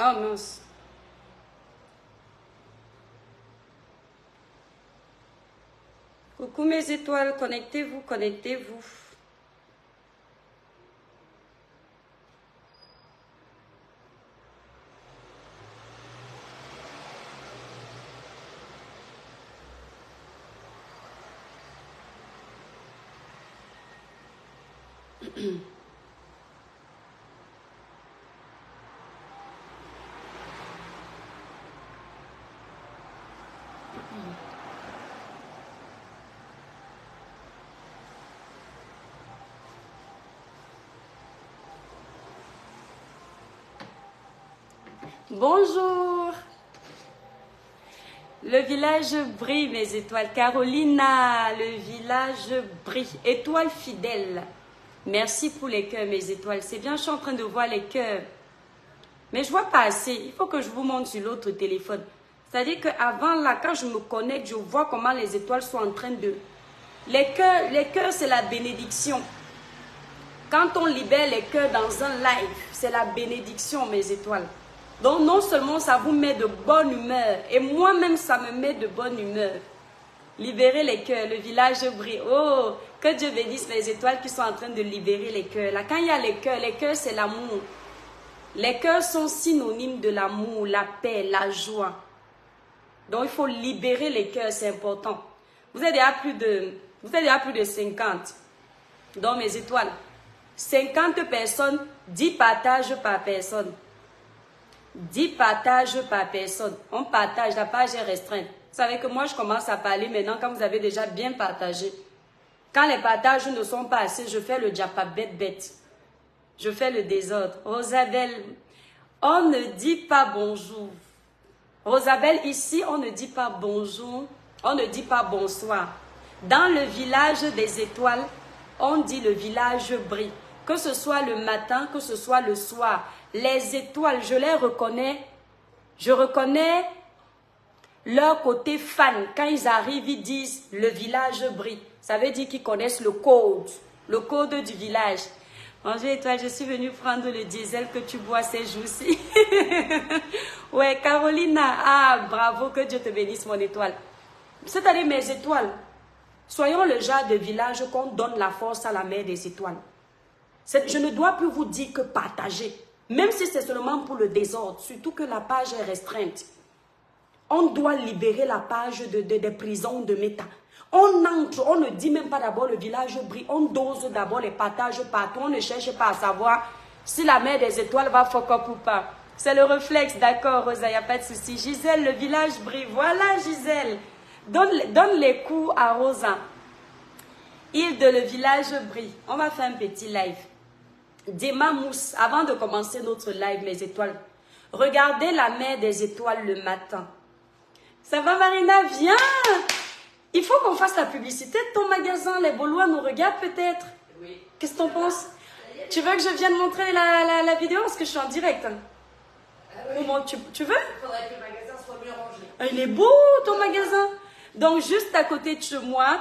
Oh mince. Coucou mes étoiles, connectez-vous, connectez-vous. Bonjour. Le village brille, mes étoiles. Carolina, le village brille. Étoile fidèle. Merci pour les cœurs, mes étoiles. C'est bien, je suis en train de voir les cœurs. Mais je vois pas assez. Il faut que je vous montre sur l'autre téléphone. C'est-à-dire qu'avant, là, quand je me connecte, je vois comment les étoiles sont en train de... Les cœurs, c'est la bénédiction. Quand on libère les cœurs dans un live, c'est la bénédiction, mes étoiles. Donc, non seulement ça vous met de bonne humeur, et moi-même, ça me met de bonne humeur. Libérez les cœurs, le village brille. Oh, que Dieu bénisse les étoiles qui sont en train de libérer les cœurs. Là, quand il y a les cœurs, c'est l'amour. Les cœurs sont synonymes de l'amour, la paix, la joie. Donc, il faut libérer les cœurs, c'est important. Vous êtes déjà plus de 50. Donc, mes étoiles, 50 personnes, 10 partages par personne. 10 partages par personne. On partage, la page est restreinte. Vous savez que moi, je commence à parler maintenant quand vous avez déjà bien partagé. Quand les partages ne sont pas assez, je fais le diapabet bête. Je fais le désordre. Rosabelle, on ne dit pas bonjour. Rosabelle, ici, on ne dit pas bonjour. On ne dit pas bonsoir. Dans le village des étoiles, on dit le village brille. Que ce soit le matin, que ce soit le soir. Les étoiles, je les reconnais. Je reconnais leur côté fan. Quand ils arrivent, ils disent le village brille. Ça veut dire qu'ils connaissent le code du village. Bonjour étoile, je suis venue prendre le diesel que tu bois ces jours-ci. Ouais, Carolina, ah bravo, que Dieu te bénisse mon étoile. C'est-à-dire mes étoiles, soyons le genre de village qu'on donne la force à la mer des étoiles. Je ne dois plus vous dire que partager, même si c'est seulement pour le désordre, surtout que la page est restreinte. On doit libérer la page des prisons de méta. On entre, on ne dit même pas d'abord le village brille, on dose d'abord les partages partout, on ne cherche pas à savoir si la mer des étoiles va fuck up ou pas. C'est le réflexe, d'accord Rosa, il n'y a pas de souci. Gisèle, le village brille, voilà Gisèle. Donne les coups à Rosa. Île de le village brille. On va faire un petit live. Dema Mousse, avant de commencer notre live, mes étoiles, regardez la mer des étoiles le matin. Ça va Marina, viens. Il faut qu'on fasse la publicité de ton magasin. Les Baulois nous regardent peut-être. Oui. Qu'est-ce que tu en penses? Tu veux que je vienne montrer la vidéo? Parce que je suis en direct. Oui. Comment, tu veux? Il faudrait que le magasin soit mieux rangé. Il est beau ton magasin. Donc juste à côté de chez moi,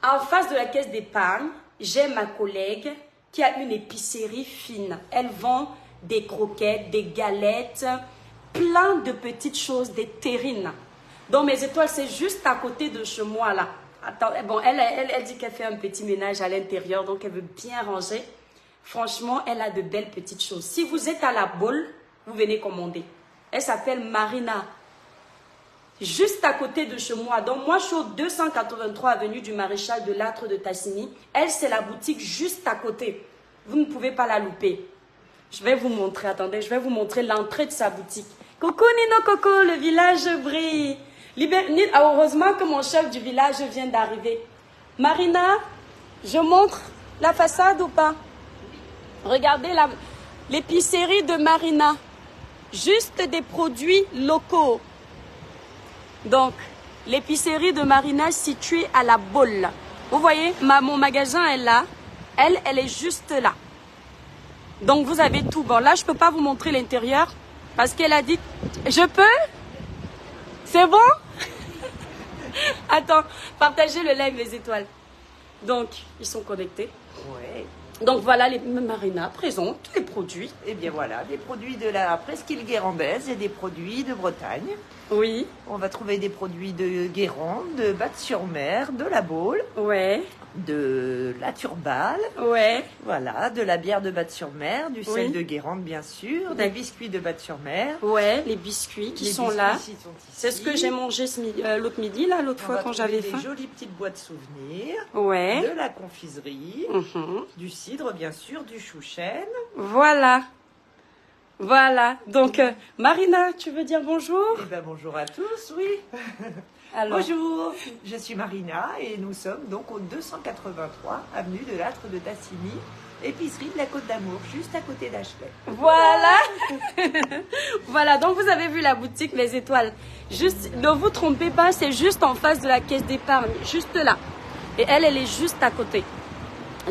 en face de la caisse d'épargne, j'ai ma collègue qui a une épicerie fine. Elle vend des croquettes, des galettes, plein de petites choses, des terrines. Donc mes étoiles, c'est juste à côté de chez moi là. Attends, bon, elle dit qu'elle fait un petit ménage à l'intérieur, donc elle veut bien ranger. Franchement, elle a de belles petites choses. Si vous êtes à la Baule, vous venez commander. Elle s'appelle Marina. Juste à côté de chez moi. Donc moi, je suis au 283 avenue du Maréchal de Lattre de Tassigny. Elle, c'est la boutique juste à côté. Vous ne pouvez pas la louper. Je vais vous montrer, attendez, je vais vous montrer l'entrée de sa boutique. Coucou Nino Coco, le village brille. Heureusement que mon chef du village vient d'arriver. Marina, je montre la façade ou pas? Regardez l'épicerie de Marina. Juste des produits locaux. Donc, l'épicerie de Marina située à la Baule. Vous voyez, mon magasin est là. Elle est juste là. Donc, vous avez tout. Bon, là, je ne peux pas vous montrer l'intérieur parce qu'elle a dit... Je peux? C'est bon? Attends, partagez le live, les étoiles. Donc, ils sont connectés. Ouais. Donc voilà, Marina présente les produits. Et bien voilà, des produits de la presqu'île guérandaise et des produits de Bretagne. Oui. On va trouver des produits de Guérande, de Batte-sur-Mer, de la Baule, Ouais. de la Turballe, Ouais. voilà, de la bière de Batte-sur-Mer, du sel Oui. de Guérande bien sûr, des D'accord. biscuits de Batte-sur-Mer. Ouais, les biscuits qui Les sont biscuits là. ici sont ici. C'est ce que j'ai mangé l'autre midi, là, l'autre On fois va quand trouver j'avais des faim. jolies petites boîtes souvenirs, Ouais. de la confiserie, Mhm. du cidre bien sûr, du chou-chêne. Voilà. Voilà. Donc, Marina, tu veux dire bonjour? Eh bien bonjour à tous, oui. Alors, Bonjour, je suis Marina et nous sommes donc au 283 avenue de l'Âtre de Tassigny, épicerie de la Côte d'Amour, juste à côté d'Achepel. voilà. Voilà, donc vous avez vu la boutique Les Étoiles. Juste, ne vous trompez pas, c'est juste en face de la caisse d'épargne, juste là. Et elle est juste à côté.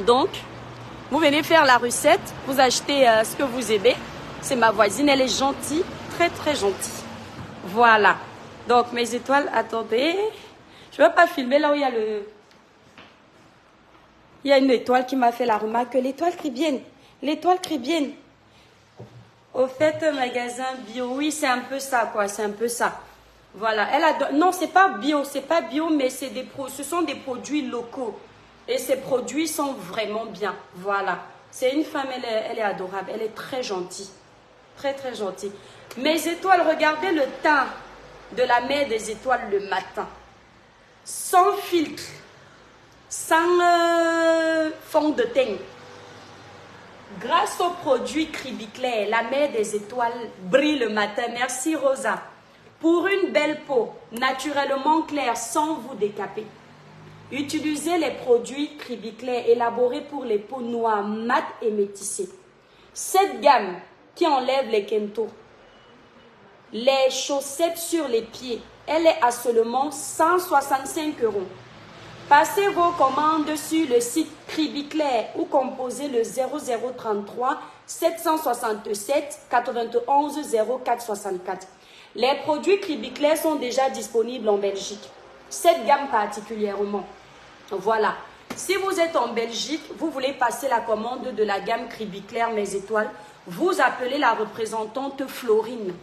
Donc, vous venez faire la recette, vous achetez ce que vous aimez. C'est ma voisine, elle est gentille, très très gentille. Voilà. Donc, mes étoiles, attendez. Je ne veux pas filmer là où il y a le... Il y a une étoile qui m'a fait la remarque que l'étoile cribienne. L'étoile cribienne. Au fait, magasin bio, oui, c'est un peu ça, quoi. C'est un peu ça. Voilà. Non, c'est pas bio, mais ce sont des produits locaux. Et ces produits sont vraiment bien. Voilà. C'est une femme, elle est adorable. Elle est très gentille. Très, très gentille. Mes étoiles, regardez le teint de la mer des étoiles le matin. Sans filtre. Sans fond de teint. Grâce au produit Cribiclair, la mer des étoiles brille le matin. Merci Rosa. Pour une belle peau, naturellement claire, sans vous décaper. Utilisez les produits Cribiclair élaborés pour les peaux noires, mates et métissées. Cette gamme qui enlève les kentos, les chaussettes sur les pieds, elle est à seulement 165 €. Passez vos commandes sur le site Cribiclair ou composez le 0033 767 91 0464. Les produits Cribiclair sont déjà disponibles en Belgique. Cette gamme particulièrement. Voilà. Si vous êtes en Belgique, vous voulez passer la commande de la gamme Cribiclair Mes Étoiles, vous appelez la représentante Florine.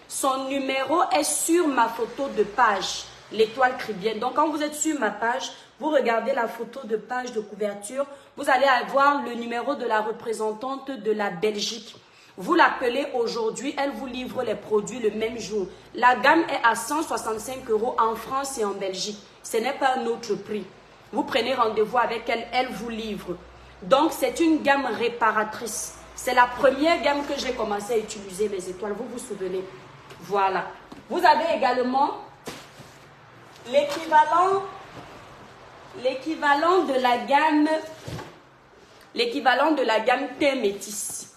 Son numéro est sur ma photo de page, l'étoile cribienne. Donc, quand vous êtes sur ma page, vous regardez la photo de page de couverture, vous allez avoir le numéro de la représentante de la Belgique. Vous l'appelez aujourd'hui, elle vous livre les produits le même jour. La gamme est à 165 € en France et en Belgique. Ce n'est pas un autre prix. Vous prenez rendez-vous avec elle, elle vous livre. Donc, c'est une gamme réparatrice. C'est la première gamme que j'ai commencé à utiliser, mes étoiles. Vous vous souvenez? Voilà. Vous avez également l'équivalent de la gamme thé métis.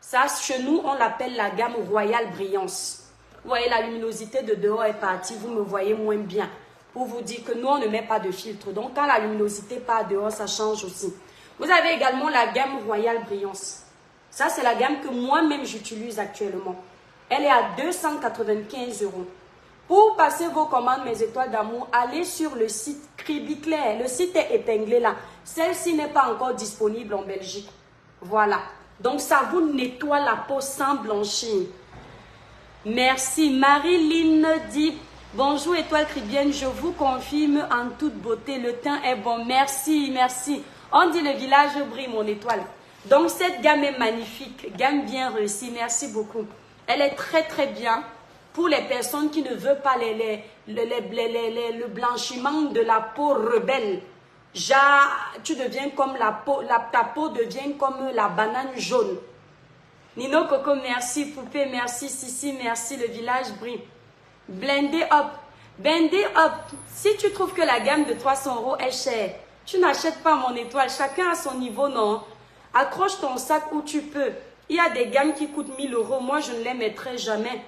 Ça, chez nous, on l'appelle la gamme Royale Brillance. Vous voyez, la luminosité de dehors est partie, vous me voyez moins bien. Pour vous dire que nous, on ne met pas de filtre. Donc, quand la luminosité part dehors, ça change aussi. Vous avez également la gamme Royale Brillance. Ça, c'est la gamme que moi-même j'utilise actuellement. Elle est à 295 €. Pour passer vos commandes, mes étoiles d'amour, allez sur le site Cribiclair. Le site est épinglé là. Celle-ci n'est pas encore disponible en Belgique. Voilà. Donc, ça vous nettoie la peau sans blanchir. Merci. Marie-Line dit, bonjour étoile cribienne, je vous confirme en toute beauté, le teint est bon. Merci, merci. On dit le village brille, mon étoile. Donc, cette gamme est magnifique, gamme bien réussie. Merci beaucoup. Elle est très, très bien pour les personnes qui ne veulent pas le blanchiment de la peau rebelle. Tu deviens comme ta peau devient comme la banane jaune. Nino Coco, merci. Poupée, merci. Sissi, merci. Le village brille. Blendé up. Blendé up. Si tu trouves que la gamme de 300 € est chère, tu n'achètes pas mon étoile. Chacun à son niveau, non. Accroche ton sac où tu peux. Il y a des gammes qui coûtent 1000 €. Moi, je ne les mettrai jamais.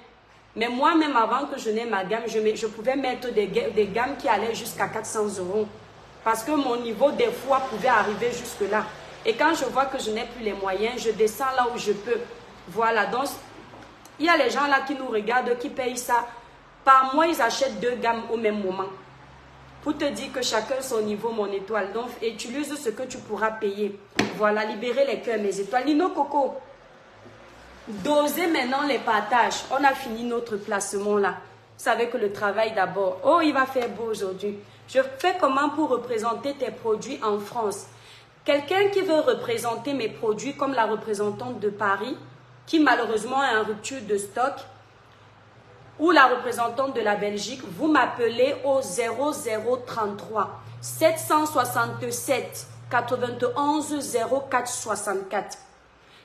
Mais moi-même, avant que je n'ai ma gamme, je pouvais mettre des gammes qui allaient jusqu'à 400 €. Parce que mon niveau, des fois, pouvait arriver jusque-là. Et quand je vois que je n'ai plus les moyens, je descends là où je peux. Voilà. Donc, il y a les gens là qui nous regardent, qui payent ça. Par mois, ils achètent 2 gammes au même moment. pour te dire que chacun son niveau, mon étoile. Donc, utilise ce que tu pourras payer. Voilà, libérez les cœurs, mes étoiles. Nino Coco, dosez maintenant les partages. On a fini notre placement là. Vous savez que le travail d'abord. Oh, il va faire beau aujourd'hui. Je fais comment pour représenter tes produits en France? Quelqu'un qui veut représenter mes produits comme la représentante de Paris, qui malheureusement est en rupture de stock, ou la représentante de la Belgique, vous m'appelez au 0033 767 91 04 64.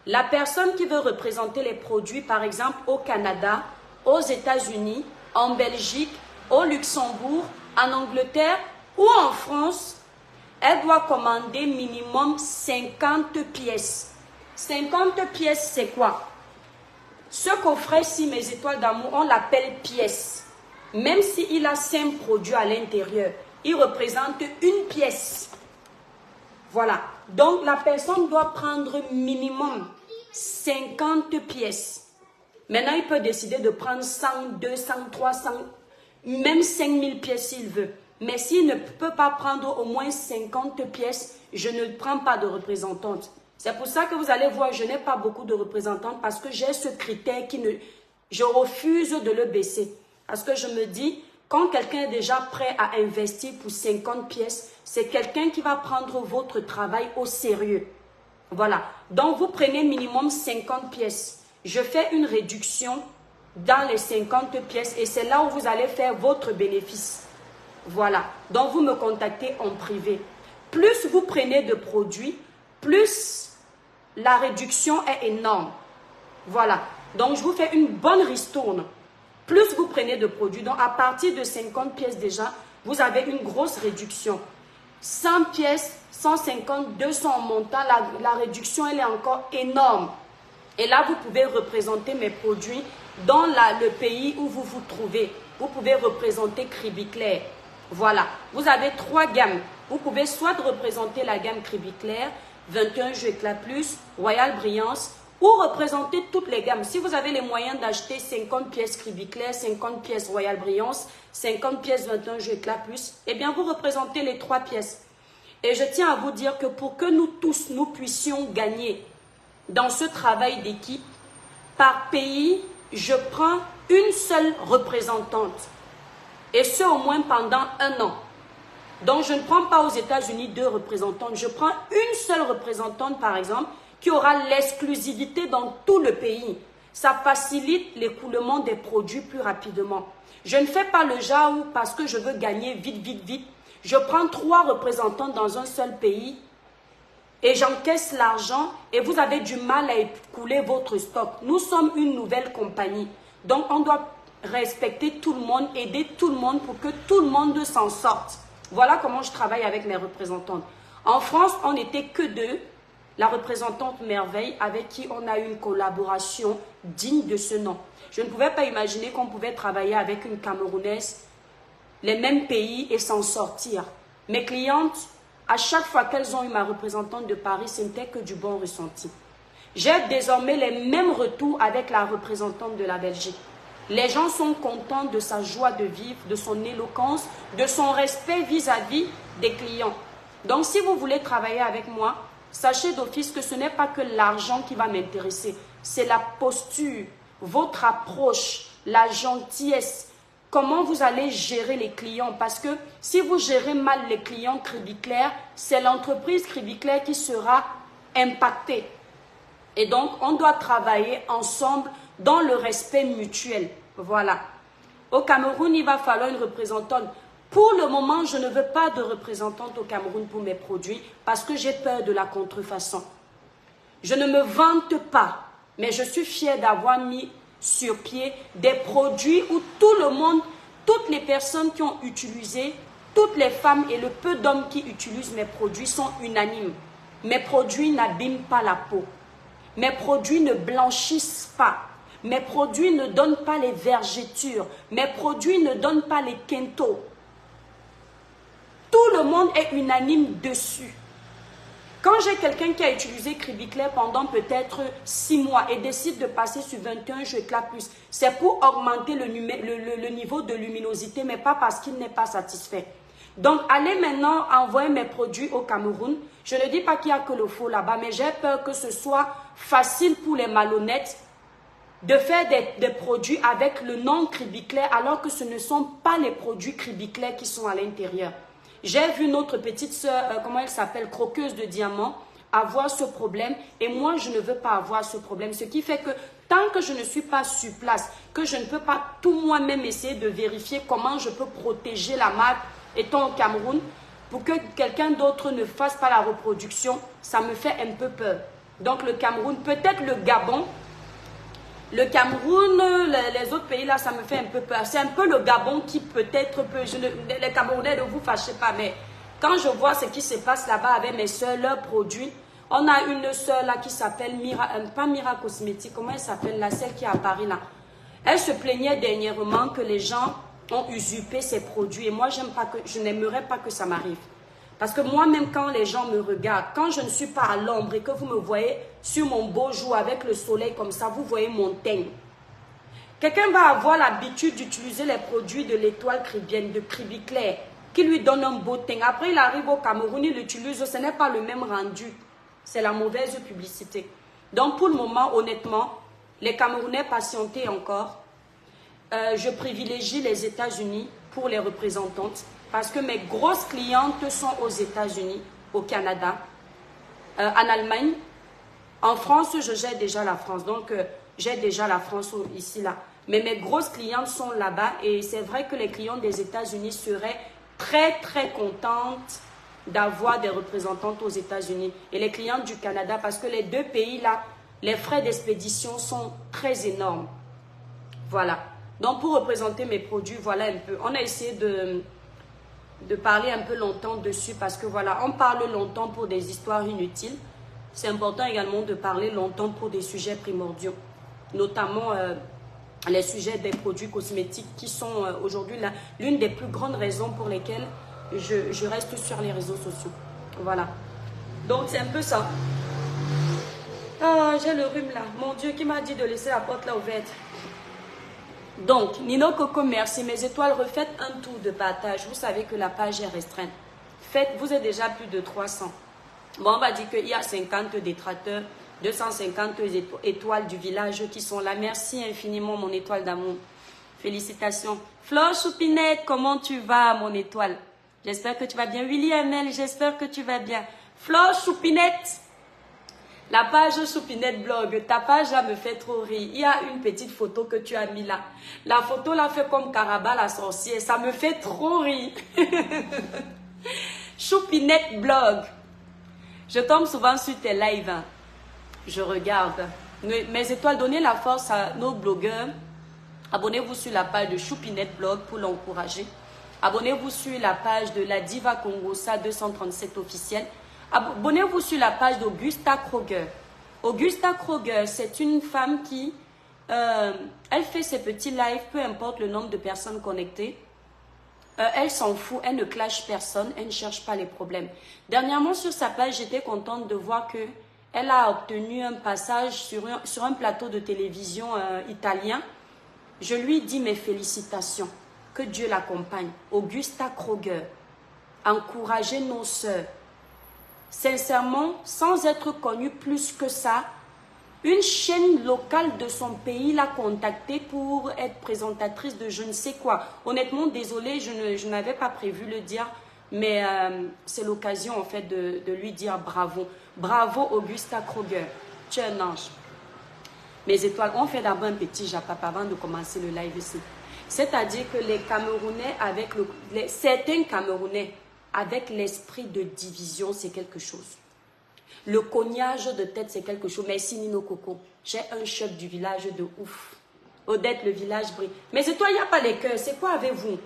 La personne qui veut représenter les produits, par exemple au Canada, aux États-Unis, en Belgique, au Luxembourg, en Angleterre ou en France, elle doit commander minimum 50 pièces. 50 pièces, c'est quoi? Ce coffret-ci, mes étoiles d'amour, on l'appelle pièce. Même s'il a 5 produits à l'intérieur, il représente une pièce. Voilà. Donc, la personne doit prendre minimum 50 pièces. Maintenant, il peut décider de prendre 100, 200, 300, même 5000 pièces s'il veut. Mais s'il ne peut pas prendre au moins 50 pièces, je ne prends pas de représentante. C'est pour ça que vous allez voir, je n'ai pas beaucoup de représentantes parce que j'ai ce critère je refuse de le baisser. Parce que je me dis, quand quelqu'un est déjà prêt à investir pour 50 pièces, c'est quelqu'un qui va prendre votre travail au sérieux. Voilà. Donc, vous prenez minimum 50 pièces. Je fais une réduction dans les 50 pièces et c'est là où vous allez faire votre bénéfice. Voilà. Donc, vous me contactez en privé. Plus vous prenez de produits, plus la réduction est énorme. Voilà. Donc, je vous fais une bonne ristourne. Plus vous prenez de produits, donc à partir de 50 pièces déjà, vous avez une grosse réduction. 100 pièces, 150, 200 en montant, la réduction, elle est encore énorme. Et là, vous pouvez représenter mes produits dans le pays où vous vous trouvez. Vous pouvez représenter Cribiclair. Voilà. Vous avez 3 gammes. Vous pouvez soit représenter la gamme Cribiclair, 21 Jeux Éclat Plus, Royal Brillance, ou représenter toutes les gammes. Si vous avez les moyens d'acheter 50 pièces Cribiclair, 50 pièces Royal Brillance, 50 pièces 21 Jeux Éclat Plus, eh bien vous représentez les 3 pièces. Et je tiens à vous dire que pour que nous tous, nous puissions gagner dans ce travail d'équipe, par pays, je prends une seule représentante. Et ce au moins pendant 1 an. Donc, je ne prends pas aux États-Unis 2 représentantes. Je prends une seule représentante, par exemple, qui aura l'exclusivité dans tout le pays. Ça facilite l'écoulement des produits plus rapidement. Je ne fais pas le genre où, parce que je veux gagner vite, vite, vite, je prends 3 représentants dans un seul pays et j'encaisse l'argent et vous avez du mal à écouler votre stock. Nous sommes une nouvelle compagnie. Donc, on doit respecter tout le monde, aider tout le monde pour que tout le monde s'en sorte. Voilà comment je travaille avec mes représentantes. En France, on n'était que 2. La représentante Merveille, avec qui on a eu une collaboration digne de ce nom. Je ne pouvais pas imaginer qu'on pouvait travailler avec une Camerounaise, les mêmes pays et s'en sortir. Mes clientes, à chaque fois qu'elles ont eu ma représentante de Paris, ce n'était que du bon ressenti. J'ai désormais les mêmes retours avec la représentante de la Belgique. Les gens sont contents de sa joie de vivre, de son éloquence, de son respect vis-à-vis des clients. Donc, si vous voulez travailler avec moi, sachez d'office que ce n'est pas que l'argent qui va m'intéresser. C'est la posture, votre approche, la gentillesse, comment vous allez gérer les clients. Parce que si vous gérez mal les clients Cribiclair, c'est l'entreprise Cribiclair qui sera impactée. Et donc, on doit travailler ensemble dans le respect mutuel. Voilà. Au Cameroun, il va falloir une représentante. Pour le moment, je ne veux pas de représentante au Cameroun pour mes produits parce que j'ai peur de la contrefaçon. Je ne me vante pas, mais je suis fière d'avoir mis sur pied des produits où tout le monde, toutes les personnes qui ont utilisé, toutes les femmes et le peu d'hommes qui utilisent mes produits sont unanimes. Mes produits n'abîment pas la peau. Mes produits ne blanchissent pas. Mes produits ne donnent pas les vergetures. Mes produits ne donnent pas les quintos. Tout le monde est unanime dessus. Quand j'ai quelqu'un qui a utilisé Cribiclair pendant peut-être 6 mois et décide de passer sur 21 Jeux Éclat Plus, c'est pour augmenter le niveau de luminosité, mais pas parce qu'il n'est pas satisfait. Donc, allez maintenant envoyer mes produits au Cameroun. Je ne dis pas qu'il n'y a que le faux là-bas, mais j'ai peur que ce soit facile pour les malhonnêtes de faire des produits avec le nom Cribiclair alors que ce ne sont pas les produits Cribiclair qui sont à l'intérieur. J'ai vu notre petite soeur, comment elle s'appelle, croqueuse de diamants, avoir ce problème et moi je ne veux pas avoir ce problème. Ce qui fait que tant que je ne suis pas sur place, que je ne peux pas tout moi-même essayer de vérifier comment je peux protéger la marque étant au Cameroun pour que quelqu'un d'autre ne fasse pas la reproduction, ça me fait un peu peur. Donc le Cameroun, peut-être le Gabon, le Cameroun, les autres pays là, ça me fait un peu peur. C'est un peu le Gabon qui peut-être peut... les Camerounais, ne vous fâchez pas, mais quand je vois ce qui se passe là-bas avec mes soeurs, leurs produits, on a une soeur là qui s'appelle Mira, pas Mira Cosmétique, comment elle s'appelle là, celle qui est à Paris là. Elle se plaignait dernièrement que les gens ont usurpé ses produits et moi je n'aimerais pas que ça m'arrive. Parce que moi-même, quand les gens me regardent, quand je ne suis pas à l'ombre et que vous me voyez sur mon beau jour avec le soleil comme ça, vous voyez mon teint. Quelqu'un va avoir l'habitude d'utiliser les produits de l'étoile cribienne, de Cribiclair, qui lui donne un beau teint. Après, il arrive au Cameroun, il l'utilise, ce n'est pas le même rendu. C'est la mauvaise publicité. Donc, pour le moment, honnêtement, les Camerounais patientez encore. Je privilégie les États-Unis pour les représentantes. Parce que mes grosses clientes sont aux États-Unis, au Canada, en Allemagne. En France, je gère déjà la France. Donc, j'ai déjà la France ici, là. Mais mes grosses clientes sont là-bas. Et c'est vrai que les clients des États-Unis seraient très, très contentes d'avoir des représentantes aux États-Unis. Et les clientes du Canada, parce que les deux pays-là, les frais d'expédition sont très énormes. Voilà. Donc, pour représenter mes produits, voilà un peu. On a essayé de parler un peu longtemps dessus parce que voilà, on parle longtemps pour des histoires inutiles. C'est important également de parler longtemps pour des sujets primordiaux, notamment les sujets des produits cosmétiques qui sont aujourd'hui l'une des plus grandes raisons pour lesquelles je reste sur les réseaux sociaux. Voilà. Donc c'est un peu ça. Ah, j'ai le rhume là. Mon Dieu, qui m'a dit de laisser la porte là ouverte. Donc, Nino Coco, merci. Mes étoiles, refaites un tour de partage. Vous savez que la page est restreinte. Faites, vous êtes déjà plus de 300. Bon, on va dire qu'il y a 50 détracteurs, 250 étoiles du village qui sont là. Merci infiniment, mon étoile d'amour. Félicitations. Flore Choupinette, comment tu vas, mon étoile? J'espère que tu vas bien. William L, j'espère que tu vas bien. Flore Choupinette. La page Choupinette Blog, ta page là me fait trop rire. Il y a une petite photo que tu as mis là. La photo là fait comme Caraba la sorcière. Ça me fait trop rire. Choupinette Blog. Je tombe souvent sur tes lives. Hein. Je regarde. Mes étoiles, donnez la force à nos blogueurs. Abonnez-vous sur la page de Choupinette Blog pour l'encourager. Abonnez-vous sur la page de la Diva Congosa 237 officielle. Abonnez-vous sur la page d'Augusta Kroger. Augusta Kroger, c'est une femme qui, elle fait ses petits lives, peu importe le nombre de personnes connectées. Elle s'en fout, elle ne clash personne, elle ne cherche pas les problèmes. Dernièrement, sur sa page, j'étais contente de voir que elle a obtenu un passage sur un plateau de télévision italien. Je lui dis mes félicitations, que Dieu l'accompagne. Augusta Kroger, encouragez nos sœurs. Sincèrement, sans être connue plus que ça, une chaîne locale de son pays l'a contactée pour être présentatrice de je ne sais quoi. Honnêtement, désolée, je n'avais pas prévu le dire, mais c'est l'occasion en fait de lui dire bravo. Bravo Augusta Kroger, tu es un ange. Mes étoiles, on fait d'abord un petit japap avant de commencer le live ici. C'est-à-dire que les Camerounais, certains Camerounais, avec l'esprit de division, c'est quelque chose. Le cognage de tête, c'est quelque chose. Merci Nino Coco. J'ai un chef du village de ouf. Odette, le village brille. Mais c'est toi, il n'y a pas les cœurs. C'est quoi avec vous?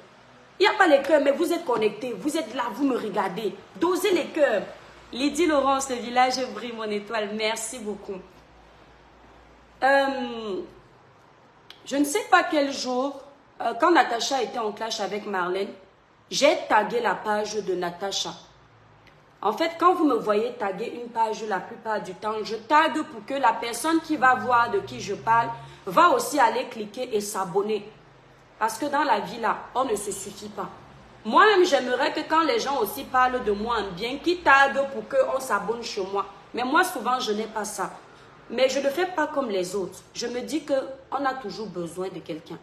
Il n'y a pas les cœurs, mais vous êtes connectés. Vous êtes là, vous me regardez. Dosez les cœurs. Lydie Laurence, le village brille, mon étoile. Merci beaucoup. Je ne sais pas quel jour, quand Natacha était en clash avec Marlène, j'ai tagué la page de Natacha. En fait, quand vous me voyez taguer une page, la plupart du temps, je tague pour que la personne qui va voir de qui je parle va aussi aller cliquer et s'abonner. Parce que dans la vie là, on ne se suffit pas. Moi-même, j'aimerais que quand les gens aussi parlent de moi en bien, qu'ils taguent pour qu'on s'abonne chez moi. Mais moi, souvent, je n'ai pas ça. Mais je ne fais pas comme les autres. Je me dis qu'on a toujours besoin de quelqu'un.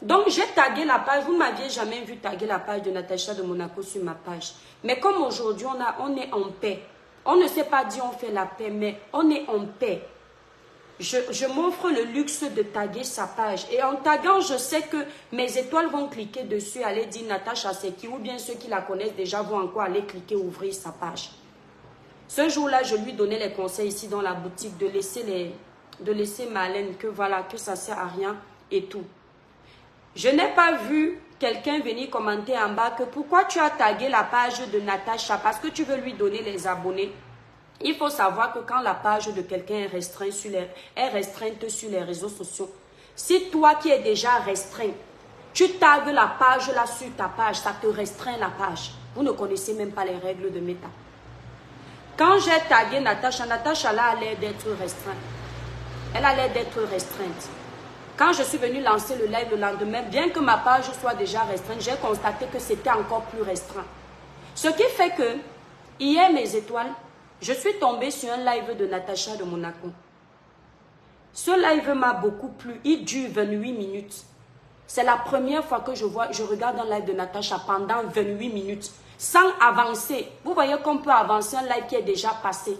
Donc, j'ai tagué la page. Vous ne m'aviez jamais vu taguer la page de Natacha de Monaco sur ma page. Mais comme aujourd'hui, on est en paix. On ne s'est pas dit on fait la paix, mais on est en paix. Je m'offre le luxe de taguer sa page. Et en taguant, je sais que mes étoiles vont cliquer dessus, aller dire Natacha c'est qui, ou bien ceux qui la connaissent déjà vont encore aller cliquer, ouvrir sa page. Ce jour-là, je lui donnais les conseils ici dans la boutique de laisser ma haleine, que voilà, que ça ne sert à rien et tout. Je n'ai pas vu quelqu'un venir commenter en bas que pourquoi tu as tagué la page de Natacha parce que tu veux lui donner les abonnés. Il faut savoir que quand la page de quelqu'un est restreinte sur les réseaux sociaux, si toi qui es déjà restreint, tu tagues la page là sur ta page, ça te restreint la page. Vous ne connaissez même pas les règles de méta. Quand j'ai tagué Natacha, Natacha là a l'air d'être restreinte. Elle a l'air d'être restreinte. Quand je suis venue lancer le live le lendemain, bien que ma page soit déjà restreinte, j'ai constaté que c'était encore plus restreint. Ce qui fait que, hier mes étoiles, je suis tombée sur un live de Natacha de Monaco. Ce live m'a beaucoup plu. Il dure 28 minutes. C'est la première fois que je regarde un live de Natacha pendant 28 minutes. Sans avancer. Vous voyez qu'on peut avancer un live qui est déjà passé.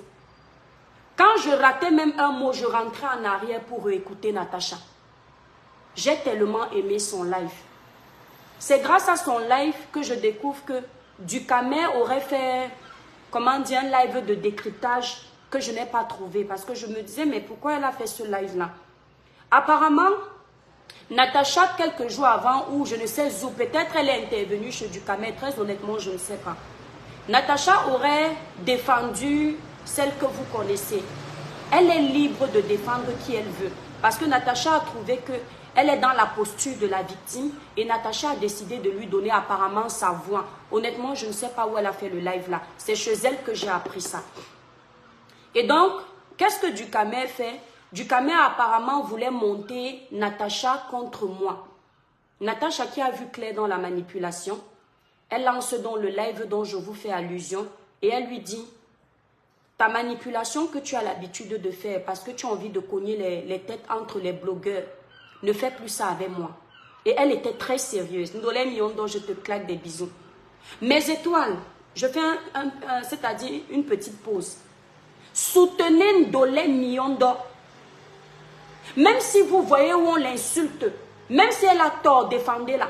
Quand je ratais même un mot, je rentrais en arrière pour réécouter Natacha. J'ai tellement aimé son live. C'est grâce à son live que je découvre que Ducamer aurait fait, comment dire, un live de décryptage que je n'ai pas trouvé. Parce que je me disais, mais pourquoi elle a fait ce live-là? Apparemment, Natacha, quelques jours avant, ou je ne sais où, peut-être elle est intervenue chez Ducamer, très honnêtement, je ne sais pas. Natacha aurait défendu celle que vous connaissez. Elle est libre de défendre qui elle veut. Parce que Natacha a trouvé que elle est dans la posture de la victime et Natacha a décidé de lui donner apparemment sa voix. Honnêtement, je ne sais pas où elle a fait le live là. C'est chez elle que j'ai appris ça. Et donc, qu'est-ce que Ducamer fait? Ducamer apparemment voulait monter Natacha contre moi. Natacha qui a vu clair dans la manipulation, elle lance donc le live dont je vous fais allusion et elle lui dit: ta manipulation que tu as l'habitude de faire parce que tu as envie de cogner les têtes entre les blogueurs, ne fais plus ça avec moi. Et elle était très sérieuse. Ndolé Miondo, je te claque des bisous. Mes étoiles, je fais c'est-à-dire une petite pause. Soutenez Ndolé Miondo. Même si vous voyez où on l'insulte, même si elle a tort, défendez-la.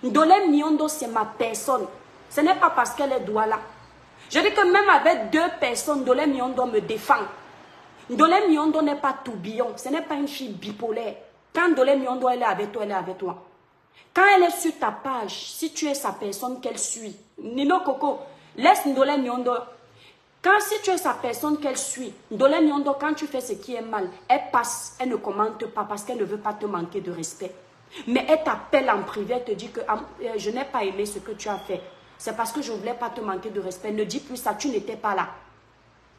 Ndolé Miondo, c'est ma personne. Ce n'est pas parce qu'elle est Douala. Je dis que même avec deux personnes, Ndolé Miondo me défend. Ndolé Miondo n'est pas tourbillon, ce n'est pas une fille bipolaire. Quand Ndolé Miondo elle est avec toi, elle est avec toi. Quand elle est sur ta page, si tu es sa personne qu'elle suit, Nino Coco, laisse Ndolé Miondo. Quand si tu es sa personne qu'elle suit, Ndolé Miondo, quand tu fais ce qui est mal, elle passe, elle ne commente pas parce qu'elle ne veut pas te manquer de respect. Mais elle t'appelle en privé, elle te dit que je n'ai pas aimé ce que tu as fait. C'est parce que je ne voulais pas te manquer de respect. Ne dis plus ça, tu n'étais pas là.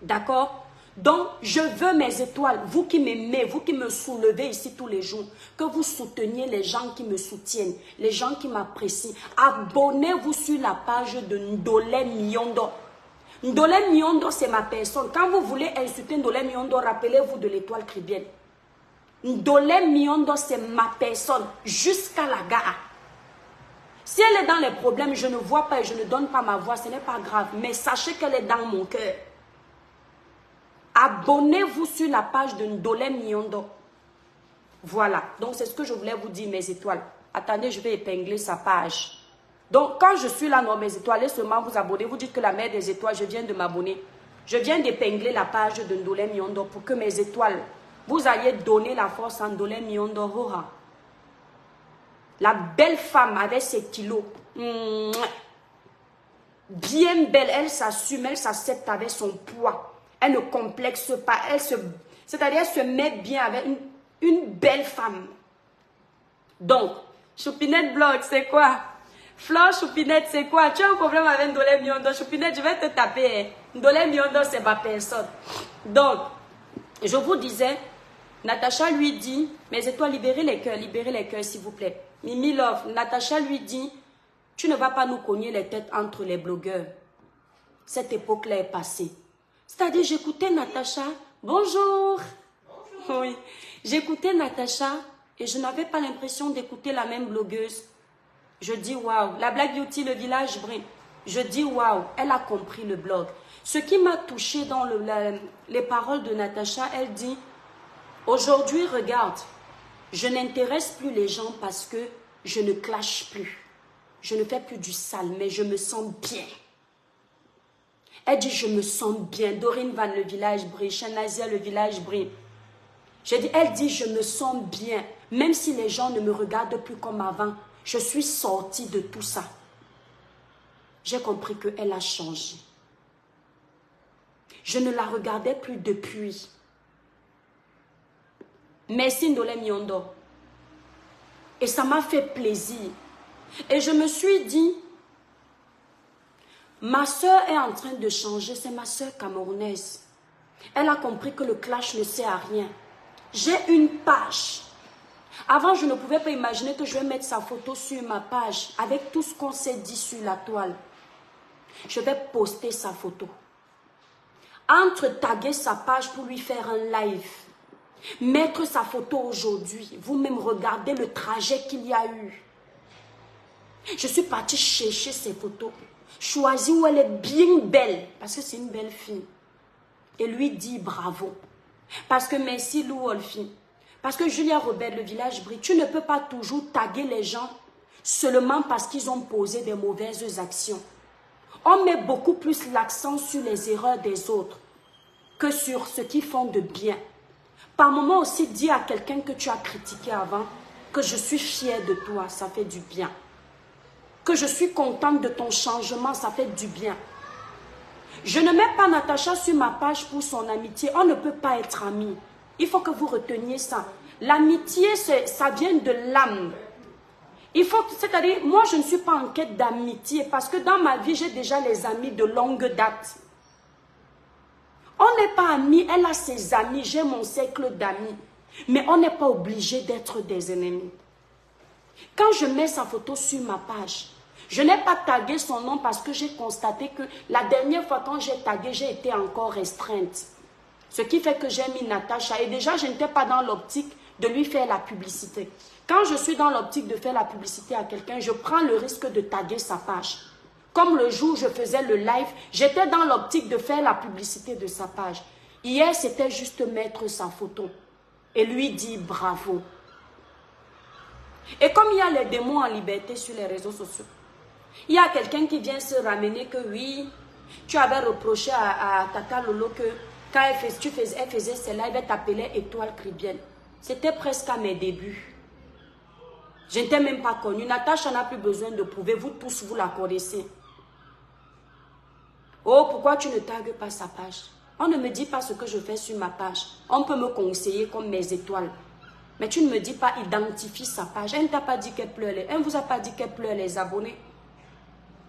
D'accord? Donc, je veux mes étoiles, vous qui m'aimez, vous qui me soulevez ici tous les jours, que vous souteniez les gens qui me soutiennent, les gens qui m'apprécient. Abonnez-vous sur la page de Ndolé Miondo. Ndolé Miondo, c'est ma personne. Quand vous voulez insulter Ndolé Miondo, rappelez-vous de l'étoile cribienne. Ndolé Miondo, c'est ma personne, jusqu'à la gare. Si elle est dans les problèmes, je ne vois pas et je ne donne pas ma voix, ce n'est pas grave. Mais sachez qu'elle est dans mon cœur. Abonnez-vous sur la page de Ndolé Miondo. Voilà. Donc, c'est ce que je voulais vous dire, mes étoiles. Attendez, je vais épingler sa page. Donc, quand je suis là dans mes étoiles, allez seulement vous abonner. Vous dites que la mère des étoiles, je viens de m'abonner. Je viens d'épingler la page de Ndolé Miondo pour que mes étoiles, vous ayez donné la force à Ndolé Miondo. La belle femme avec ses kilos. Bien belle. Elle s'assume, elle s'accepte avec son poids. Elle ne complexe pas. C'est-à-dire, elle se met bien avec une belle femme. Donc, Choupinette Blog, c'est quoi? Flore Choupinette, c'est quoi? Tu as un problème avec Ndolé Miondo? Choupinette, je vais te taper. Hein. Ndolé Miondo, c'est ma personne. Donc, je vous disais, Natacha lui dit, mes étoiles, libérez les cœurs, s'il vous plaît. Mimi Love, Natacha lui dit, Tu ne vas pas nous cogner les têtes entre les blogueurs. Cette époque-là est passée. C'est-à-dire, j'écoutais Natacha. Bonjour. Oui. J'écoutais Natacha et je n'avais pas l'impression d'écouter la même blogueuse. Je dis waouh. La Black Beauty, le village brille. Je dis waouh. Elle a compris le blog. Ce qui m'a touché dans les paroles de Natacha, elle dit, aujourd'hui, regarde, je n'intéresse plus les gens parce que je ne clash plus. Je ne fais plus du sale, mais je me sens bien. Elle dit, je me sens bien. Dorine Van, le village brille. Chanazia, le village brille. Elle dit, je me sens bien. Même si les gens ne me regardent plus comme avant, je suis sortie de tout ça. J'ai compris qu'elle a changé. Je ne la regardais plus depuis. Merci Ndolé Miondo. Et ça m'a fait plaisir. Et je me suis dit, ma soeur est en train de changer, c'est ma soeur camerounaise. Elle a compris que le clash ne sert à rien. J'ai une page. Avant, je ne pouvais pas imaginer que je vais mettre sa photo sur ma page avec tout ce qu'on s'est dit sur la toile. Je vais poster sa photo. Entre taguer sa page pour lui faire un live. Mettre sa photo aujourd'hui. Vous-même regardez le trajet qu'il y a eu. Je suis partie chercher ses photos. Choisir où elle est bien belle. Parce que c'est une belle fille. Et lui dit bravo. Parce que merci Lou Wolfi. Parce que Julia Robert, le village brille. Tu ne peux pas toujours taguer les gens seulement parce qu'ils ont posé des mauvaises actions. On met beaucoup plus l'accent sur les erreurs des autres que sur ce qu'ils font de bien. Par moment aussi, dis à quelqu'un que tu as critiqué avant que je suis fière de toi, ça fait du bien. Que je suis contente de ton changement, ça fait du bien. Je ne mets pas Natacha sur ma page pour son amitié. On ne peut pas être amis. Il faut que vous reteniez ça. L'amitié, ça vient de l'âme. C'est-à-dire, moi, je ne suis pas en quête d'amitié parce que dans ma vie, j'ai déjà les amis de longue date. On n'est pas amis, elle a ses amis, j'ai mon cercle d'amis. Mais on n'est pas obligé d'être des ennemis. Quand je mets sa photo sur ma page, je n'ai pas tagué son nom parce que j'ai constaté que la dernière fois quand j'ai tagué, j'ai été encore restreinte. Ce qui fait que j'ai mis Natacha. Et déjà, je n'étais pas dans l'optique de lui faire la publicité. Quand je suis dans l'optique de faire la publicité à quelqu'un, je prends le risque de taguer sa page. Comme le jour où je faisais le live, j'étais dans l'optique de faire la publicité de sa page. Hier, c'était juste mettre sa photo et lui dire bravo. Et comme il y a les démons en liberté sur les réseaux sociaux, il y a quelqu'un qui vient se ramener que oui, tu avais reproché à Tata Lolo que quand elle faisait ses lives, elle t'appelait Étoile Cribienne. C'était presque à mes débuts. Je n'étais même pas connue. Natacha n'a plus besoin de prouver. Vous tous, vous la connaissez. Oh, pourquoi tu ne tagues pas sa page? On ne me dit pas ce que je fais sur ma page. On peut me conseiller comme mes étoiles. Mais tu ne me dis pas identifie sa page. Elle ne t'a pas dit qu'elle pleure. Elle ne vous a pas dit qu'elle pleure les abonnés.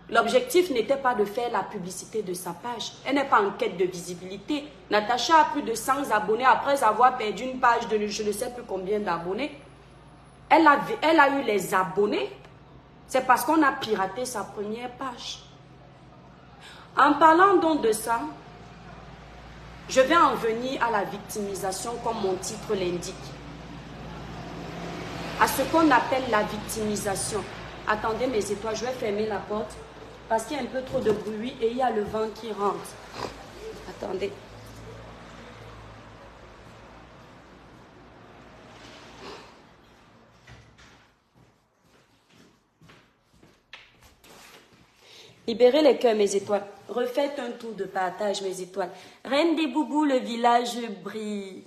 L'objectif n'était pas de faire la publicité de sa page. Elle n'est pas en quête de visibilité. Natacha a plus de 100 abonnés après avoir perdu une page de je ne sais plus combien d'abonnés. Elle a eu les abonnés. C'est parce qu'on a piraté sa première page. En parlant donc de ça, je vais en venir à la victimisation comme mon titre l'indique. À ce qu'on appelle la victimisation. Attendez mes étoiles, je vais fermer la porte parce qu'il y a un peu trop de bruit et il y a le vent qui rentre. Attendez. Libérez les cœurs, mes étoiles. Refaites un tour de partage, mes étoiles. Reine des Boubous, le village brille.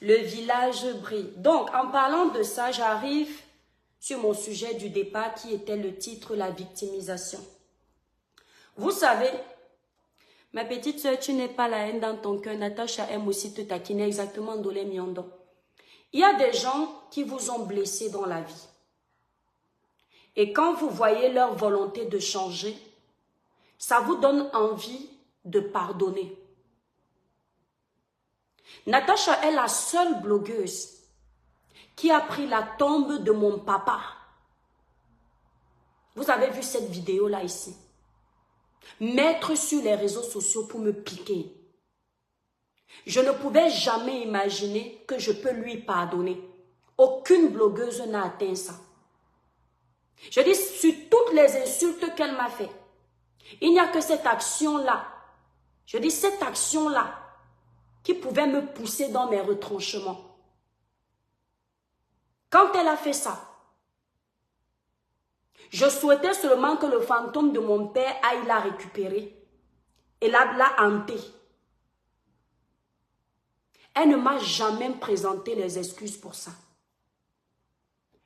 Le village brille. Donc, en parlant de ça, j'arrive sur mon sujet du départ qui était le titre, la victimisation. Vous savez, ma petite soeur, tu n'es pas la haine dans ton cœur. Natacha aime aussi te taquiner exactement Ndolé Miondo. Il y a des gens qui vous ont blessé dans la vie. Et quand vous voyez leur volonté de changer, ça vous donne envie de pardonner. Natacha est la seule blogueuse qui a pris la tombe de mon papa Vous avez vu cette vidéo-là ici. Mettre sur les réseaux sociaux pour me piquer. Je ne pouvais jamais imaginer que je peux lui pardonner. Aucune blogueuse n'a atteint ça. Je dis, sur toutes les insultes qu'elle m'a fait, il n'y a que cette action-là. Je dis, cette action-là qui pouvait me pousser dans mes retranchements. Quand elle a fait ça, je souhaitais seulement que le fantôme de mon père aille la récupérer et la hanter. Elle ne m'a jamais présenté les excuses pour ça.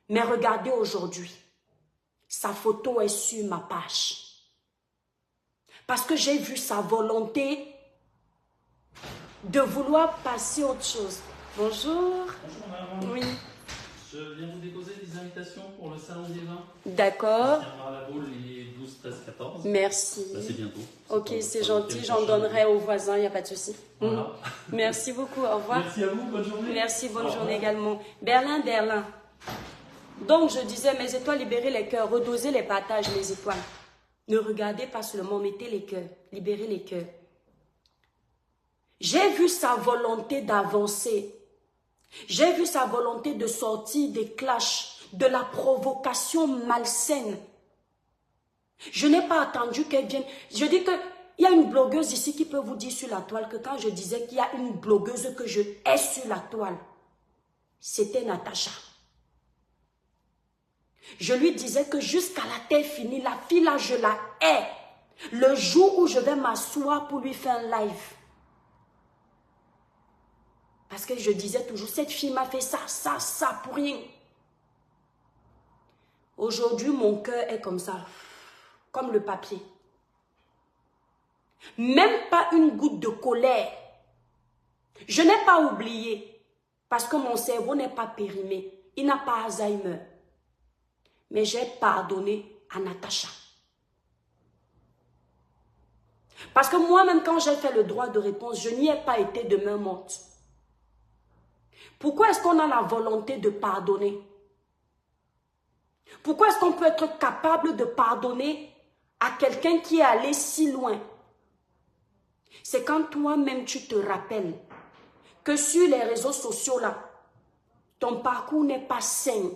Mais regardez aujourd'hui, sa photo est sur ma page. Parce que j'ai vu sa volonté de vouloir passer autre chose. Bonjour. Bonjour madame. Oui. Je viens vous déposer des invitations pour le salon des vins. D'accord. Ça tiendra à la boule les 12, 13, 14. Merci. Là, c'est bientôt. Ok, c'est gentil, j'en donnerai aux voisins, il n'y a pas de souci. Voilà. Merci beaucoup, au revoir. Merci à vous, bonne journée. Merci, bonne journée également. Berlin. Donc, je disais, mes étoiles, libérez les cœurs, redosez les partages, mes étoiles. Ne regardez pas seulement, mettez les cœurs, libérez les cœurs. J'ai vu sa volonté d'avancer. J'ai vu sa volonté de sortir des clashs, de la provocation malsaine. Je n'ai pas attendu qu'elle vienne. Je dis qu'il y a une blogueuse ici qui peut vous dire sur la toile que quand je disais qu'il y a une blogueuse que je hais sur la toile, c'était Natacha. Je lui disais que jusqu'à la terre finie, la fille là, je la hais. Le jour où je vais m'asseoir pour lui faire un live. Parce que je disais toujours, cette fille m'a fait ça pour rien. Aujourd'hui, mon cœur est comme ça, comme le papier. Même pas une goutte de colère. Je n'ai pas oublié, parce que mon cerveau n'est pas périmé. Il n'a pas Alzheimer. Mais j'ai pardonné à Natacha. Parce que moi-même, quand j'ai fait le droit de réponse, je n'y ai pas été de main morte. Pourquoi est-ce qu'on a la volonté de pardonner? Pourquoi est-ce qu'on peut être capable de pardonner à quelqu'un qui est allé si loin? C'est quand toi-même tu te rappelles que sur les réseaux sociaux là, ton parcours n'est pas sain.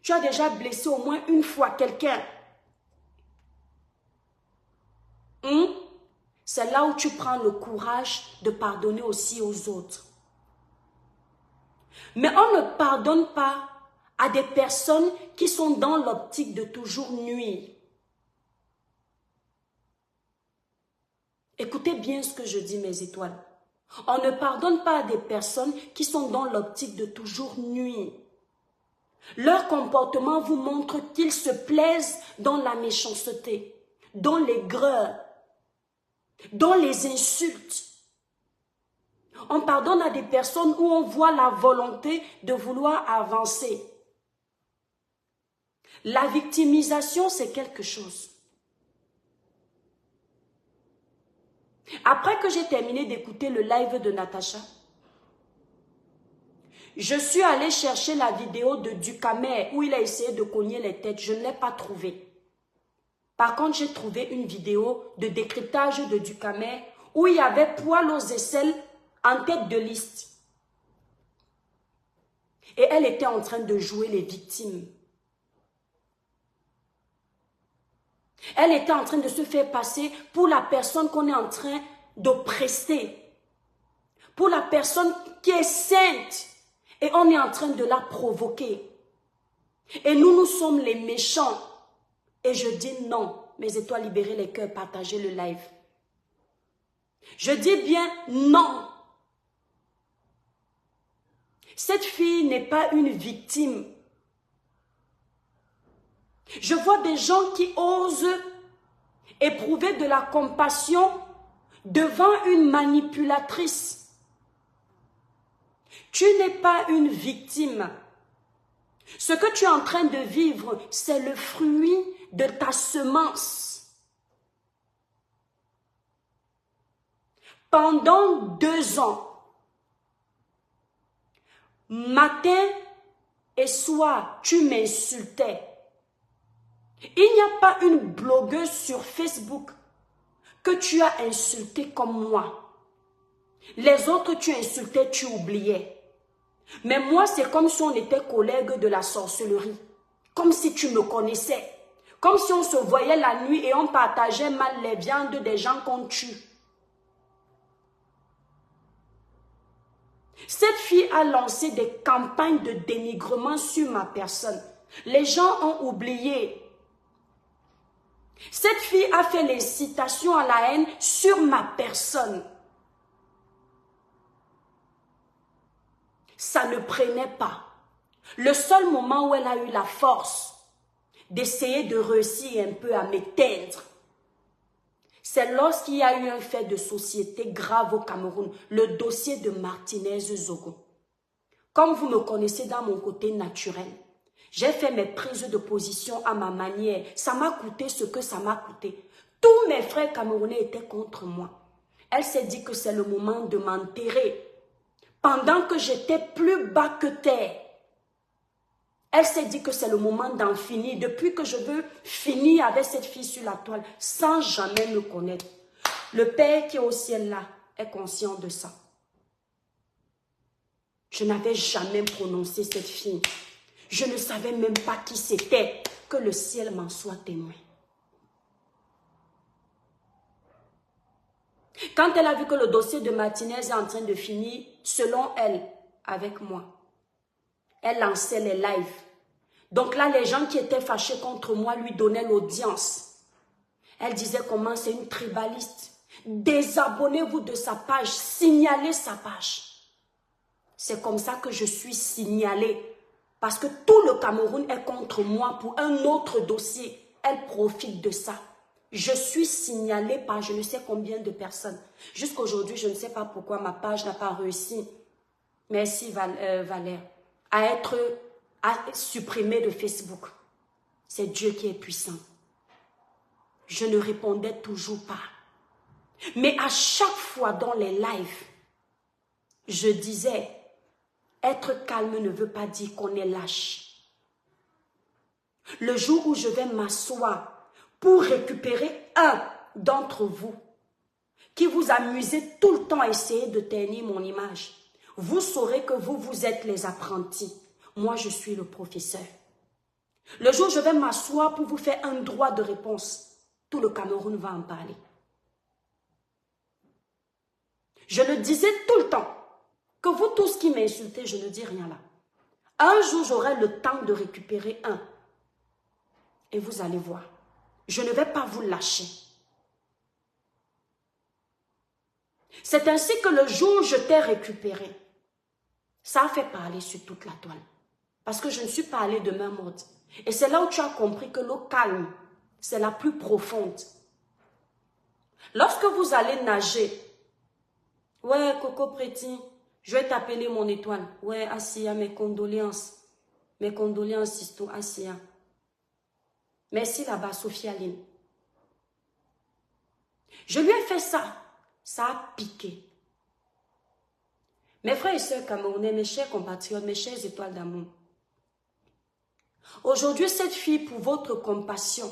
Tu as déjà blessé au moins une fois quelqu'un. C'est là où tu prends le courage de pardonner aussi aux autres. Mais on ne pardonne pas à des personnes qui sont dans l'optique de toujours nuire. Écoutez bien ce que je dis, mes étoiles. On ne pardonne pas à des personnes qui sont dans l'optique de toujours nuire. Leur comportement vous montre qu'ils se plaisent dans la méchanceté, dans l'aigreur, dans les insultes. On pardonne à des personnes où on voit la volonté de vouloir avancer. La victimisation, c'est quelque chose. Après que j'ai terminé d'écouter le live de Natacha, je suis allée chercher la vidéo de Ducamer où il a essayé de cogner les têtes. Je ne l'ai pas trouvée. Par contre, j'ai trouvé une vidéo de décryptage de Ducamer où il y avait Poil aux aisselles en tête de liste. Et elle était en train de jouer les victimes. Elle était en train de se faire passer pour la personne qu'on est en train d'oppresser. Pour la personne qui est sainte. Et on est en train de la provoquer. Et nous sommes les méchants. Et je dis non. Mes étoiles, libérez les cœurs, partagez le live. Je dis bien non. Cette fille n'est pas une victime. Je vois des gens qui osent éprouver de la compassion devant une manipulatrice. Tu n'es pas une victime. Ce que tu es en train de vivre, c'est le fruit de ta semence. Pendant 2 ans, matin et soir, tu m'insultais. Il n'y a pas une blogueuse sur Facebook que tu as insultée comme moi. Les autres tu insultais, tu oubliais. Mais moi, c'est comme si on était collègues de la sorcellerie. Comme si tu me connaissais. Comme si on se voyait la nuit et on partageait mal les viandes des gens qu'on tue. Cette fille a lancé des campagnes de dénigrement sur ma personne. Les gens ont oublié. Cette fille a fait l'incitation à la haine sur ma personne. Ça ne prenait pas. Le seul moment où elle a eu la force d'essayer de réussir un peu à m'éteindre, c'est lorsqu'il y a eu un fait de société grave au Cameroun, le dossier de Martinez Zogo. Comme vous me connaissez dans mon côté naturel, j'ai fait mes prises de position à ma manière. Ça m'a coûté ce que ça m'a coûté. Tous mes frères camerounais étaient contre moi. Elle s'est dit que c'est le moment de m'enterrer. Pendant que j'étais plus bas que terre, elle s'est dit que c'est le moment d'en finir. Depuis que je veux finir avec cette fille sur la toile, sans jamais me connaître. Le Père qui est au ciel là est conscient de ça. Je n'avais jamais prononcé cette fille. Je ne savais même pas qui c'était. Que le ciel m'en soit témoin. Quand elle a vu que le dossier de Martinez est en train de finir, selon elle, avec moi, elle lançait les lives. Donc là, les gens qui étaient fâchés contre moi lui donnaient l'audience. Elle disait comment c'est une tribaliste. Désabonnez-vous de sa page, signalez sa page. C'est comme ça que je suis signalée. Parce que tout le Cameroun est contre moi pour un autre dossier. Elle profite de ça. Je suis signalée par je ne sais combien de personnes. Jusqu'à aujourd'hui, je ne sais pas pourquoi ma page n'a pas réussi. Merci Valère. À supprimer de Facebook. C'est Dieu qui est puissant. Je ne répondais toujours pas. Mais à chaque fois dans les lives, je disais, être calme ne veut pas dire qu'on est lâche. Le jour où je vais m'asseoir pour récupérer un d'entre vous qui vous amusez tout le temps à essayer de ternir mon image, vous saurez que vous êtes les apprentis. Moi, je suis le professeur. Le jour où je vais m'asseoir pour vous faire un droit de réponse, tout le Cameroun va en parler. Je le disais tout le temps, que vous tous qui m'insultez, je ne dis rien là. Un jour, j'aurai le temps de récupérer un. Et vous allez voir, je ne vais pas vous lâcher. C'est ainsi que le jour où je t'ai récupéré, ça a fait parler sur toute la toile. Parce que je ne suis pas allée de main morte. Et c'est là où tu as compris que l'eau calme, c'est la plus profonde. Lorsque vous allez nager, ouais, Coco Préti, je vais t'appeler mon étoile. Ouais, Assia, mes condoléances. Mes condoléances, Sisto, Assia. Merci là-bas, Sophie Aline. Je lui ai fait ça. Ça a piqué. Mes frères et sœurs camerounais, mes chers compatriotes, mes chères étoiles d'amour. Aujourd'hui, cette fille, pour votre compassion,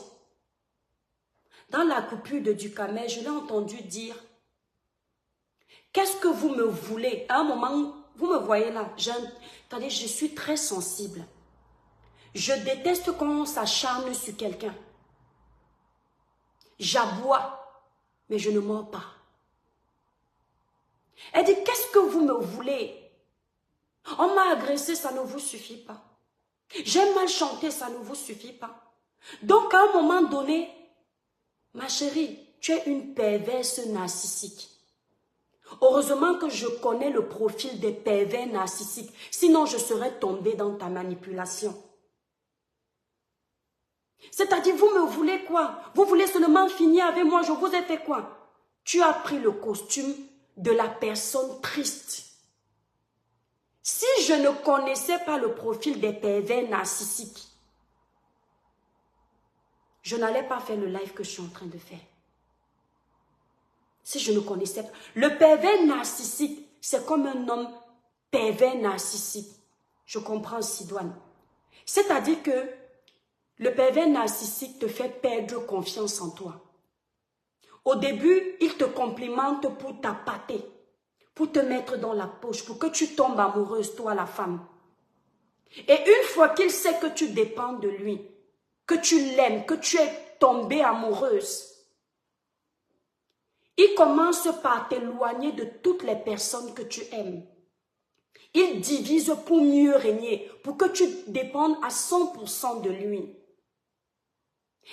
dans la coupure de Ducamel, je l'ai entendu dire, qu'est-ce que vous me voulez? À un moment, vous me voyez là, attendez, je suis très sensible. Je déteste quand on s'acharne sur quelqu'un. J'aboie, mais je ne mords pas. Elle dit, qu'est-ce que vous me voulez? On m'a agressé, ça ne vous suffit pas. J'ai mal chanté, ça ne vous suffit pas. Donc, à un moment donné, ma chérie, tu es une perverse narcissique. Heureusement que je connais le profil des pervers narcissiques. Sinon, je serais tombée dans ta manipulation. C'est-à-dire, vous me voulez quoi? Vous voulez seulement finir avec moi? Je vous ai fait quoi? Tu as pris le costume de la personne triste. Si je ne connaissais pas le profil des pervers narcissiques, je n'allais pas faire le live que je suis en train de faire. Si je ne connaissais pas. Le pervers narcissique, c'est comme un homme pervers narcissique. Je comprends, Sidoine. C'est-à-dire que Le pervers narcissique te fait perdre confiance en toi. Au début, il te complimente pour t'appâter, pour te mettre dans la poche, pour que tu tombes amoureuse, toi la femme. Et une fois qu'il sait que tu dépends de lui, que tu l'aimes, que tu es tombée amoureuse, il commence par t'éloigner de toutes les personnes que tu aimes. Il divise pour mieux régner, pour que tu dépendes à 100% de lui.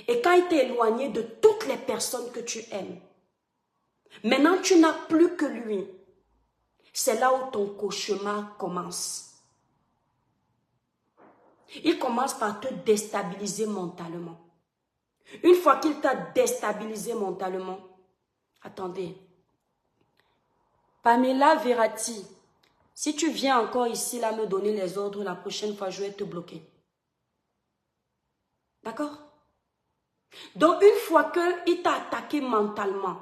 Et quand il t'est éloigné de toutes les personnes que tu aimes, maintenant tu n'as plus que lui. C'est là où ton cauchemar commence. Il commence par te déstabiliser mentalement. Une fois qu'il t'a déstabilisé mentalement, attendez, Pamela Verratti, si tu viens encore ici là me donner les ordres, la prochaine fois je vais te bloquer. D'accord? Donc une fois qu'il t'a attaqué mentalement,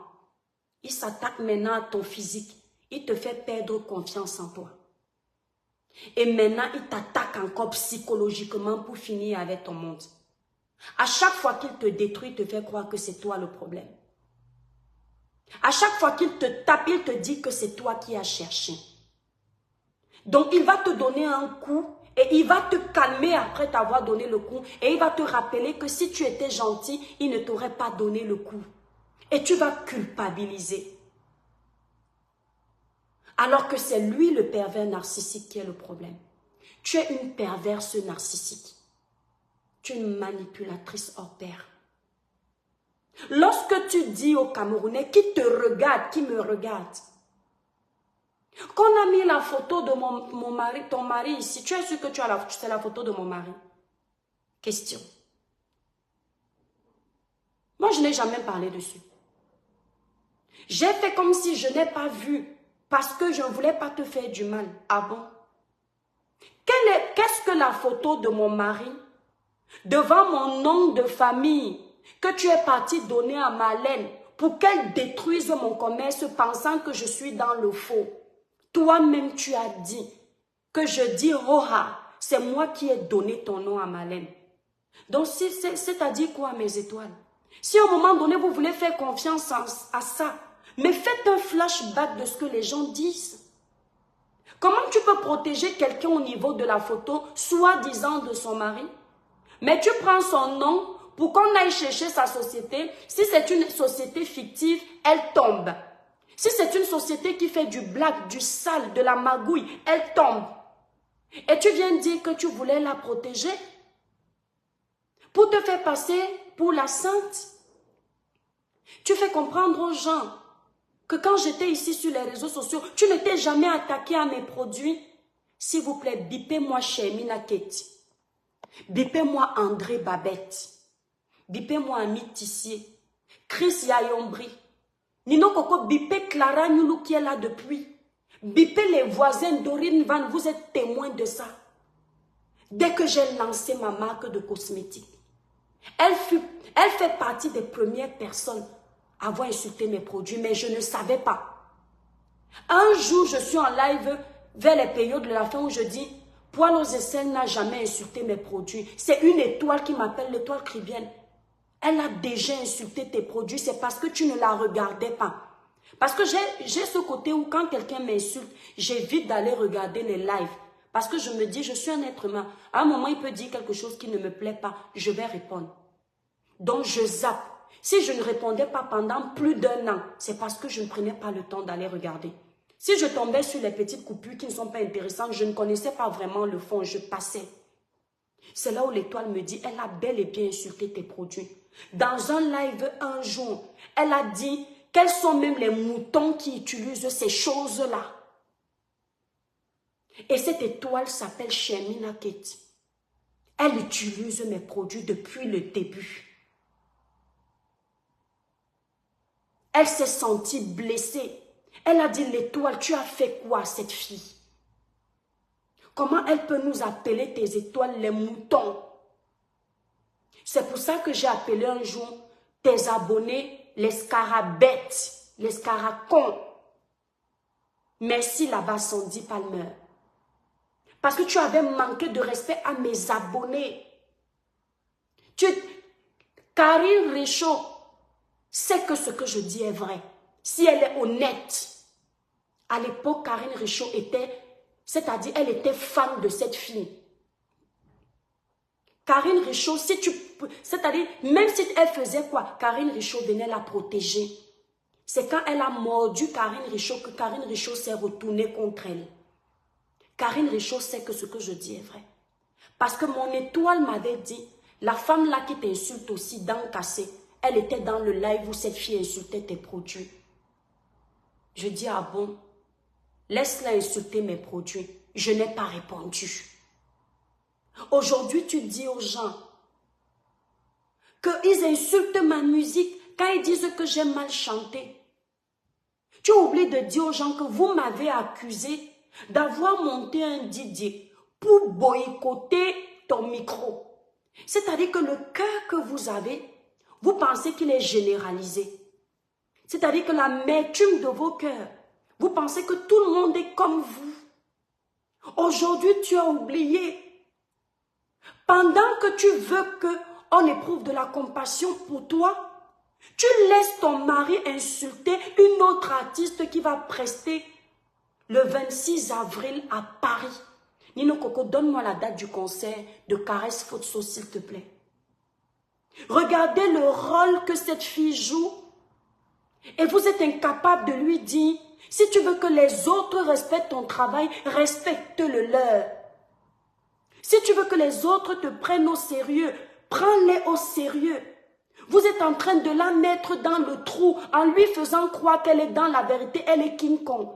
il s'attaque maintenant à ton physique. Il te fait perdre confiance en toi. Et maintenant, il t'attaque encore psychologiquement pour finir avec ton monde. À chaque fois qu'il te détruit, il te fait croire que c'est toi le problème. À chaque fois qu'il te tape, il te dit que c'est toi qui as cherché. Donc, il va te donner un coup et il va te calmer après t'avoir donné le coup. Et il va te rappeler que si tu étais gentil, il ne t'aurait pas donné le coup. Et tu vas culpabiliser. Alors que c'est lui le pervers narcissique qui est le problème. Tu es une perverse narcissique. Tu es une manipulatrice hors pair. Lorsque tu dis aux Camerounais qui te regardent, qui me regardent, qu'on a mis la photo de mon mari, ton mari ici, tu es sûr que c'est la photo de mon mari? Question. Moi, je n'ai jamais parlé dessus. J'ai fait comme si je n'ai pas vu. Parce que je ne voulais pas te faire du mal. Ah bon? Qu'est-ce que la photo de mon mari, devant mon nom de famille, que tu es parti donner à Marlène pour qu'elle détruise mon commerce pensant que je suis dans le faux? Toi-même, tu as dit que je dis, oh ah, c'est moi qui ai donné ton nom à Marlène. Donc, c'est-à-dire quoi, mes étoiles? Si à un moment donné, vous voulez faire confiance à ça, mais faites un flashback de ce que les gens disent. Comment tu peux protéger quelqu'un au niveau de la photo, soi-disant de son mari? Mais tu prends son nom pour qu'on aille chercher sa société. Si c'est une société fictive, elle tombe. Si c'est une société qui fait du black, du sale, de la magouille, elle tombe. Et tu viens dire que tu voulais la protéger pour te faire passer pour la sainte. Tu fais comprendre aux gens que quand j'étais ici sur les réseaux sociaux, tu ne t'es jamais attaqué à mes produits. S'il vous plaît, bipez-moi Shermina Ketty. Bipez-moi André Babette. Bipez-moi Ami Tissier. Chris Yayombri. Nino Coco, bipez Clara Nyoulou qui est là depuis. Bipez les voisins d'Orine Van, vous êtes témoins de ça. Dès que j'ai lancé ma marque de cosmétiques, elle fait partie des premières personnes à avoir insulté mes produits, mais je ne savais pas. Un jour, je suis en live vers les périodes de la fin où je dis, Poil aux aisselles n'a jamais insulté mes produits. C'est une étoile qui m'appelle l'étoile Cribienne. Elle a déjà insulté tes produits, c'est parce que tu ne la regardais pas. Parce que j'ai ce côté où quand quelqu'un m'insulte, j'évite d'aller regarder les lives. Parce que je me dis, je suis un être humain. À un moment, il peut dire quelque chose qui ne me plaît pas, je vais répondre. Donc, je zappe. Si je ne répondais pas pendant plus d'1 an, c'est parce que je ne prenais pas le temps d'aller regarder. Si je tombais sur les petites coupures qui ne sont pas intéressantes, je ne connaissais pas vraiment le fond, je passais. C'est là où l'étoile me dit, elle a bel et bien insulté tes produits. Dans un live un jour, elle a dit, quels sont même les moutons qui utilisent ces choses-là? Et cette étoile s'appelle Shermina Ketty. Elle utilise mes produits depuis le début. Elle s'est sentie blessée. Elle a dit, l'étoile, tu as fait quoi à cette fille? Comment elle peut nous appeler tes étoiles les moutons? C'est pour ça que j'ai appelé un jour tes abonnés les scarabètes, les scaracons. Merci là-bas, Sandy Palmer. Parce que tu avais manqué de respect à mes abonnés. Karine Richaud sait que ce que je dis est vrai. Si elle est honnête, à l'époque, Karine Richaud était, c'est-à-dire elle était fan de cette fille. Karine Richaud, c'est-à-dire, même si elle faisait quoi, Karine Richaud venait la protéger. C'est quand elle a mordu Karine Richaud que Karine Richaud s'est retournée contre elle. Karine Richaud sait que ce que je dis est vrai. Parce que mon étoile m'avait dit, la femme là qui t'insulte aussi, dents cassées, elle était dans le live où cette fille insultait tes produits. Je dis, ah bon, laisse-la insulter mes produits. Je n'ai pas répondu. Aujourd'hui, tu dis aux gens qu'ils insultent ma musique quand ils disent que j'ai mal chanté. Tu oublies de dire aux gens que vous m'avez accusé d'avoir monté un DJ pour boycotter ton micro. C'est-à-dire que le cœur que vous avez, vous pensez qu'il est généralisé. C'est-à-dire que l'amertume de vos cœurs, vous pensez que tout le monde est comme vous. Aujourd'hui, tu as oublié. Pendant que tu veux qu'on éprouve de la compassion pour toi, tu laisses ton mari insulter une autre artiste qui va prester le 26 avril à Paris. Nino Coco, donne-moi la date du concert de Caresse Fotso, s'il te plaît. Regardez le rôle que cette fille joue et vous êtes incapable de lui dire, si tu veux que les autres respectent ton travail, respecte le leur. Si tu veux que les autres te prennent au sérieux, prends-les au sérieux. Vous êtes en train de la mettre dans le trou en lui faisant croire qu'elle est dans la vérité, elle est King Kong.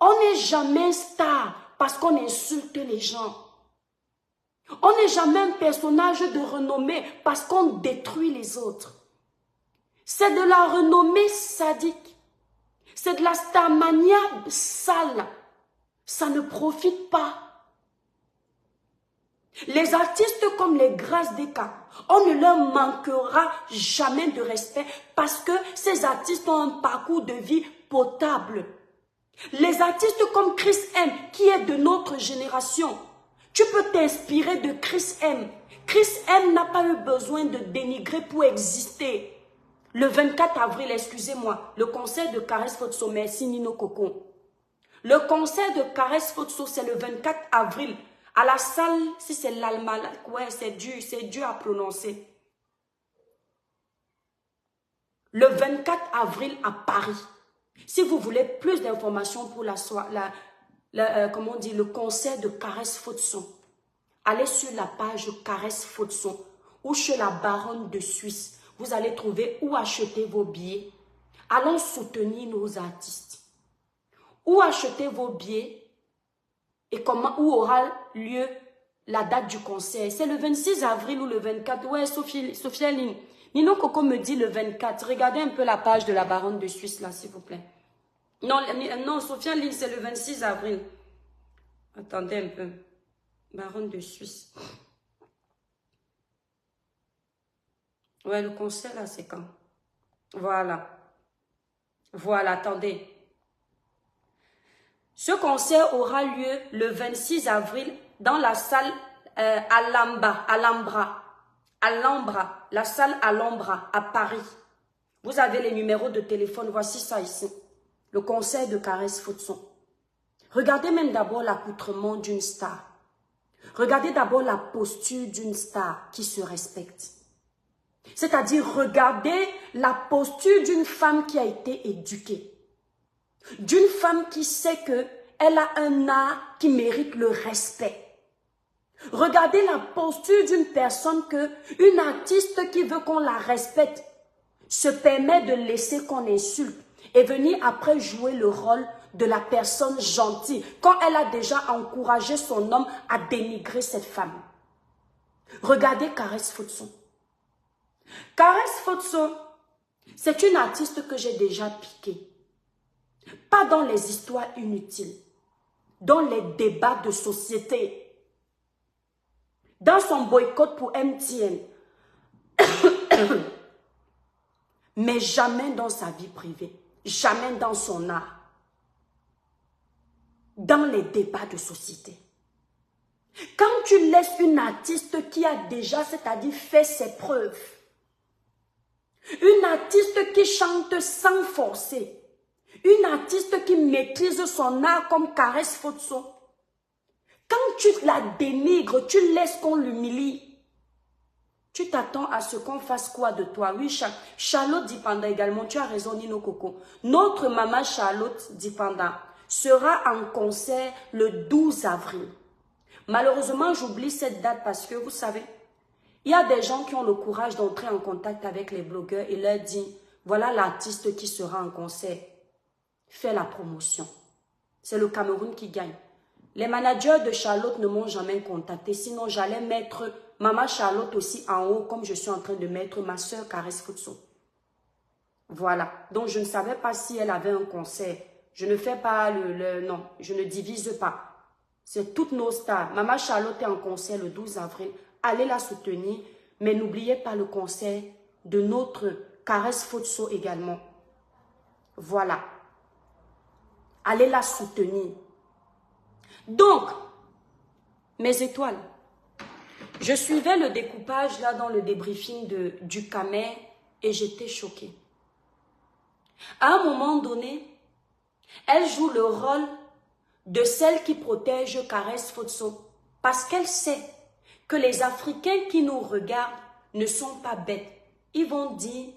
On n'est jamais star parce qu'on insulte les gens. On n'est jamais un personnage de renommée parce qu'on détruit les autres. C'est de la renommée sadique. C'est de la starmania sale. Ça ne profite pas. Les artistes comme les Grâces des Cas, on ne leur manquera jamais de respect parce que ces artistes ont un parcours de vie potable. Les artistes comme Chris M, qui est de notre génération, tu peux t'inspirer de Chris M. Chris M n'a pas eu besoin de dénigrer pour exister. Le 24 avril, excusez-moi, le concert de Caresse Fotso, merci Nino Coco. Le concert de Caresse Fotso, c'est le 24 avril. À la salle, si c'est l'Allemagne, ouais, c'est dur à prononcer. Le 24 avril à Paris. Si vous voulez plus d'informations pour comment on dit, le concert de Caresse Fotso, allez sur la page Caresse Fotso ou chez la Baronne de Suisse. Vous allez trouver où acheter vos billets. Allons soutenir nos artistes. Où acheter vos billets et où aura lieu la date du concert. C'est le 26 avril ou le 24. Ouais, Sophia Line. Nino Coco me dit le 24. Regardez un peu la page de la Baronne de Suisse là, s'il vous plaît. Non, Sophia Line, c'est le 26 avril. Attendez un peu. Baronne de Suisse. Ouais, le concert là, c'est quand? Voilà. Voilà, attendez. Ce concert aura lieu le 26 avril dans la salle Alhambra, la salle Alhambra à Paris. Vous avez les numéros de téléphone, voici ça ici. Le concert de Caresse Fotso. Regardez même d'abord l'accoutrement d'une star. Regardez d'abord la posture d'une star qui se respecte. C'est-à-dire, regardez la posture d'une femme qui a été éduquée. D'une femme qui sait qu'elle a un art qui mérite le respect. Regardez la posture d'une personne une artiste qui veut qu'on la respecte se permet de laisser qu'on insulte et venir après jouer le rôle de la personne gentille quand elle a déjà encouragé son homme à dénigrer cette femme. Regardez Caresse Fotso. Caresse Fotso, c'est une artiste que j'ai déjà piquée. Pas dans les histoires inutiles, dans les débats de société, dans son boycott pour MTN, mais jamais dans sa vie privée, jamais dans son art, dans les débats de société. Quand tu laisses une artiste qui a déjà, c'est-à-dire fait ses preuves, une artiste qui chante sans forcer, une artiste qui maîtrise son art comme Caresse Fotso, quand tu la dénigres, tu laisses qu'on l'humilie, tu t'attends à ce qu'on fasse quoi de toi? Oui, Charlotte Dipanda également, tu as raison Nino Coco. Notre maman Charlotte Dipanda sera en concert le 12 avril. Malheureusement, j'oublie cette date parce que vous savez, il y a des gens qui ont le courage d'entrer en contact avec les blogueurs et leur dire, voilà l'artiste qui sera en concert. Fais la promotion. C'est le Cameroun qui gagne. Les managers de Charlotte ne m'ont jamais contacté, sinon j'allais mettre Maman Charlotte aussi en haut, comme je suis en train de mettre ma soeur Caresse Fotso. Voilà. Donc je ne savais pas si elle avait un concert. Je ne fais pas non, je ne divise pas. C'est toutes nos stars. Maman Charlotte est en concert le 12 avril. Allez la soutenir, mais n'oubliez pas le concert de notre Caresse Fotso également. Voilà. Allez la soutenir. Donc, mes étoiles, je suivais le découpage là dans le débriefing du Camer et j'étais choquée. À un moment donné, elle joue le rôle de celle qui protège Caresse Fotso parce qu'elle sait que les Africains qui nous regardent ne sont pas bêtes. Ils vont dire,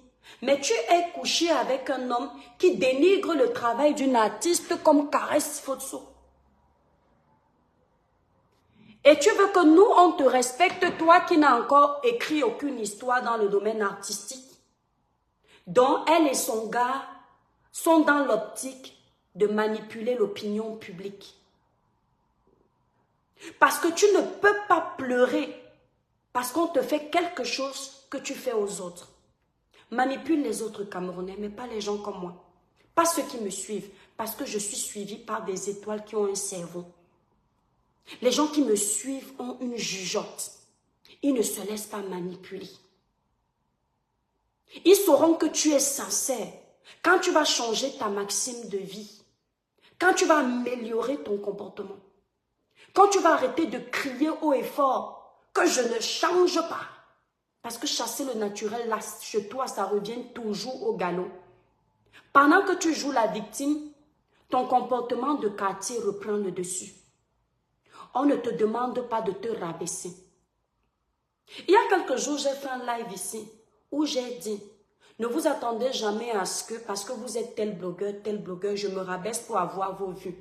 mais tu es couché avec un homme qui dénigre le travail d'une artiste comme Caresse Fotso. Et tu veux que nous, on te respecte, toi qui n'as encore écrit aucune histoire dans le domaine artistique, dont elle et son gars sont dans l'optique de manipuler l'opinion publique. Parce que tu ne peux pas pleurer parce qu'on te fait quelque chose que tu fais aux autres. Manipule les autres Camerounais, mais pas les gens comme moi. Pas ceux qui me suivent, parce que je suis suivie par des étoiles qui ont un cerveau. Les gens qui me suivent ont une jugeote. Ils ne se laissent pas manipuler. Ils sauront que tu es sincère quand tu vas changer ta maxime de vie, quand tu vas améliorer ton comportement, quand tu vas arrêter de crier haut et fort que je ne change pas. Parce que chasser le naturel, là, chez toi, ça revient toujours au galop. Pendant que tu joues la victime, ton comportement de quartier reprend le dessus. On ne te demande pas de te rabaisser. Il y a quelques jours, j'ai fait un live ici où j'ai dit, ne vous attendez jamais à ce que, parce que vous êtes tel blogueur, je me rabaisse pour avoir vos vues.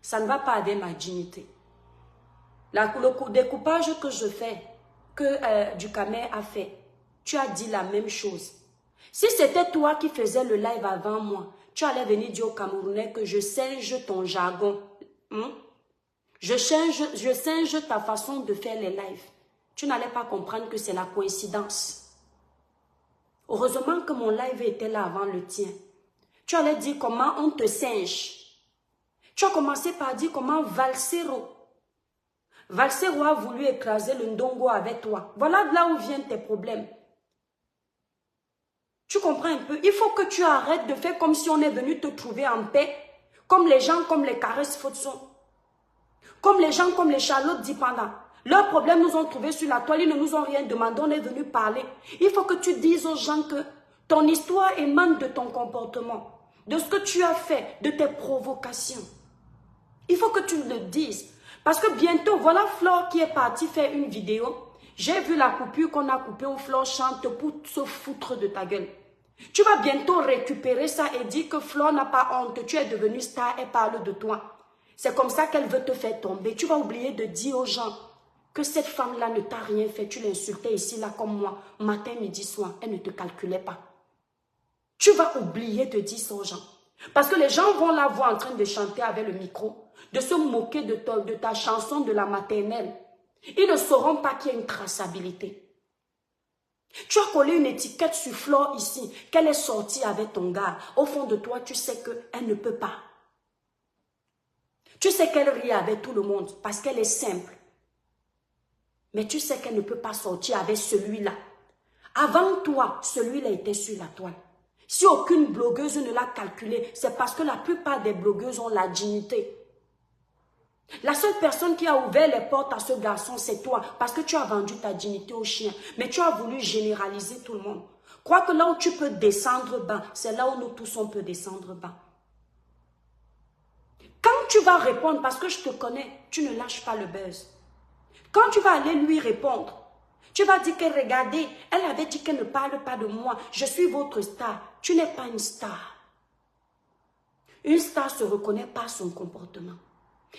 Ça ne va pas avec ma dignité. Le découpage que je fais, que du Camer a fait, tu as dit la même chose. Si c'était toi qui faisais le live avant moi, tu allais venir dire aux Camerounais que je singe ton jargon. Je singe ta façon de faire les lives. Tu n'allais pas comprendre que c'est la coïncidence. Heureusement que mon live était là avant le tien. Tu allais dire comment on te singe. Tu as commencé par dire comment Valsero a voulu écraser le Ndongo avec toi. Voilà de là où viennent tes problèmes. Tu comprends un peu? Il faut que tu arrêtes de faire comme si on est venu te trouver en paix. Comme les gens comme les Caresse Fotso. Comme les gens comme les Charlotte Dipanda. Leurs problèmes nous ont trouvés sur la toile. Ils ne nous ont rien demandé. On est venu parler. Il faut que tu dises aux gens que ton histoire émane de ton comportement. De ce que tu as fait. De tes provocations. Il faut que tu le dises. Parce que bientôt, voilà Flore qui est partie faire une vidéo. J'ai vu la coupure qu'on a coupée où Flore chante pour se foutre de ta gueule. Tu vas bientôt récupérer ça et dire que Flore n'a pas honte. Tu es devenue star et parle de toi. C'est comme ça qu'elle veut te faire tomber. Tu vas oublier de dire aux gens que cette femme-là ne t'a rien fait. Tu l'insultais ici, là, comme moi. Matin, midi, soir. Elle ne te calculait pas. Tu vas oublier de dire ça aux gens. Parce que les gens vont la voir en train de chanter avec le micro, de se moquer de ta chanson de la maternelle. Ils ne sauront pas qu'il y a une traçabilité. Tu as collé une étiquette sur Flore ici, qu'elle est sortie avec ton gars. Au fond de toi, tu sais qu'elle ne peut pas. Tu sais qu'elle rit avec tout le monde parce qu'elle est simple. Mais tu sais qu'elle ne peut pas sortir avec celui-là. Avant toi, celui-là était sur la toile. Si aucune blogueuse ne l'a calculé, c'est parce que la plupart des blogueuses ont la dignité. La seule personne qui a ouvert les portes à ce garçon, c'est toi. Parce que tu as vendu ta dignité au chien. Mais tu as voulu généraliser tout le monde. Crois que là où tu peux descendre bas, c'est là où nous tous on peut descendre bas. Quand tu vas répondre, parce que je te connais, tu ne lâches pas le buzz. Quand tu vas aller lui répondre, tu vas dire que regardez, elle avait dit qu'elle ne parle pas de moi. Je suis votre star. Tu n'es pas une star. Une star se reconnaît par son comportement.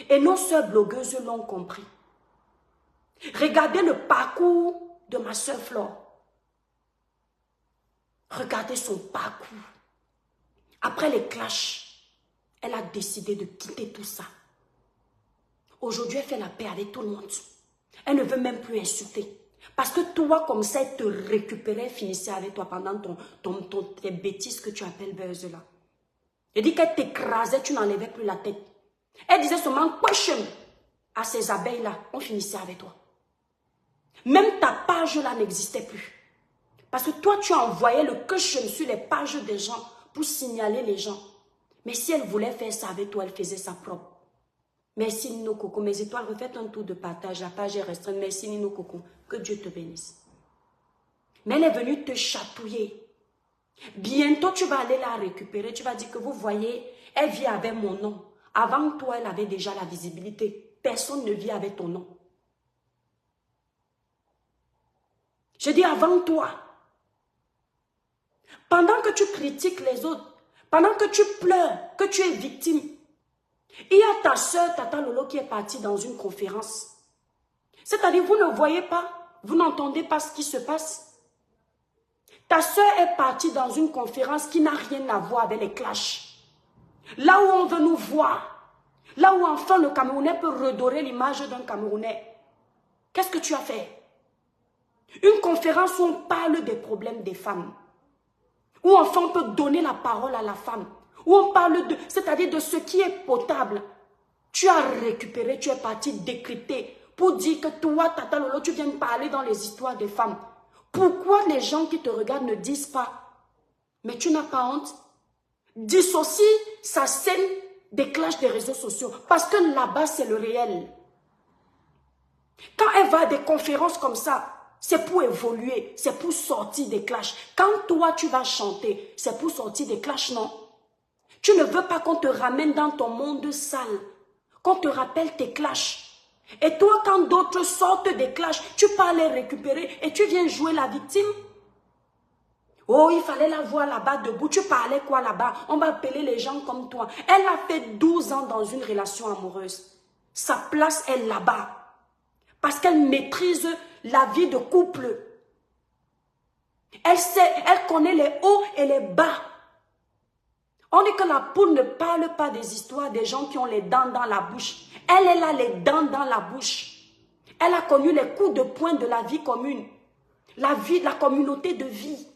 Et nos sœurs blogueuses l'ont compris. Regardez le parcours de ma sœur Flore. Regardez son parcours. Après les clashs, elle a décidé de quitter tout ça. Aujourd'hui, elle fait la paix avec tout le monde. Elle ne veut même plus insulter. Parce que toi, comme ça, elle te récupérait, finissait avec toi pendant tes bêtises que tu appelles buzz là. Elle dit qu'elle t'écrasait, tu n'enlevais plus la tête. Elle disait seulement question à ces abeilles-là, on finissait avec toi. Même ta page là n'existait plus. Parce que toi, tu envoyais le question sur les pages des gens pour signaler les gens. Mais si elle voulait faire ça avec toi, elle faisait ça propre. Merci Nino Coco. Mes étoiles, refaites un tour de partage. La page est restreinte. Merci Nino Coco. Que Dieu te bénisse. Mais elle est venue te chatouiller. Bientôt, tu vas aller la récupérer. Tu vas dire que vous voyez, elle vit avec mon nom. Avant toi, elle avait déjà la visibilité. Personne ne vit avec ton nom. Je dis avant toi. Pendant que tu critiques les autres, pendant que tu pleures, que tu es victime, il y a ta soeur Tata Lolo qui est partie dans une conférence. C'est-à-dire, vous ne voyez pas, vous n'entendez pas ce qui se passe. Ta soeur est partie dans une conférence qui n'a rien à voir avec les clashs. Là où on veut nous voir, là où enfin le Camerounais peut redorer l'image d'un Camerounais. Qu'est-ce que tu as fait? Une conférence où on parle des problèmes des femmes. Où enfin on peut donner la parole à la femme. Où on parle de, c'est-à-dire de ce qui est potable. Tu as récupéré, tu es parti décrypter pour dire que toi, Tata Lolo, tu viens parler dans les histoires des femmes. Pourquoi les gens qui te regardent ne disent pas? Mais tu n'as pas honte? Dissocie sa scène des clashs des réseaux sociaux. Parce que là-bas, c'est le réel. Quand elle va à des conférences comme ça, c'est pour évoluer, c'est pour sortir des clashs. Quand toi, tu vas chanter, c'est pour sortir des clashs, non? Tu ne veux pas qu'on te ramène dans ton monde sale, qu'on te rappelle tes clashs. Et toi, quand d'autres sortent des clashs, tu pars les récupérer et tu viens jouer la victime. Oh, il fallait la voir là-bas debout. Tu parlais quoi là-bas? On va appeler les gens comme toi. Elle a fait 12 ans dans une relation amoureuse. Sa place est là-bas. Parce qu'elle maîtrise la vie de couple. Elle sait, elle connaît les hauts et les bas. On dit que la poule ne parle pas des histoires des gens qui ont les dents dans la bouche. Elle a les dents dans la bouche. Elle a connu les coups de poing de la vie commune. La vie, la communauté de vie.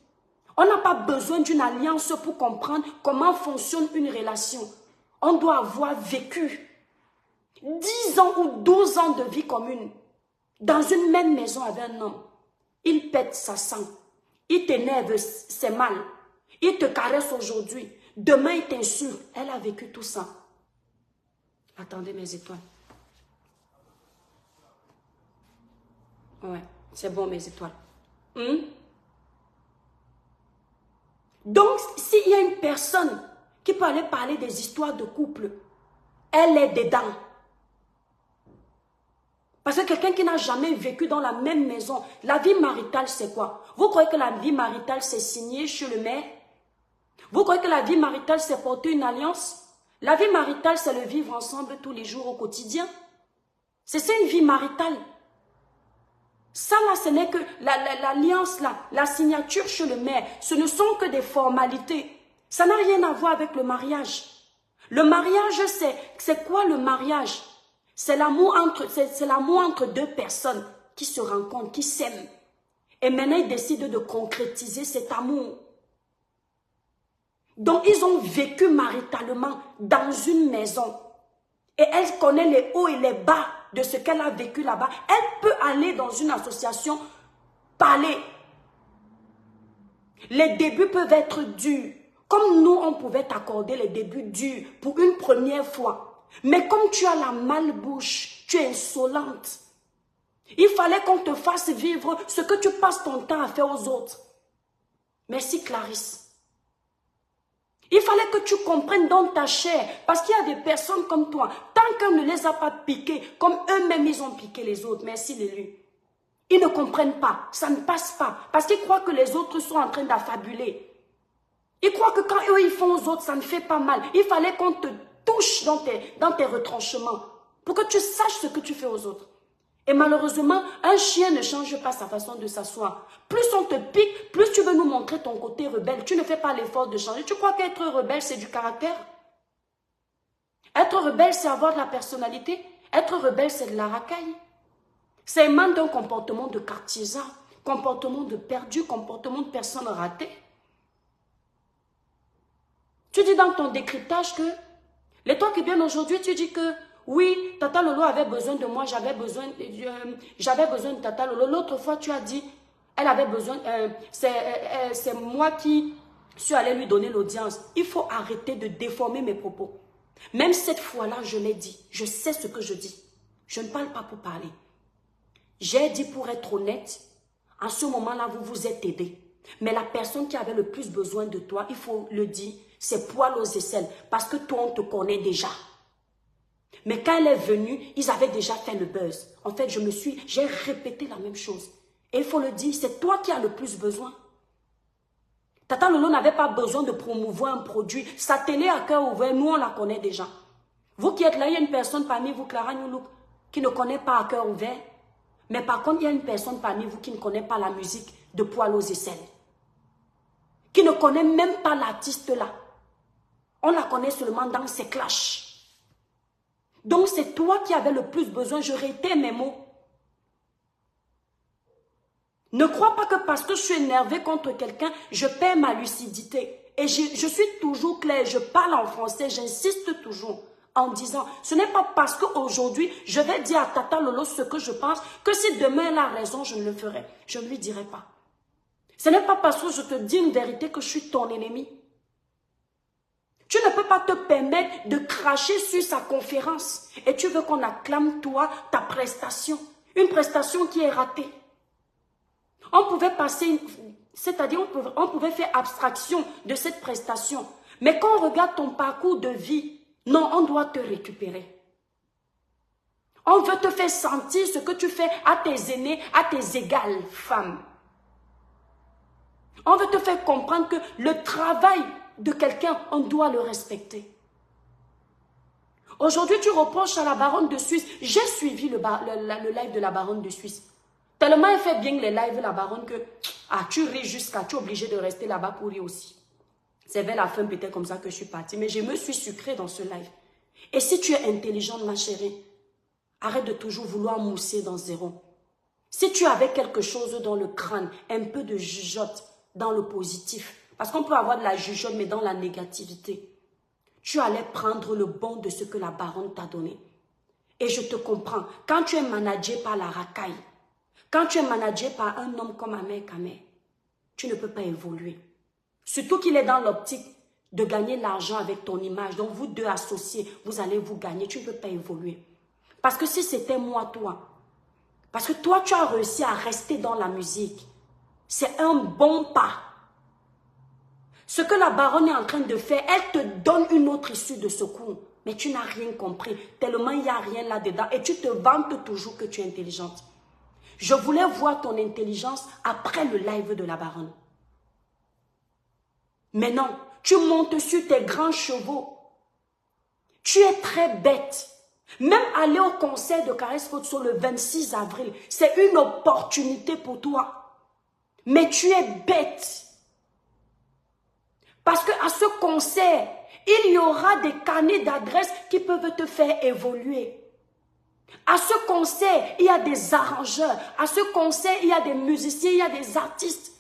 On n'a pas besoin d'une alliance pour comprendre comment fonctionne une relation. On doit avoir vécu 10 ans ou 12 ans de vie commune. Dans une même maison avec un homme. Il pète sa sang. Il t'énerve, c'est mal. Il te caresse aujourd'hui. Demain, il t'insulte. Elle a vécu tout ça. Attendez mes étoiles. Ouais, c'est bon mes étoiles. Donc, s'il y a une personne qui peut aller parler des histoires de couple, elle est dedans. Parce que quelqu'un qui n'a jamais vécu dans la même maison, la vie maritale, c'est quoi? Vous croyez que la vie maritale, c'est signer chez le maire? Vous croyez que la vie maritale, c'est porter une alliance? La vie maritale, c'est le vivre ensemble tous les jours au quotidien. C'est ça une vie maritale. Ça là, ce n'est que l'alliance là, la signature chez le maire. Ce ne sont que des formalités. Ça n'a rien à voir avec le mariage. Le mariage, c'est quoi le mariage? C'est l'amour entre deux personnes qui se rencontrent, qui s'aiment. Et maintenant, ils décident de concrétiser cet amour. Donc, ils ont vécu maritalement dans une maison. Et elle connaît les hauts et les bas de ce qu'elle a vécu là-bas. Elle peut aller dans une association, parler. Les débuts peuvent être durs. Comme nous, on pouvait accorder les débuts durs pour une première fois. Mais comme tu as la malbouche, tu es insolente. Il fallait qu'on te fasse vivre ce que tu passes ton temps à faire aux autres. Merci Clarisse. Il fallait que tu comprennes dans ta chair, parce qu'il y a des personnes comme toi, tant qu'on ne les a pas piqués, comme eux-mêmes ils ont piqué les autres, merci l'élu. Ils ne comprennent pas, ça ne passe pas, parce qu'ils croient que les autres sont en train d'affabuler. Ils croient que quand eux ils font aux autres, ça ne fait pas mal. Il fallait qu'on te touche dans tes retranchements, pour que tu saches ce que tu fais aux autres. Et malheureusement, un chien ne change pas sa façon de s'asseoir. Plus on te pique, plus tu veux nous montrer ton côté rebelle. Tu ne fais pas l'effort de changer. Tu crois qu'être rebelle, c'est du caractère? Être rebelle, c'est avoir de la personnalité. Être rebelle, c'est de la racaille. C'est émané d'un comportement de cartisan, comportement de perdu, comportement de personne ratée. Tu dis dans ton décryptage que, les temps qui viennent aujourd'hui, tu dis que oui, Tata Lolo avait besoin de moi, j'avais besoin de Tata Lolo. L'autre fois, tu as dit, elle avait besoin, c'est moi qui suis allée lui donner l'audience. Il faut arrêter de déformer mes propos. Même cette fois-là, je l'ai dit, je sais ce que je dis. Je ne parle pas pour parler. J'ai dit pour être honnête, en ce moment-là, vous vous êtes aidés. Mais la personne qui avait le plus besoin de toi, il faut le dire, c'est Poil aux aisselles, parce que toi, on te connaît déjà. Mais quand elle est venue, ils avaient déjà fait le buzz. En fait, j'ai répété la même chose. Et il faut le dire, c'est toi qui as le plus besoin. Tata Lolo n'avait pas besoin de promouvoir un produit. Sa télé à cœur ouvert, nous on la connaît déjà. Vous qui êtes là, il y a une personne parmi vous, Clara Nyoulou, qui ne connaît pas à cœur ouvert. Mais par contre, il y a une personne parmi vous qui ne connaît pas la musique de Poil aux aisselles. Qui ne connaît même pas l'artiste là. On la connaît seulement dans ses clashs. Donc c'est toi qui avais le plus besoin, je réitère mes mots. Ne crois pas que parce que je suis énervée contre quelqu'un, je perds ma lucidité. Et je suis toujours claire, je parle en français, j'insiste toujours en disant, ce n'est pas parce qu'aujourd'hui, je vais dire à Tata Lolo ce que je pense, que si demain elle a raison, je ne le ferai. Je ne lui dirai pas. Ce n'est pas parce que je te dis une vérité que je suis ton ennemi. Tu ne peux pas te permettre de cracher sur sa conférence et tu veux qu'on acclame toi ta prestation. Une prestation qui est ratée. On pouvait passer, c'est-à-dire on pouvait faire abstraction de cette prestation. Mais quand on regarde ton parcours de vie, non, on doit te récupérer. On veut te faire sentir ce que tu fais à tes aînés, à tes égales femmes. On veut te faire comprendre que le travail de quelqu'un, on doit le respecter. Aujourd'hui, tu reproches à la baronne de Suisse. J'ai suivi le live de la baronne de Suisse. Tellement elle fait bien les lives, la baronne, que tu ris jusqu'à, tu es obligé de rester là-bas pour rire aussi. C'est vers la fin peut-être comme ça que je suis partie. Mais je me suis sucrée dans ce live. Et si tu es intelligente, ma chérie, arrête de toujours vouloir mousser dans zéro. Si tu avais quelque chose dans le crâne, un peu de jugeote dans le positif, parce qu'on peut avoir de la jugeote, mais dans la négativité. Tu allais prendre le bon de ce que la baronne t'a donné. Et je te comprends. Quand tu es managé par la racaille, quand tu es managé par un homme comme Ahmed Kameh, tu ne peux pas évoluer. Surtout qu'il est dans l'optique de gagner l'argent avec ton image. Donc vous deux associés, vous allez vous gagner. Tu ne peux pas évoluer. Parce que si c'était moi, toi, parce que toi, tu as réussi à rester dans la musique, c'est un bon pas. Ce que la baronne est en train de faire, elle te donne une autre issue de secours. Mais tu n'as rien compris, tellement il n'y a rien là-dedans. Et tu te vantes toujours que tu es intelligente. Je voulais voir ton intelligence après le live de la baronne. Mais non, tu montes sur tes grands chevaux. Tu es très bête. Même aller au concert de Caresse Photo le 26 avril, c'est une opportunité pour toi. Mais tu es bête. Parce qu'à ce concert, il y aura des carnets d'adresses qui peuvent te faire évoluer. À ce concert, il y a des arrangeurs. À ce concert, il y a des musiciens, il y a des artistes.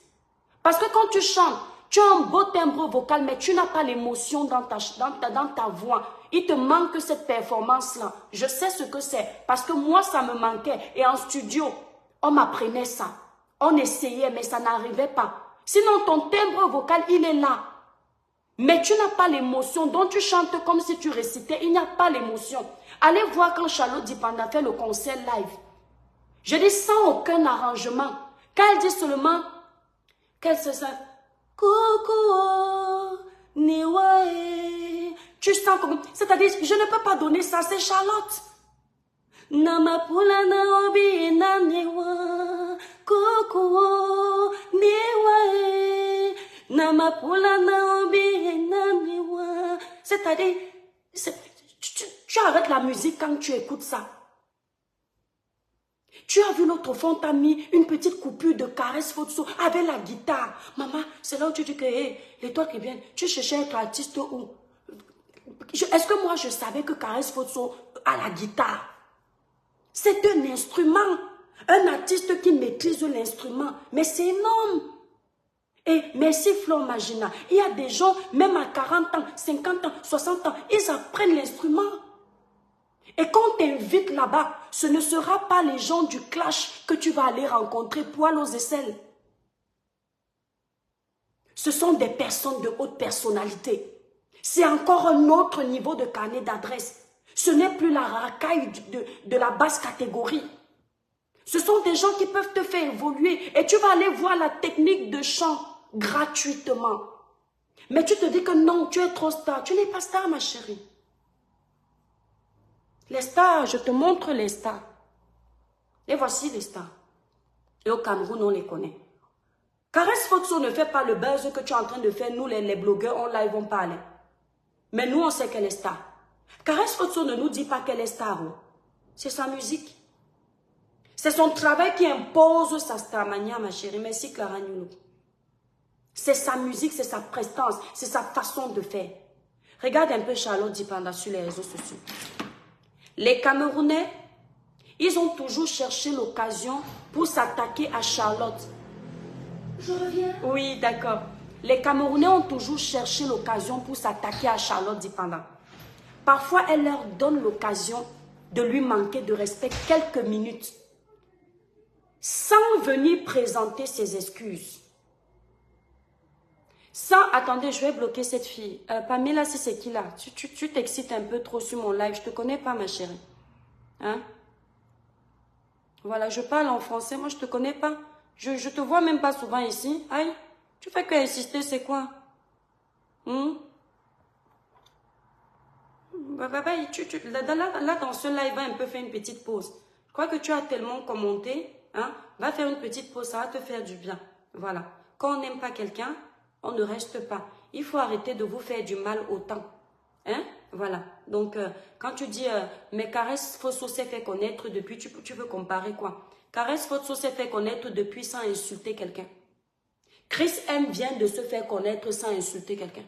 Parce que quand tu chantes, tu as un beau timbre vocal, mais tu n'as pas l'émotion dans ta voix. Il te manque cette performance-là. Je sais ce que c'est. Parce que moi, ça me manquait. Et en studio, on m'apprenait ça. On essayait, mais ça n'arrivait pas. Sinon, ton timbre vocal, il est là. Mais tu n'as pas l'émotion, donc tu chantes comme si tu récitais, il n'y a pas l'émotion. Allez voir quand Charlotte Dipanda fait le concert live. Je dis sans aucun arrangement. Quand elle dit seulement qu'elle se sent Coco, Niwae. Tu sens comme... C'est-à-dire, je ne peux pas donner ça, c'est Charlotte. Namapula naobi na niwa, Coco, Niwae. Namapula naobi na niwa. C'est-à-dire, tu arrêtes la musique quand tu écoutes ça. Tu as vu l'autre fois, on t'a mis une petite coupure de caresse photo avec la guitare. Maman, c'est là où tu dis que, hey, les toi qui viennent, tu cherchais à être artiste où? Est-ce que moi je savais que caresse photo a la guitare? C'est un instrument. Un artiste qui maîtrise l'instrument. Mais c'est énorme. Et merci Flore Magina. Il y a des gens, même à 40 ans, 50 ans, 60 ans, ils apprennent l'instrument. Et quand on t'invite là-bas, ce ne sera pas les gens du clash que tu vas aller rencontrer poil aux aisselles. Ce sont des personnes de haute personnalité. C'est encore un autre niveau de carnet d'adresse. Ce n'est plus la racaille de la basse catégorie. Ce sont des gens qui peuvent te faire évoluer et tu vas aller voir la technique de chant gratuitement. Mais tu te dis que non, tu es trop star. Tu n'es pas star, ma chérie. Les stars, je te montre les stars. Et voici les stars. Et au Cameroun, on les connaît. Caresse Photo ne fait pas le buzz que tu es en train de faire. Nous, les blogueurs, on live, on parle. Mais nous, on sait qu'elle est star. Caresse Photo ne nous dit pas qu'elle est star. C'est sa musique. C'est son travail qui impose sa starmania, ma chérie. Merci Clara Nyoulou. C'est sa musique, c'est sa prestance, c'est sa façon de faire. Regarde un peu Charlotte Dipanda sur les réseaux sociaux. Les Camerounais, ils ont toujours cherché l'occasion pour s'attaquer à Charlotte. Je reviens. Oui, d'accord. Les Camerounais ont toujours cherché l'occasion pour s'attaquer à Charlotte Dipanda. Parfois, elle leur donne l'occasion de lui manquer de respect quelques minutes, sans venir présenter ses excuses. Attendez, je vais bloquer cette fille. Pamela, c'est qui là? Tu t'excites un peu trop sur mon live. Je te connais pas, ma chérie. Hein? Voilà, je parle en français. Moi, je te connais pas. Je te vois même pas souvent ici. Aïe, tu fais que insister, c'est quoi? Là, dans ce live, va un peu faire une petite pause. Je crois que tu as tellement commenté. Hein? Va faire une petite pause, ça va te faire du bien. Voilà. Quand on n'aime pas quelqu'un, on ne reste pas. Il faut arrêter de vous faire du mal autant. Hein? Voilà. Donc, quand tu dis, mais Caresse Photo s'est fait connaître depuis, tu veux comparer quoi? Caresse Photo s'est fait connaître depuis sans insulter quelqu'un. Chris M vient de se faire connaître sans insulter quelqu'un.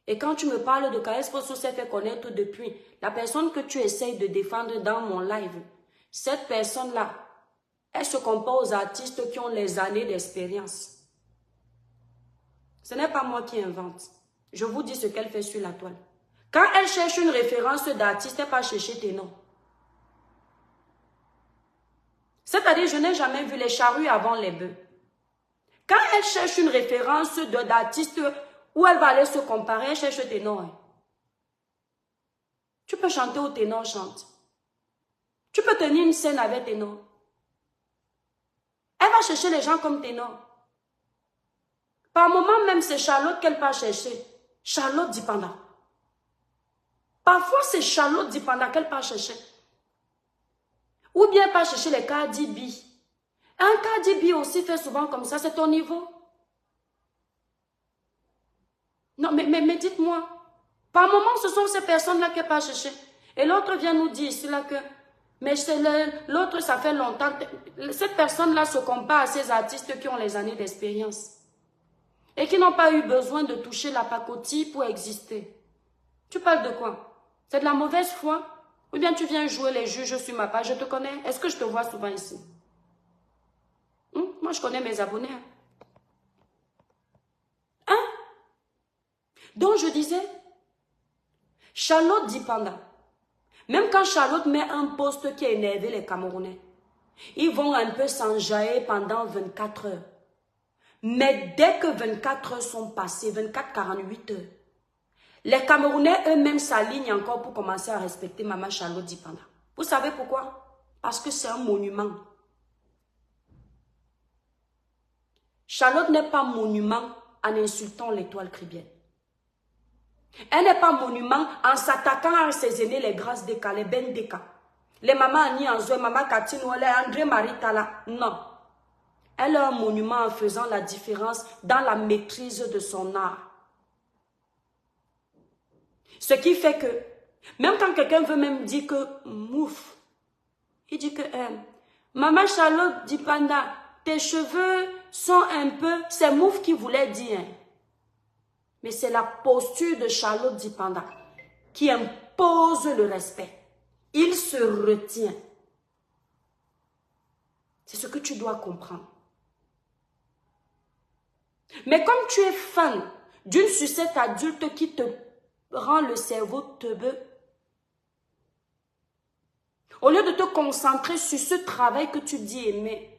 Et quand tu me parles de Caresse Photo s'est fait connaître depuis, la personne que tu essayes de défendre dans mon live, cette personne-là, elle se compare aux artistes qui ont les années d'expérience. Ce n'est pas moi qui invente. Je vous dis ce qu'elle fait sur la toile. Quand elle cherche une référence d'artiste, elle va chercher tes noms. C'est-à-dire, je n'ai jamais vu les charrues avant les bœufs. Quand elle cherche une référence d'artiste où elle va aller se comparer, elle cherche tes noms. Tu peux chanter où tes noms chantent. Tu peux tenir une scène avec tes noms. Elle va chercher les gens comme tes noms. Par moment même, c'est Charlotte qu'elle va chercher. Charlotte Dipanda. Parfois, c'est Charlotte Dipanda qu'elle va chercher. Ou bien pas chercher les Cardi B. Un Cardi B aussi fait souvent comme ça, c'est ton niveau. Non, mais dites-moi. Par moment, ce sont ces personnes-là qu'elle va chercher. Et l'autre vient nous dire ici là que, mais l'autre, ça fait longtemps. Cette personne-là se compare à ces artistes qui ont les années d'expérience. Et qui n'ont pas eu besoin de toucher la pacotille pour exister. Tu parles de quoi? C'est de la mauvaise foi? Ou bien tu viens jouer les juges sur ma page? Je te connais. Est-ce que je te vois souvent ici? Moi, je connais mes abonnés. Hein? Donc, je disais, Charlotte Dipanda. Même quand Charlotte met un poste qui a énervé les Camerounais, ils vont un peu s'enjailler pendant 24 heures. Mais dès que 24 heures sont passées, 48 heures, les Camerounais eux-mêmes s'alignent encore pour commencer à respecter Maman Charlotte Dipanda. Vous savez pourquoi? Parce que c'est un monument. Charlotte n'est pas monument en insultant l'étoile chrétienne. Elle n'est pas monument en s'attaquant à ses aînés, les grâces Deka, les Ben Deka. Les mamans Annie Anzo, maman Katino, les André Maritala. Non. Elle est un monument en faisant la différence dans la maîtrise de son art. Ce qui fait que, même quand quelqu'un veut même dire que, mouf, il dit que, Maman Charlotte Dipanda, tes cheveux sont un peu, c'est mouf qui voulait dire. Mais c'est la posture de Charlotte Dipanda qui impose le respect. Il se retient. C'est ce que tu dois comprendre. Mais comme tu es fan d'une sucette adulte qui te rend le cerveau teubeux, au lieu de te concentrer sur ce travail que tu dis aimer,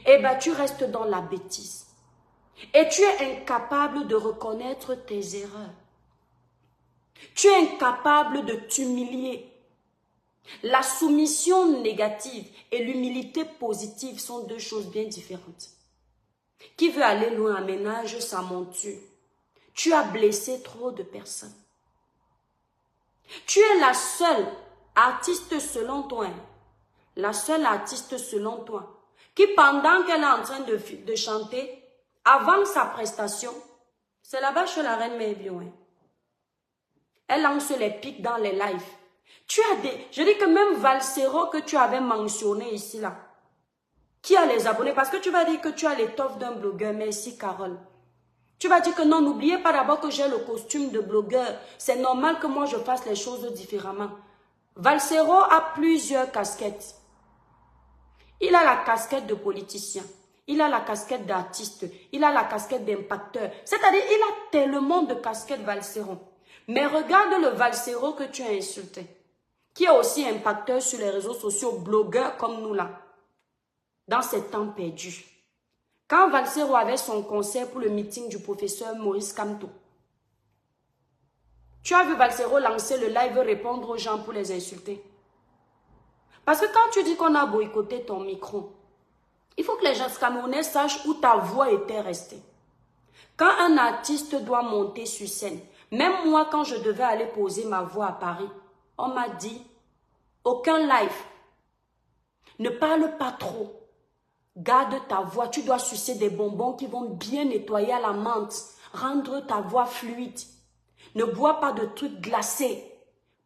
eh bien tu restes dans la bêtise. Et tu es incapable de reconnaître tes erreurs. Tu es incapable de t'humilier. La soumission négative et l'humilité positive sont deux choses bien différentes. Qui veut aller loin aménage sa monture. Tu as blessé trop de personnes. Tu es la seule artiste selon toi. La seule artiste selon toi. Qui pendant qu'elle est en train de chanter, avant sa prestation, c'est là-bas chez la reine Mébio. Elle lance les pics dans les lives. Tu as des... Je dis que même Valsero que tu avais mentionné ici, là, qui a les abonnés, parce que tu vas dire que tu as l'étoffe d'un blogueur. Merci, Carole. Tu vas dire que non, n'oubliez pas d'abord que j'ai le costume de blogueur. C'est normal que moi, je fasse les choses différemment. Valsero a plusieurs casquettes. Il a la casquette de politicien. Il a la casquette d'artiste. Il a la casquette d'impacteur. C'est-à-dire, il a tellement de casquettes Valsero. Mais regarde le Valsero que tu as insulté, qui est aussi impacteur sur les réseaux sociaux, blogueur comme nous là, dans ces temps perdus. Quand Valsero avait son concert pour le meeting du professeur Maurice Kamto, tu as vu Valsero lancer le live, répondre aux gens pour les insulter. Parce que quand tu dis qu'on a boycotté ton micro, il faut que les gens camerounais sachent où ta voix était restée. Quand un artiste doit monter sur scène, même moi quand je devais aller poser ma voix à Paris, on m'a dit, aucun live, ne parle pas trop, garde ta voix, tu dois sucer des bonbons qui vont bien nettoyer à la menthe, rendre ta voix fluide. Ne bois pas de trucs glacés,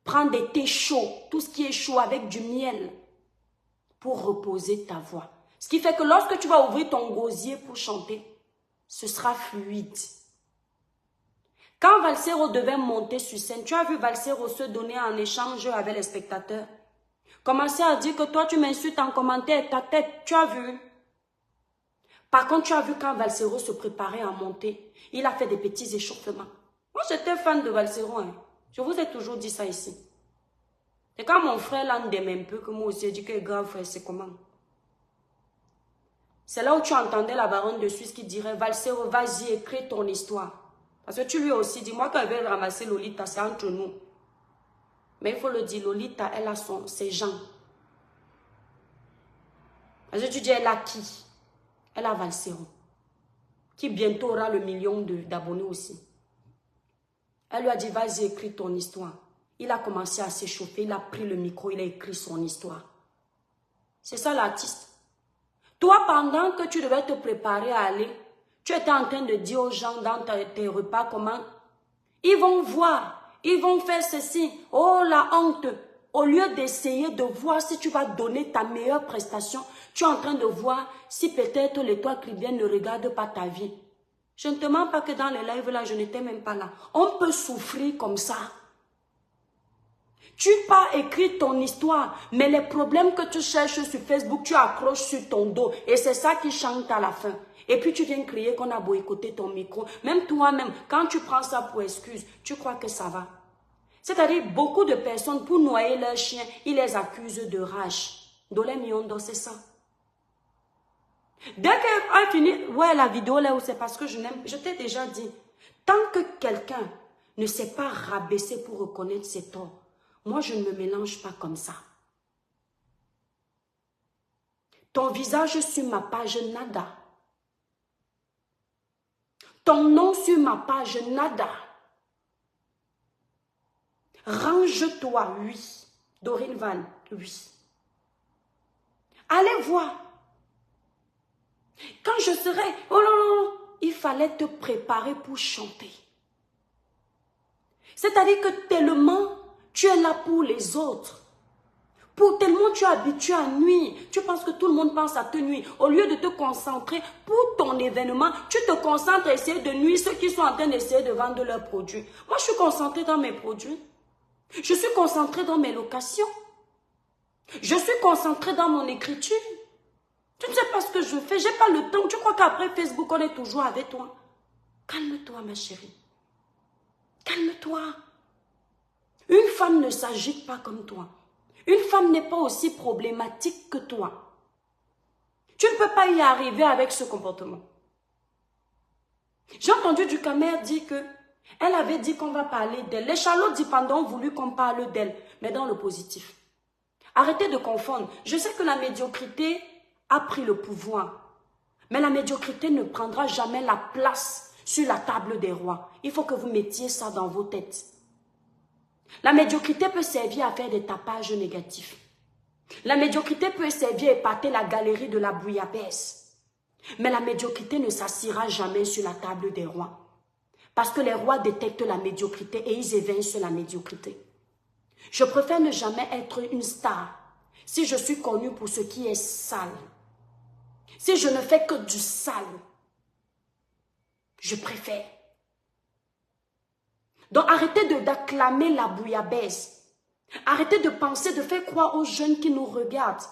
prends des thés chauds, tout ce qui est chaud avec du miel pour reposer ta voix. Ce qui fait que lorsque tu vas ouvrir ton gosier pour chanter, ce sera fluide. Quand Valsero devait monter sur scène, tu as vu Valsero se donner en échange avec les spectateurs. Commencer à dire que toi tu m'insultes en commentaire, ta tête, tu as vu. Par contre, tu as vu quand Valsero se préparait à monter, il a fait des petits échauffements. Moi j'étais fan de Valsero, hein. Je vous ai toujours dit ça ici. Et quand mon frère l'endème un peu, que moi aussi, j'ai dit que grand frère, c'est comment? C'est là où tu entendais la baronne de Suisse qui dirait, Valsero, vas-y, écris ton histoire. Parce que tu lui as aussi dit, moi quand elle veut ramasser Lolita, c'est entre nous. Mais il faut le dire, Lolita, elle a ses gens. Parce que tu dis, elle a qui? Elle a Valsero. Qui bientôt aura le million d'abonnés aussi. Elle lui a dit, vas-y, écris ton histoire. Il a commencé à s'échauffer, il a pris le micro, il a écrit son histoire. C'est ça l'artiste. Toi, pendant que tu devais te préparer à aller, tu étais en train de dire aux gens dans tes repas comment ils vont voir, ils vont faire ceci. Oh, la honte. Au lieu d'essayer de voir si tu vas donner ta meilleure prestation, tu es en train de voir si peut-être l'étoile chrétienne ne regarde pas ta vie. Je ne te mens pas que dans les lives là, je n'étais même pas là. On peut souffrir comme ça. Tu pas écrit ton histoire, mais les problèmes que tu cherches sur Facebook, tu accroches sur ton dos. Et c'est ça qui chante à la fin. Et puis tu viens crier qu'on a boycotté ton micro. Même toi-même, quand tu prends ça pour excuse, tu crois que ça va. C'est-à-dire, beaucoup de personnes, pour noyer leurs chiens, ils les accusent de rage. Dolé Miondo, c'est ça. Dès qu'elle a fini, ouais, la vidéo là où c'est parce que je n'aime, je t'ai déjà dit, tant que quelqu'un ne s'est pas rabaissé pour reconnaître ses torts, moi je ne me mélange pas comme ça. Ton visage sur ma page, nada. Ton nom sur ma page, nada. Range-toi, oui. Dorine Van, oui. Allez voir. Quand je serai, oh non, non, non, il fallait te préparer pour chanter. C'est-à-dire que tellement tu es là pour les autres. Tellement tu es habitué à nuire, tu penses que tout le monde pense à te nuire. Au lieu de te concentrer pour ton événement, tu te concentres à essayer de nuire ceux qui sont en train d'essayer de vendre leurs produits. Moi, je suis concentrée dans mes produits. Je suis concentrée dans mes locations. Je suis concentrée dans mon écriture. Tu ne sais pas ce que je fais, je n'ai pas le temps. Tu crois qu'après Facebook, on est toujours avec toi? Calme-toi, ma chérie. Calme-toi. Une femme ne s'agite pas comme toi. Une femme n'est pas aussi problématique que toi. Tu ne peux pas y arriver avec ce comportement. J'ai entendu Ducamer dire que elle avait dit qu'on va parler d'elle. Les Charlotte dépendants ont voulu qu'on parle d'elle, mais dans le positif. Arrêtez de confondre. Je sais que la médiocrité a pris le pouvoir, mais la médiocrité ne prendra jamais la place sur la table des rois. Il faut que vous mettiez ça dans vos têtes. La médiocrité peut servir à faire des tapages négatifs. La médiocrité peut servir à épater la galerie de la bouillabaisse. Mais la médiocrité ne s'assiera jamais sur la table des rois. Parce que les rois détectent la médiocrité et ils évincent la médiocrité. Je préfère ne jamais être une star si je suis connue pour ce qui est sale. Si je ne fais que du sale, je préfère. Donc arrêtez d'acclamer la bouillabaisse. Arrêtez de penser, de faire croire aux jeunes qui nous regardent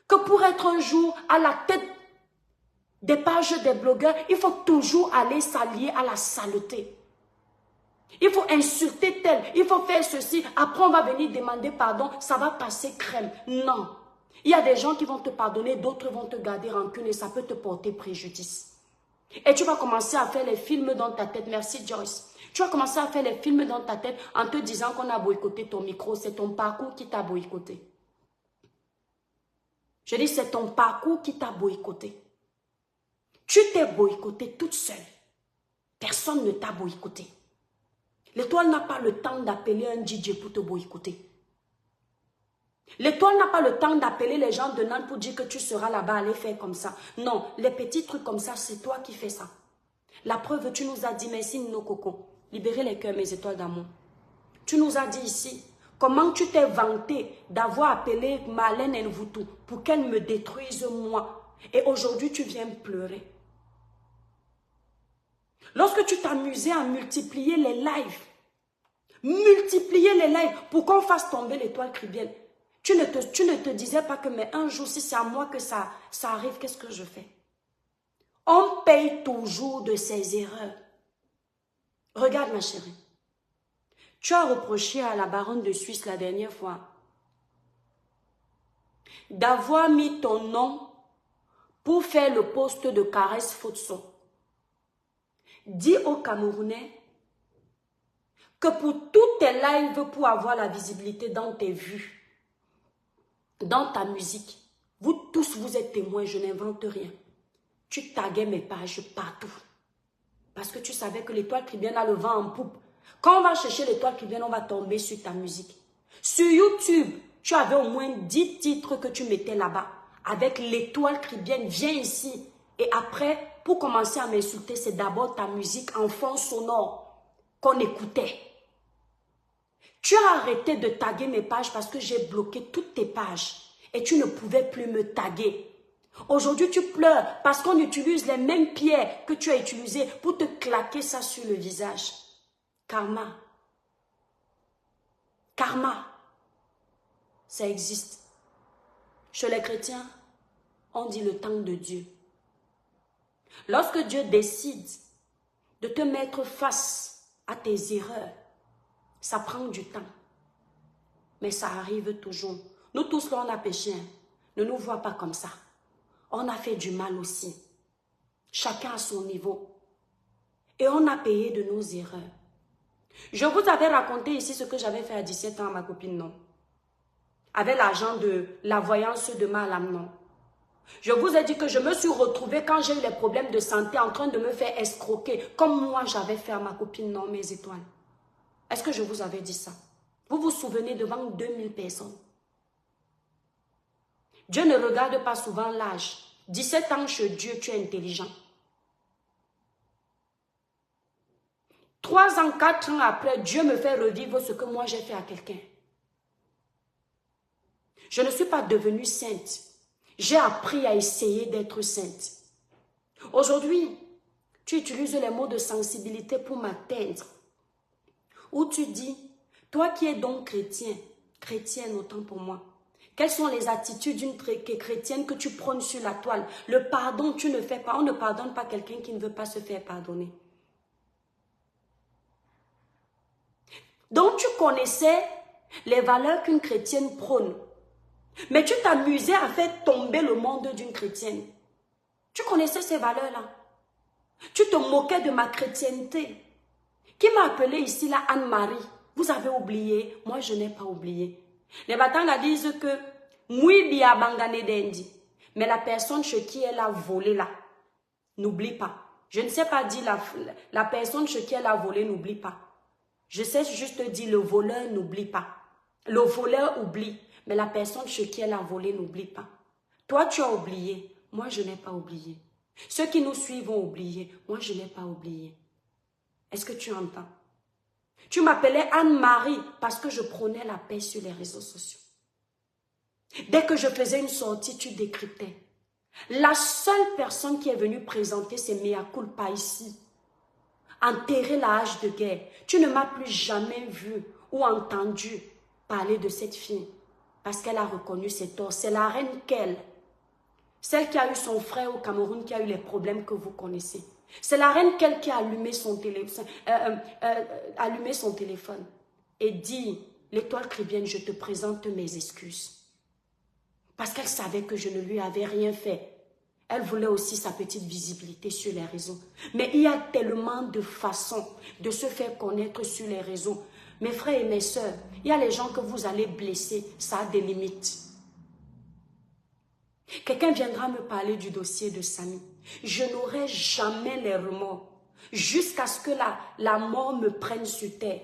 que pour être un jour à la tête des pages des blogueurs, il faut toujours aller s'allier à la saleté. Il faut insulter tel, il faut faire ceci, après on va venir demander pardon, ça va passer crème. Non. Il y a des gens qui vont te pardonner, d'autres vont te garder rancune et ça peut te porter préjudice. Et tu vas commencer à faire les films dans ta tête. Merci Joyce. Tu vas commencer à faire les films dans ta tête en te disant qu'on a boycotté ton micro. C'est ton parcours qui t'a boycotté. Je dis c'est ton parcours qui t'a boycotté. Tu t'es boycotté toute seule. Personne ne t'a boycotté. L'étoile n'a pas le temps d'appeler un DJ pour te boycotter. L'étoile n'a pas le temps d'appeler les gens de Nantes pour dire que tu seras là-bas, aller faire comme ça. Non, les petits trucs comme ça, c'est toi qui fais ça. La preuve, tu nous as dit, merci Nino Coco, libérez les cœurs, mes étoiles d'amour. Tu nous as dit ici, comment tu t'es vanté d'avoir appelé Marlène Nvoutou pour qu'elle me détruise moi. Et aujourd'hui, tu viens pleurer. Lorsque tu t'amusais à multiplier les lives pour qu'on fasse tomber l'étoile caribéenne, tu ne te disais pas que mais un jour, si c'est à moi que ça arrive, qu'est-ce que je fais? On paye toujours de ses erreurs. Regarde ma chérie. Tu as reproché à la baronne de Suisse la dernière fois d'avoir mis ton nom pour faire le poste de caresse Fotso. Dis aux Camerounais que pour tous tes lives, pour avoir la visibilité dans tes vues, dans ta musique, vous tous, vous êtes témoins, je n'invente rien. Tu taguais mes pages partout. Parce que tu savais que l'étoile caribéenne a le vent en poupe. Quand on va chercher l'étoile caribéenne, on va tomber sur ta musique. Sur YouTube, tu avais au moins 10 titres que tu mettais là-bas. Avec l'étoile caribéenne, viens ici. Et après, pour commencer à m'insulter, c'est d'abord ta musique en fond sonore qu'on écoutait. Tu as arrêté de taguer mes pages parce que j'ai bloqué toutes tes pages. Et tu ne pouvais plus me taguer. Aujourd'hui, tu pleures parce qu'on utilise les mêmes pierres que tu as utilisées pour te claquer ça sur le visage. Karma. Karma. Ça existe. Chez les chrétiens, on dit le temps de Dieu. Lorsque Dieu décide de te mettre face à tes erreurs, ça prend du temps. Mais ça arrive toujours. Nous tous là, on a péché. Hein. Ne nous vois pas comme ça. on a fait du mal aussi. Chacun à son niveau. Et on a payé de nos erreurs. Je vous avais raconté ici ce que j'avais fait à 17 ans à ma copine, non? Avec l'argent de la voyance de ma lame, non? Je vous ai dit que je me suis retrouvée quand j'ai eu les problèmes de santé en train de me faire escroquer, comme moi j'avais fait à ma copine, non, mes étoiles. Est-ce que je vous avais dit ça? Vous vous souvenez devant 2000 personnes? Dieu ne regarde pas souvent l'âge. 17 ans chez Dieu, tu es intelligent. 3 ans, 4 ans après, Dieu me fait revivre ce que moi j'ai fait à quelqu'un. Je ne suis pas devenue sainte. J'ai appris à essayer d'être sainte. Aujourd'hui, tu utilises les mots de sensibilité pour m'atteindre. Où tu dis, toi qui es donc chrétien, chrétienne autant pour moi, quelles sont les attitudes d'une chrétienne que tu prônes sur la toile? Le pardon, tu ne fais pas. On ne pardonne pas quelqu'un qui ne veut pas se faire pardonner. Donc tu connaissais les valeurs qu'une chrétienne prône. Mais tu t'amusais à faire tomber le monde d'une chrétienne. Tu connaissais ces valeurs-là. Tu te moquais de ma chrétienté. Qui m'a appelé ici là Anne-Marie? Vous avez oublié? Moi, je n'ai pas oublié. Les Batanga disent que Mouy bia bangane dendi. Mais la personne chez qui elle a volé là, n'oublie pas. Je ne sais pas dire la personne chez qui elle a volé n'oublie pas. Je sais juste dire le voleur n'oublie pas. Le voleur oublie. Mais la personne chez qui elle a volé n'oublie pas. Toi, tu as oublié. Moi, je n'ai pas oublié. Ceux qui nous suivent ont oublié. Moi, je n'ai pas oublié. Est-ce que tu entends? Tu m'appelais Anne-Marie parce que je prônais la paix sur les réseaux sociaux. Dès que je faisais une sortie, tu décryptais. La seule personne qui est venue présenter ses mea culpa ici, enterrer la hache de guerre, tu ne m'as plus jamais vu ou entendu parler de cette fille. Parce qu'elle a reconnu ses torts. C'est la reine qu'elle. Celle qui a eu son frère au Cameroun, qui a eu les problèmes que vous connaissez. C'est la reine qu'elle qui a allumé son téléphone. Et dit, l'étoile chrétienne, je te présente mes excuses. Parce qu'elle savait que je ne lui avais rien fait. Elle voulait aussi sa petite visibilité sur les réseaux. Mais il y a tellement de façons de se faire connaître sur les réseaux. Mes frères et mes sœurs, il y a les gens que vous allez blesser, ça a des limites. Quelqu'un viendra me parler du dossier de Samy. Je n'aurai jamais les remords, jusqu'à ce que la mort me prenne sur terre,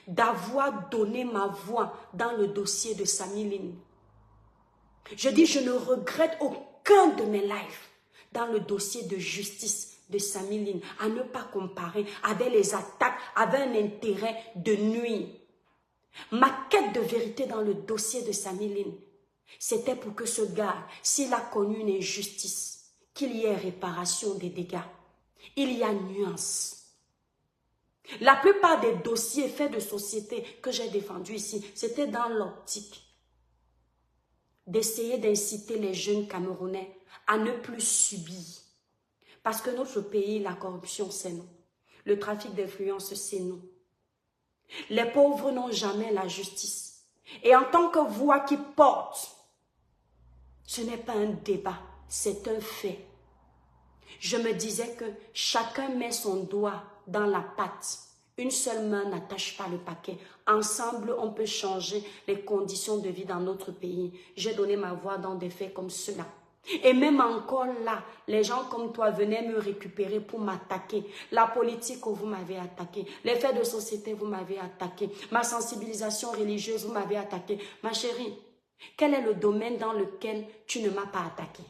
d'avoir donné ma voix dans le dossier de Samy Line. Je dis, je ne regrette aucun de mes lives dans le dossier de justice de Samy Line, à ne pas comparer avec les attaques, avec un intérêt de nuire. Ma quête de vérité dans le dossier de Samy Line, c'était pour que ce gars, s'il a connu une injustice, qu'il y ait réparation des dégâts. Il y a nuance. La plupart des dossiers faits de société que j'ai défendus ici, c'était dans l'optique d'essayer d'inciter les jeunes Camerounais à ne plus subir. Parce que notre pays, la corruption, c'est nous. Le trafic d'influence, c'est nous. Les pauvres n'ont jamais la justice. Et en tant que voix qui porte, ce n'est pas un débat, c'est un fait. Je me disais que chacun met son doigt dans la pâte. Une seule main n'attache pas le paquet. Ensemble, on peut changer les conditions de vie dans notre pays. J'ai donné ma voix dans des faits comme cela. Et même encore là, les gens comme toi venaient me récupérer pour m'attaquer. La politique, vous m'avez attaqué. Les faits de société, vous m'avez attaqué. Ma sensibilisation religieuse, vous m'avez attaqué. Ma chérie, quel est le domaine dans lequel tu ne m'as pas attaqué?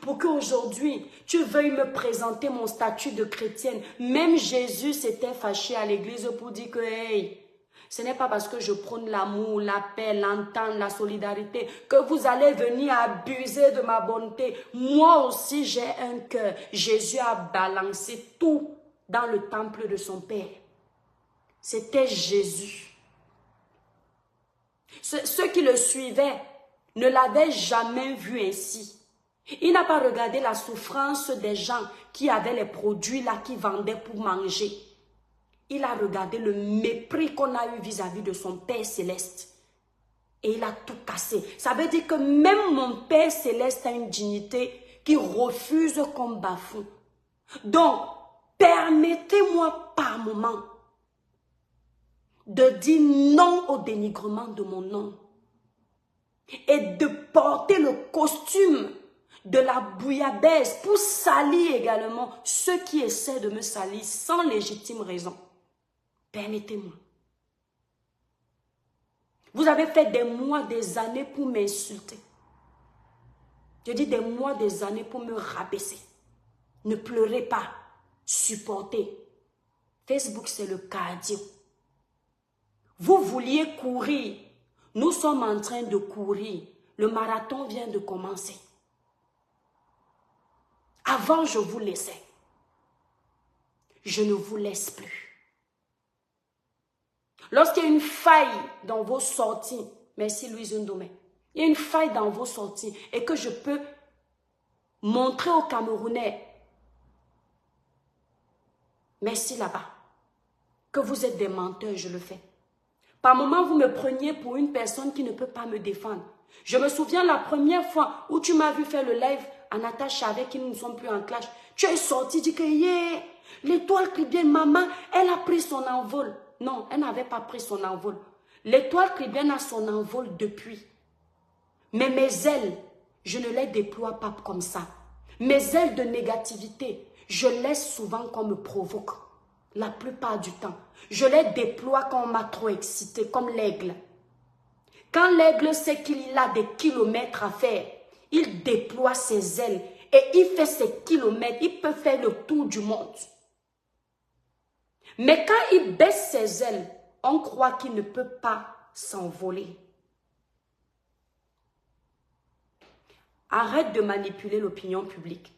Pour qu'aujourd'hui, tu veuilles me présenter mon statut de chrétienne. Même Jésus s'était fâché à l'église pour dire que, hey, ce n'est pas parce que je prône l'amour, la paix, l'entente, la solidarité que vous allez venir abuser de ma bonté. Moi aussi, j'ai un cœur. Jésus a balancé tout dans le temple de son Père. C'était Jésus. Ceux qui le suivaient ne l'avaient jamais vu ainsi. Il n'a pas regardé la souffrance des gens qui avaient les produits là, qui vendaient pour manger. Il a regardé le mépris qu'on a eu vis-à-vis de son Père céleste. et il a tout cassé. Ça veut dire que même mon Père Céleste a une dignité qui refuse qu'on bafoue. Donc, permettez-moi par moment de dire non au dénigrement de mon nom et de porter le costume de la bouillabaisse pour salir également ceux qui essaient de me salir sans légitime raison. Permettez-moi. Vous avez fait des mois, des années pour m'insulter. Je dis des mois, des années pour me rabaisser. Ne pleurez pas. Supportez. Facebook, c'est le cardio. Vous vouliez courir. Nous sommes en train de courir. Le marathon vient de commencer. Avant, je vous laissais. Je ne vous laisse plus. Lorsqu'il y a une faille dans vos sorties, merci Louise Ndomé, il y a une faille dans vos sorties et que je peux montrer aux Camerounais, merci là-bas, que vous êtes des menteurs, je le fais. Par moments, vous me preniez pour une personne qui ne peut pas me défendre. Je me souviens la première fois où tu m'as vu faire le live à Natacha avec qui nous ne sommes plus en clash. Tu es sorti, dit que yeah, l'étoile chrétienne, maman, elle a pris son envol. Non, elle n'avait pas pris son envol. L'étoile chrétienne a son envol depuis. Mais mes ailes, je ne les déploie pas comme ça. Mes ailes de négativité, je laisse souvent qu'on me provoque. La plupart du temps. Je les déploie quand on m'a trop excité, comme l'aigle. Quand l'aigle sait qu'il a des kilomètres à faire, il déploie ses ailes et il fait ses kilomètres. Il peut faire le tour du monde. Mais quand il baisse ses ailes, on croit qu'il ne peut pas s'envoler. Arrête de manipuler l'opinion publique.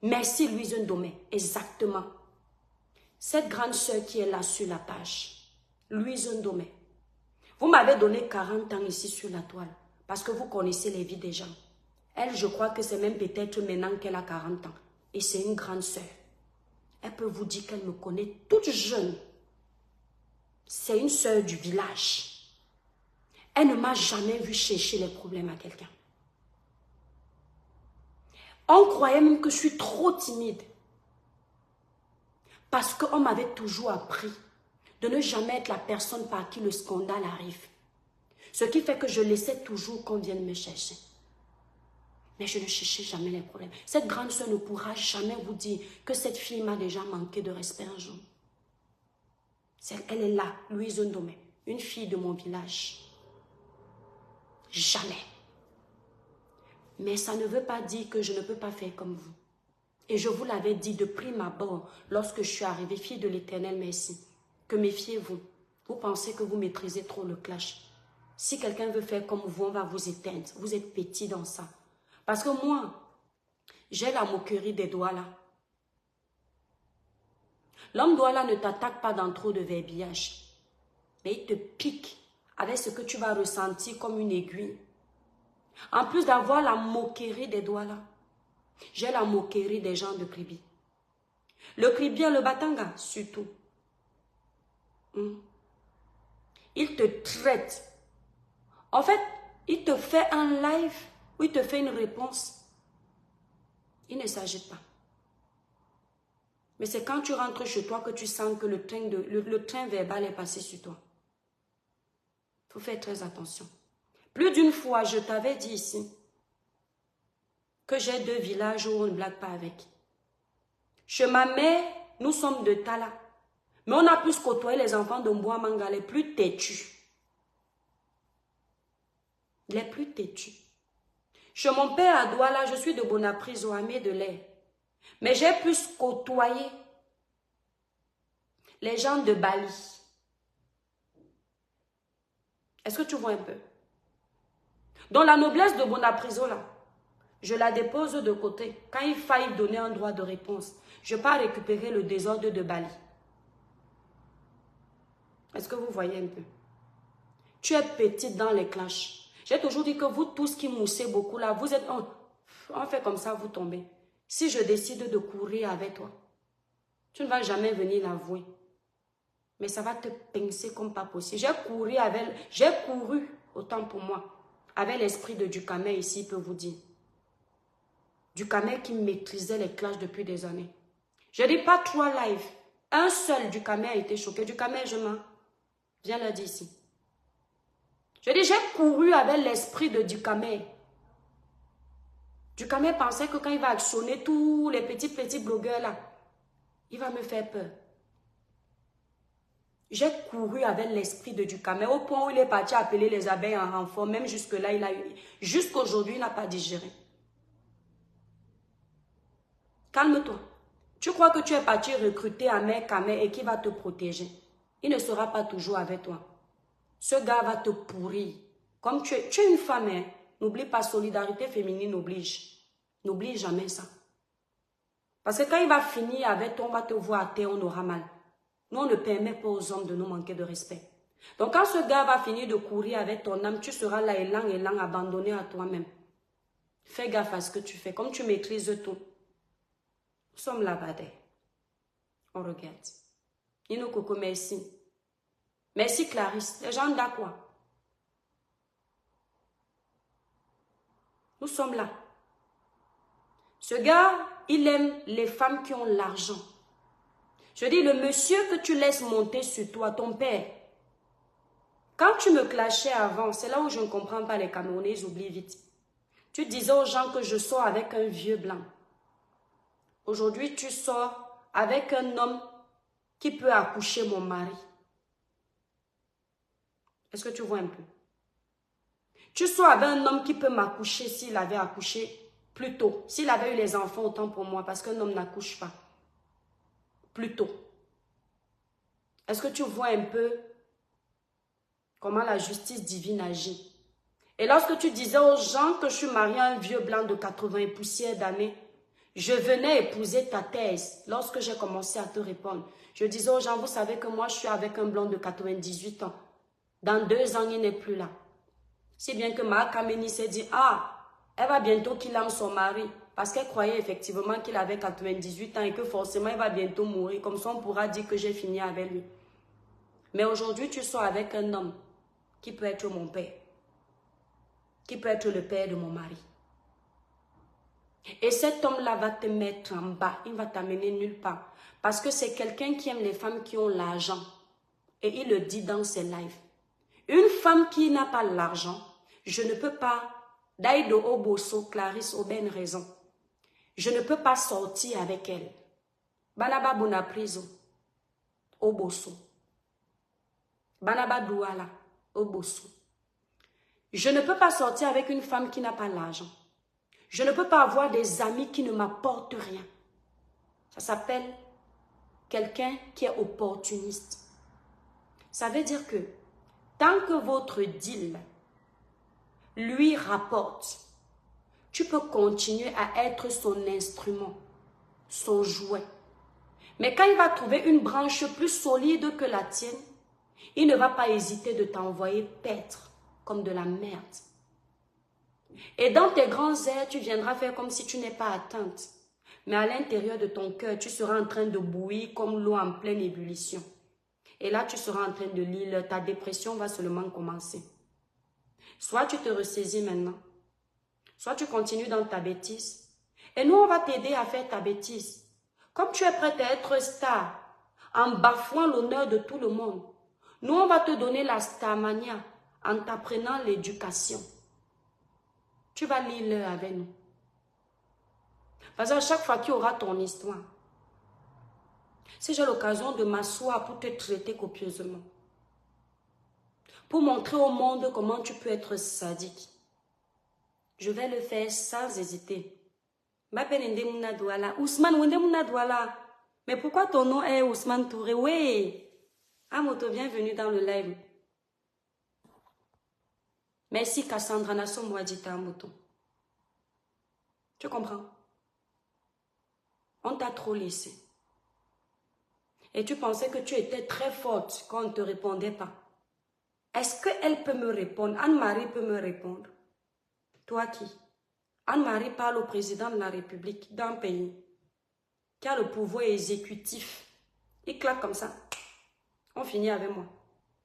Merci Louise Ndomé, exactement. Cette grande sœur qui est là sur la page, Louise Ndomé, vous m'avez donné 40 ans ici sur la toile parce que vous connaissez les vies des gens. Elle, je crois que c'est même peut-être maintenant qu'elle a 40 ans. Et c'est une grande sœur. Elle peut vous dire qu'elle me connaît toute jeune. C'est une sœur du village. Elle ne m'a jamais vu chercher les problèmes à quelqu'un. On croyait même que je suis trop timide. Parce qu'on m'avait toujours appris de ne jamais être la personne par qui le scandale arrive. Ce qui fait que je laissais toujours qu'on vienne me chercher. Mais je ne cherchais jamais les problèmes. Cette grande soeur ne pourra jamais vous dire que cette fille m'a déjà manqué de respect un jour. Elle est là, Louise Ndomé, une fille de mon village. Jamais. Mais ça ne veut pas dire que je ne peux pas faire comme vous. Et je vous l'avais dit de prime abord, lorsque je suis arrivée, fille de l'Éternel, merci, que méfiez-vous. Vous pensez que vous maîtrisez trop le clash. Si quelqu'un veut faire comme vous, on va vous éteindre. Vous êtes petit dans ça. Parce que moi, j'ai la moquerie des Douala. L'homme Douala ne t'attaque pas dans trop de verbiage. Mais il te pique avec ce que tu vas ressentir comme une aiguille. En plus d'avoir la moquerie des Douala, j'ai la moquerie des gens de Kribi. Le Kribi et le Batanga, surtout. Il te traite. En fait, il te fait un live où il te fait une réponse. Il ne s'agite pas. Mais c'est quand tu rentres chez toi que tu sens que le train verbal est passé sur toi. Il faut faire très attention. Plus d'une fois, je t'avais dit ici que j'ai 2 villages où on ne blague pas avec. Chez ma mère, nous sommes de Tala. Mais on a plus côtoyé les enfants de Mbouamanga, les plus têtus. Les plus têtus. Chez mon père à Douala, je suis de Bonaprise, au Amé de l'air. Mais j'ai plus côtoyé les gens de Bali. Est-ce que tu vois un peu? Donc la noblesse de Bonapriso là, je la dépose de côté. Quand il faille donner un droit de réponse, je ne vais pas récupérer le désordre de Bali. Est-ce que vous voyez un peu? Tu es petite dans les clashs. J'ai toujours dit que vous tous qui moussez beaucoup là, vous êtes... On fait comme ça, vous tombez. Si je décide de courir avec toi, tu ne vas jamais venir l'avouer. Mais ça va te pincer comme pas possible. J'ai couru autant pour moi. Avec l'esprit de Ducamel ici, il peut vous dire. Ducamel qui maîtrisait les clashs depuis des années. Je dis pas 3 lives. Un seul Ducamel a été choqué. Ducamel, je mens. Viens le dire ici. Je dis, j'ai couru avec l'esprit de Ducamel. Ducamel pensait que quand il va actionner tous les petits blogueurs là, il va me faire peur. J'ai couru avec l'esprit de Ducamel au point où il est parti appeler les abeilles en renfort. Même jusque-là, jusqu'aujourd'hui, il n'a pas digéré. Calme-toi. Tu crois que tu es parti recruter Ahmed Kamel et qui va te protéger. Il ne sera pas toujours avec toi. Ce gars va te pourrir. Comme tu es une femme, hein. N'oublie pas, solidarité féminine oblige. N'oublie jamais ça. Parce que quand il va finir avec toi, on va te voir à terre, on aura mal. Nous, on ne permet pas aux hommes de nous manquer de respect. Donc, quand ce gars va finir de courir avec ton âme, tu seras là, élan, abandonné à toi-même. Fais gaffe à ce que tu fais. Comme tu maîtrises tout. Nous sommes là-bas. On regarde. Nino Coco, merci. Merci Clarisse. Les gens d'accord. Nous sommes là. Ce gars, il aime les femmes qui ont l'argent. Je dis, le monsieur que tu laisses monter sur toi, ton père. Quand tu me clashais avant, c'est là où je ne comprends pas les Camerounais, j'oublie vite. Tu disais aux gens que je sors avec un vieux blanc. Aujourd'hui, tu sors avec un homme qui peut accoucher mon mari. Est-ce que tu vois un peu? Tu sors avec un homme qui peut m'accoucher s'il avait accouché plus tôt. S'il avait eu les enfants autant pour moi, parce qu'un homme n'accouche pas. Plus tôt. Est-ce que tu vois un peu comment la justice divine agit? Et lorsque tu disais aux gens que je suis mariée à un vieux blanc de 80 et poussières d'années, je venais épouser ta thèse. Lorsque j'ai commencé à te répondre, je disais aux gens, vous savez que moi je suis avec un blanc de 98 ans. Dans 2 ans, il n'est plus là. Si bien que Ma Kameni s'est dit, ah, elle va bientôt qu'il ame son mari. Parce qu'elle croyait effectivement qu'il avait 98 ans et que forcément il va bientôt mourir. Comme ça, on pourra dire que j'ai fini avec lui. Mais aujourd'hui, tu sors avec un homme qui peut être mon père. Qui peut être le père de mon mari. Et cet homme-là va te mettre en bas. Il va t'amener nulle part. Parce que c'est quelqu'un qui aime les femmes qui ont l'argent. Et il le dit dans ses lives. Une femme qui n'a pas l'argent, je ne peux pas, Daïdo Oboso, Clarisse Aubin raison, je ne peux pas sortir avec elle. Banaba Bonapriso, Oboso. Banaba Douala, Oboso. Je ne peux pas sortir avec une femme qui n'a pas l'argent. Je ne peux pas avoir des amis qui ne m'apportent rien. Ça s'appelle quelqu'un qui est opportuniste. Ça veut dire que tant que votre deal lui rapporte, tu peux continuer à être son instrument, son jouet. Mais quand il va trouver une branche plus solide que la tienne, il ne va pas hésiter de t'envoyer paître comme de la merde. Et dans tes grands airs, tu viendras faire comme si tu n'es pas atteinte. Mais à l'intérieur de ton cœur, tu seras en train de bouillir comme l'eau en pleine ébullition. Et là, tu seras en train de lire, ta dépression va seulement commencer. Soit tu te ressaisis maintenant, soit tu continues dans ta bêtise. Et nous, on va t'aider à faire ta bêtise. Comme tu es prête à être star, en bafouant l'honneur de tout le monde, nous, on va te donner la starmania en t'apprenant l'éducation. Tu vas lire avec nous. Parce qu'à chaque fois qu'il y aura ton histoire, si j'ai l'occasion de m'asseoir pour te traiter copieusement, pour montrer au monde comment tu peux être sadique, je vais le faire sans hésiter. Ousmane, mais pourquoi ton nom est Ousmane Touré? Oui, Amoto, bienvenue dans le live. Merci Cassandra Nasso Mouadita Amoto. Tu comprends? On t'a trop laissé. Et tu pensais que tu étais très forte quand on ne te répondait pas. Est-ce qu'elle peut me répondre? Anne-Marie peut me répondre. Toi qui? Anne-Marie parle au président de la République d'un pays qui a le pouvoir exécutif. Il claque comme ça. On finit avec moi.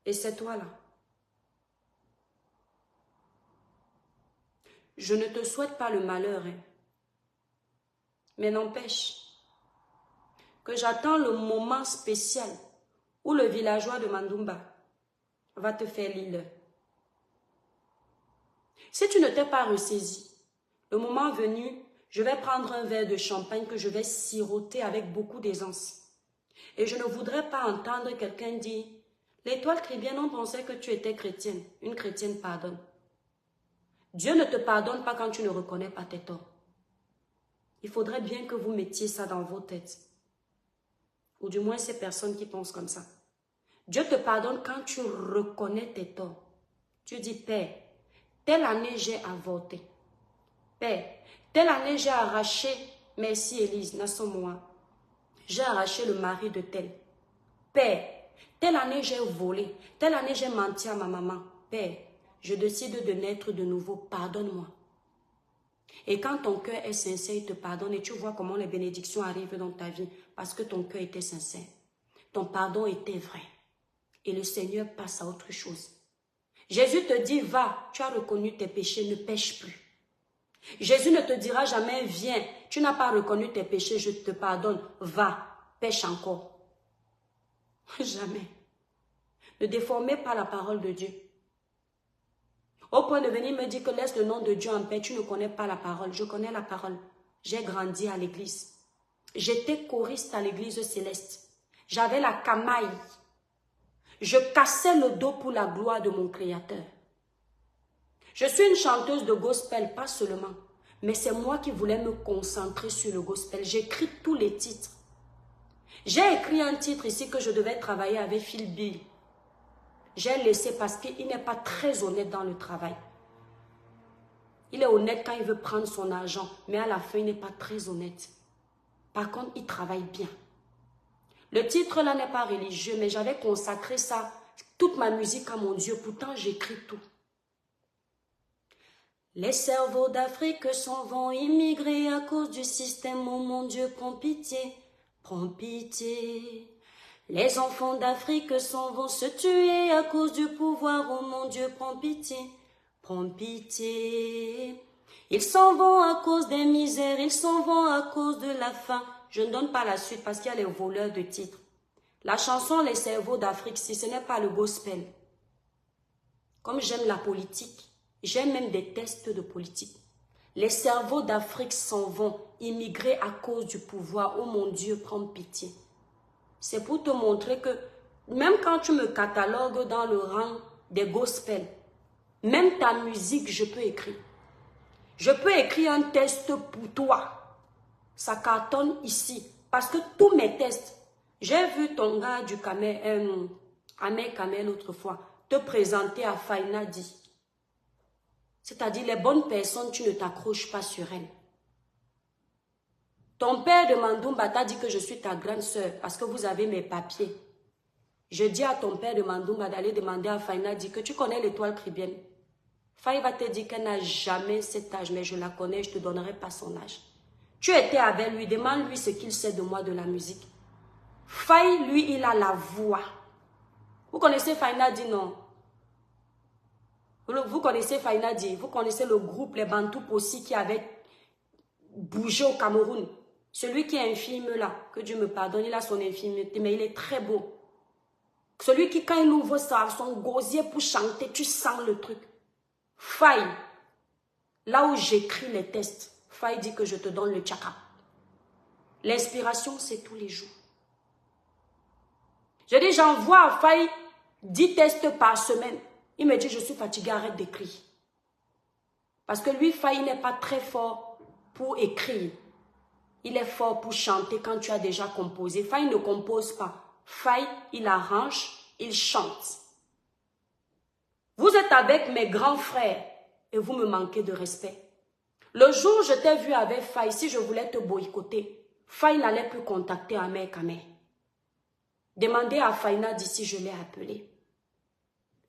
Et c'est toi là. Je ne te souhaite pas le malheur, hein. Mais n'empêche que j'attends le moment spécial où le villageois de Mandumba va te faire l'île. Si tu ne t'es pas ressaisi, le moment venu, je vais prendre un verre de champagne que je vais siroter avec beaucoup d'aisance. Et je ne voudrais pas entendre quelqu'un dire « L'étoile chrétienne, on pensait que tu étais chrétienne. Une chrétienne pardonne. » Dieu ne te pardonne pas quand tu ne reconnais pas tes torts. Il faudrait bien que vous mettiez ça dans vos têtes. Ou du moins ces personnes qui pensent comme ça. Dieu te pardonne quand tu reconnais tes torts. Tu dis « Père, telle année j'ai avorté. Père, telle année j'ai arraché, merci Élise, Nassomoa. J'ai arraché le mari de tel. Père, telle année j'ai volé, telle année j'ai menti à ma maman. Père, je décide de naître de nouveau, pardonne-moi. » Et quand ton cœur est sincère, il te pardonne et tu vois comment les bénédictions arrivent dans ta vie parce que ton cœur était sincère. Ton pardon était vrai. Et le Seigneur passe à autre chose. Jésus te dit, va, tu as reconnu tes péchés, ne pêche plus. Jésus ne te dira jamais, viens, tu n'as pas reconnu tes péchés, je te pardonne, va, pêche encore. Jamais. Ne déformez pas la parole de Dieu. Au point de venir me dire que laisse le nom de Dieu en paix, tu ne connais pas la parole. Je connais la parole. J'ai grandi à l'église. J'étais choriste à l'église céleste. J'avais la camaille. Je cassais le dos pour la gloire de mon Créateur. Je suis une chanteuse de gospel, pas seulement. Mais c'est moi qui voulais me concentrer sur le gospel. J'écris tous les titres. J'ai écrit un titre ici que je devais travailler avec Phil Bill. J'ai laissé parce qu'il n'est pas très honnête dans le travail. Il est honnête quand il veut prendre son argent, mais à la fin, il n'est pas très honnête. Par contre, il travaille bien. Le titre là n'est pas religieux, mais j'avais consacré ça, toute ma musique à mon Dieu. Pourtant, j'écris tout. Les cerveaux d'Afrique s'en vont immigrer à cause du système. Oh mon Dieu, prends pitié, prends pitié. Les enfants d'Afrique s'en vont se tuer à cause du pouvoir. Oh mon Dieu, prends pitié, prends pitié. Ils s'en vont à cause des misères, ils s'en vont à cause de la faim. Je ne donne pas la suite parce qu'il y a les voleurs de titres. La chanson Les cerveaux d'Afrique, si ce n'est pas le gospel. Comme j'aime la politique, j'aime même des tests de politique. Les cerveaux d'Afrique s'en vont immigrer à cause du pouvoir. Oh mon Dieu, prends pitié. C'est pour te montrer que même quand tu me catalogues dans le rang des gospels, même ta musique, je peux écrire. Je peux écrire un test pour toi. Ça cartonne ici. Parce que tous mes tests, j'ai vu ton gars du Kamel, Ahmed Kamel autrefois, te présenter à Fainadi. C'est-à-dire les bonnes personnes, tu ne t'accroches pas sur elles. Ton père de Mandumba t'a dit que je suis ta grande sœur parce que vous avez mes papiers. Je dis à ton père de Mandumba d'aller demander à Fainadi que tu connais l'étoile chrétienne. Faï va te dire qu'elle n'a jamais cet âge, mais je la connais, je ne te donnerai pas son âge. Tu étais avec lui, demande-lui ce qu'il sait de moi de la musique. Faï, lui, il a la voix. Vous connaissez Fainadi, non? Vous connaissez Fainadi, vous connaissez le groupe, les Bantou Possi qui avait bougé au Cameroun. Celui qui est infime là, que Dieu me pardonne, il a son infimité, mais il est très beau. Celui qui, quand il ouvre son gosier pour chanter, tu sens le truc. Faï, là où j'écris les tests, Faï dit que je te donne le tchaka. L'inspiration, c'est tous les jours. Je dis, j'envoie à Faï 10 tests par semaine. Il me dit, je suis fatigué, arrête d'écrire. Parce que lui, Faï n'est pas très fort pour écrire. Il est fort pour chanter quand tu as déjà composé. Faï ne compose pas. Faï, il arrange, il chante. Vous êtes avec mes grands frères et vous me manquez de respect. Le jour où je t'ai vu avec Faï, si je voulais te boycotter, Faï n'allait plus contacter Ahmed Kamel. Demandez à Faïna si je l'ai appelé.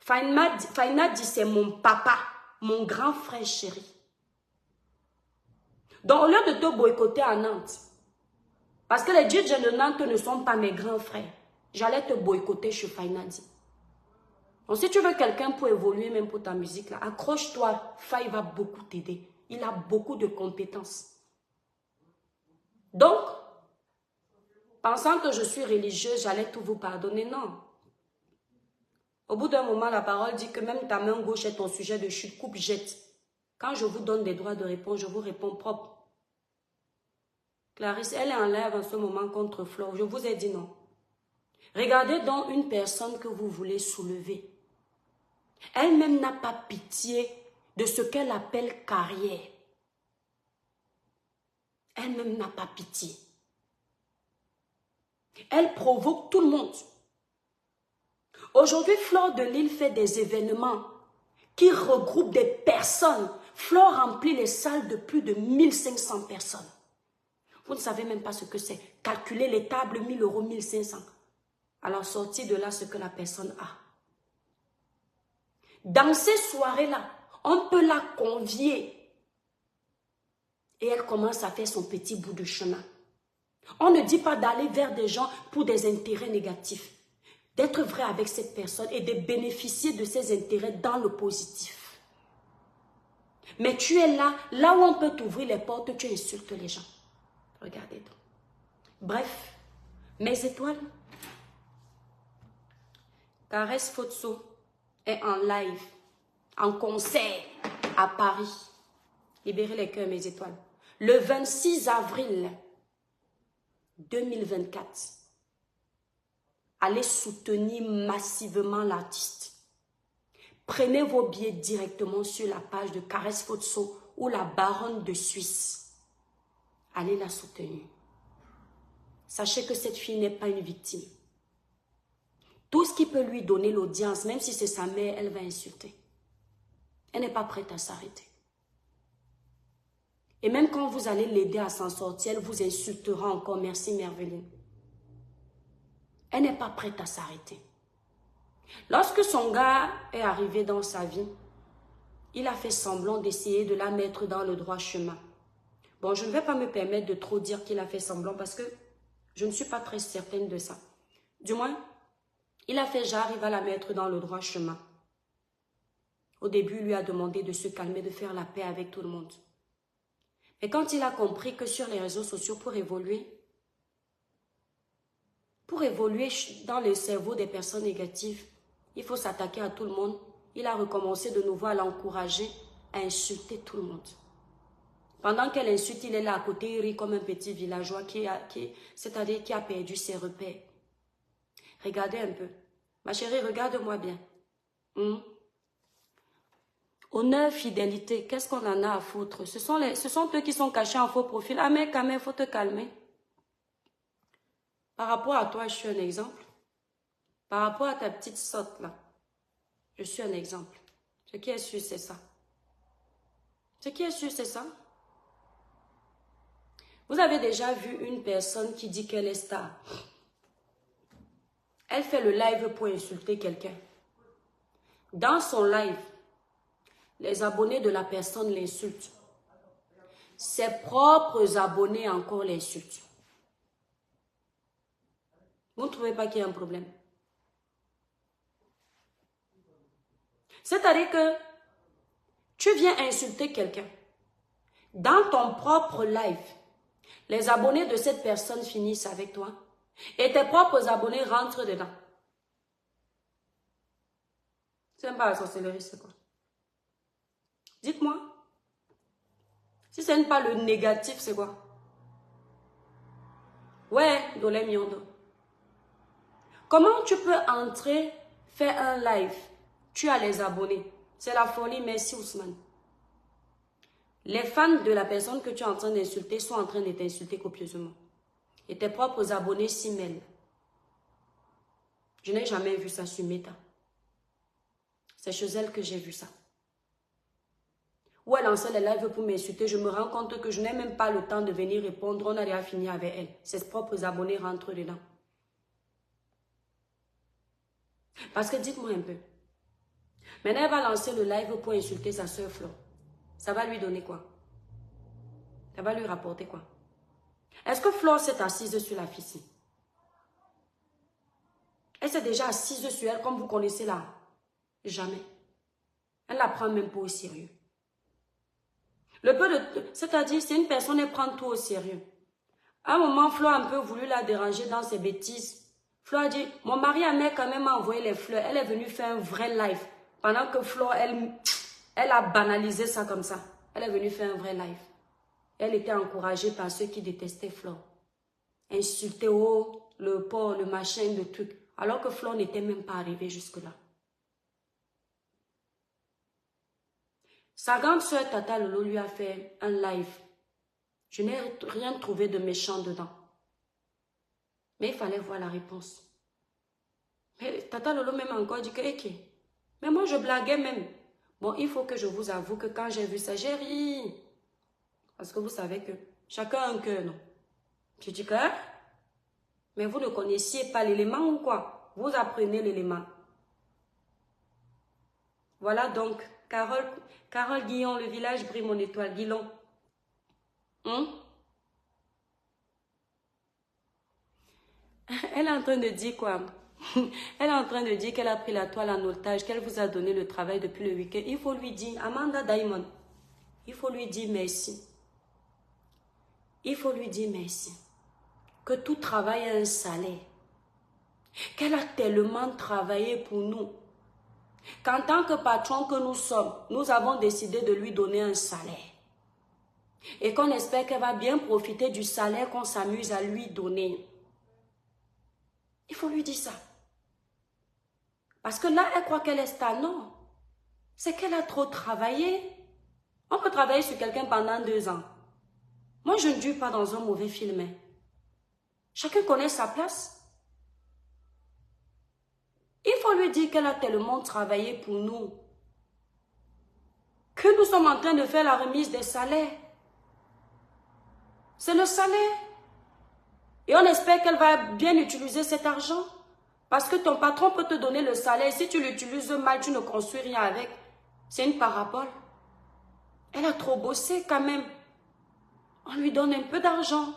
Faïna dit c'est mon papa, mon grand frère chéri. Donc au lieu de te boycotter à Nantes, parce que les DJ de Nantes ne sont pas mes grands frères, j'allais te boycotter chez Faïnadi. Donc si tu veux quelqu'un pour évoluer même pour ta musique, là, accroche-toi, Faï va beaucoup t'aider. Il a beaucoup de compétences. Donc, pensant que je suis religieuse, j'allais tout vous pardonner. Non. Au bout d'un moment, la parole dit que même ta main gauche est ton sujet de chute, coupe, jette. Quand je vous donne des droits de réponse, je vous réponds propre. Clarisse, elle est en live en ce moment contre Flore. Je vous ai dit non. Regardez donc une personne que vous voulez soulever. Elle-même n'a pas pitié de ce qu'elle appelle carrière. Elle-même n'a pas pitié. Elle provoque tout le monde. Aujourd'hui, Flore de Lille fait des événements qui regroupent des personnes. Flore remplit les salles de plus de 1500 personnes. Vous ne savez même pas ce que c'est. Calculer les tables, 1000 euros, 1500. Alors, sortir de là ce que la personne a. Dans ces soirées-là, on peut la convier. Et elle commence à faire son petit bout de chemin. On ne dit pas d'aller vers des gens pour des intérêts négatifs. D'être vrai avec cette personne et de bénéficier de ses intérêts dans le positif. Mais tu es là où on peut t'ouvrir les portes, tu insultes les gens. Regardez donc. Bref, mes étoiles. Caresse Fotso est en live, en concert à Paris. Libérez les cœurs, mes étoiles. Le 26 avril 2024. Allez soutenir massivement l'artiste. Prenez vos billets directement sur la page de Caresse Fotso ou la Baronne de Suisse. Allez la soutenir. Sachez que cette fille n'est pas une victime. Tout ce qui peut lui donner l'audience, même si c'est sa mère, elle va insulter. Elle n'est pas prête à s'arrêter. Et même quand vous allez l'aider à s'en sortir, elle vous insultera encore. Merci Merveline. Elle n'est pas prête à s'arrêter. Lorsque son gars est arrivé dans sa vie, il a fait semblant d'essayer de la mettre dans le droit chemin. Bon, je ne vais pas me permettre de trop dire qu'il a fait semblant parce que je ne suis pas très certaine de ça. Du moins, il a fait genre, il va la mettre dans le droit chemin. Au début, il lui a demandé de se calmer, de faire la paix avec tout le monde. Mais quand il a compris que sur les réseaux sociaux, pour évoluer dans le cerveau des personnes négatives, il faut s'attaquer à tout le monde. Il a recommencé de nouveau à l'encourager, à insulter tout le monde. Pendant qu'elle insulte, il est là à côté, il rit comme un petit villageois c'est-à-dire qui a perdu ses repères. Regardez un peu. Ma chérie, regarde-moi bien. Honneur, fidélité, qu'est-ce qu'on en a à foutre? Ce sont eux qui sont cachés en faux profil. Ah mais quand même, il faut te calmer. Par rapport à toi, je suis un exemple. Par rapport à ta petite sotte là, je suis un exemple. Ce qui est sûr, c'est ça. Ce qui est sûr, c'est ça. Vous avez déjà vu une personne qui dit qu'elle est star. Elle fait le live pour insulter quelqu'un. Dans son live, les abonnés de la personne l'insultent. Ses propres abonnés encore l'insultent. Vous ne trouvez pas qu'il y a un problème? C'est-à-dire que tu viens insulter quelqu'un. Dans ton propre live, les abonnés de cette personne finissent avec toi et tes propres abonnés rentrent dedans. C'est pas la sorcellerie, c'est quoi? Dites-moi. Si ce n'est pas le négatif, c'est quoi? Ouais, Dolé Miondo. Comment tu peux entrer, faire un live? Tu as les abonnés. C'est la folie, merci Ousmane. Les fans de la personne que tu es en train d'insulter sont en train de t'insulter copieusement. Et tes propres abonnés s'y mêlent. Je n'ai jamais vu ça sur Meta. C'est chez elle que j'ai vu ça. Où elle lançait les lives pour m'insulter, je me rends compte que je n'ai même pas le temps de venir répondre. On a déjà fini avec elle. Ses propres abonnés rentrent dedans. Parce que dites-moi un peu. Maintenant, elle va lancer le live pour insulter sa soeur Flo. Ça va lui donner quoi? Ça va lui rapporter quoi? Est-ce que Flo s'est assise sur la fille ici? Elle s'est déjà assise sur elle comme vous connaissez là? Jamais. Elle ne la prend même pas au sérieux. Le peu de... C'est-à-dire, c'est une personne, elle prend tout au sérieux. À un moment, Flo a un peu voulu la déranger dans ses bêtises. Flo a dit, mon mari a quand même envoyé les fleurs. Elle est venue faire un vrai live. Pendant que Flo, elle a banalisé ça comme ça. Elle est venue faire un vrai live. Elle était encouragée par ceux qui détestaient Flo. Insulter, oh, le porc, le machin, le truc. Alors que Flo n'était même pas arrivé jusque-là. Sa grande soeur Tata Lolo lui a fait un live. Je n'ai rien trouvé de méchant dedans. Mais il fallait voir la réponse. Mais Tata Lolo même encore dit que, ok. Mais moi je blaguais même. Bon, il faut que je vous avoue que quand j'ai vu ça, j'ai ri. Parce que vous savez que chacun a un cœur, non? Je dis que, hein? Mais vous ne connaissiez pas l'élément ou quoi? Vous apprenez l'élément. Voilà donc, Carole Guillon, le village brille mon étoile. Guillon. Elle est en train de dire quoi? Elle est en train de dire qu'elle a pris la toile en otage, qu'elle vous a donné le travail depuis le week-end. Il faut lui dire, Amanda Diamond, il faut lui dire merci. Il faut lui dire merci. Que tout travail a un salaire. Qu'elle a tellement travaillé pour nous. Qu'en tant que patron que nous sommes, nous avons décidé de lui donner un salaire. Et qu'on espère qu'elle va bien profiter du salaire qu'on s'amuse à lui donner. Il faut lui dire ça. Parce que là, elle croit qu'elle est star. Non. C'est qu'elle a trop travaillé. On peut travailler sur quelqu'un pendant 2 ans. Moi, je ne dure pas dans un mauvais film. Chacun connaît sa place. Il faut lui dire qu'elle a tellement travaillé pour nous. Que nous sommes en train de faire la remise des salaires. C'est le salaire. Et on espère qu'elle va bien utiliser cet argent. Parce que ton patron peut te donner le salaire. Si tu l'utilises mal, tu ne construis rien avec. C'est une parabole. Elle a trop bossé quand même. On lui donne un peu d'argent.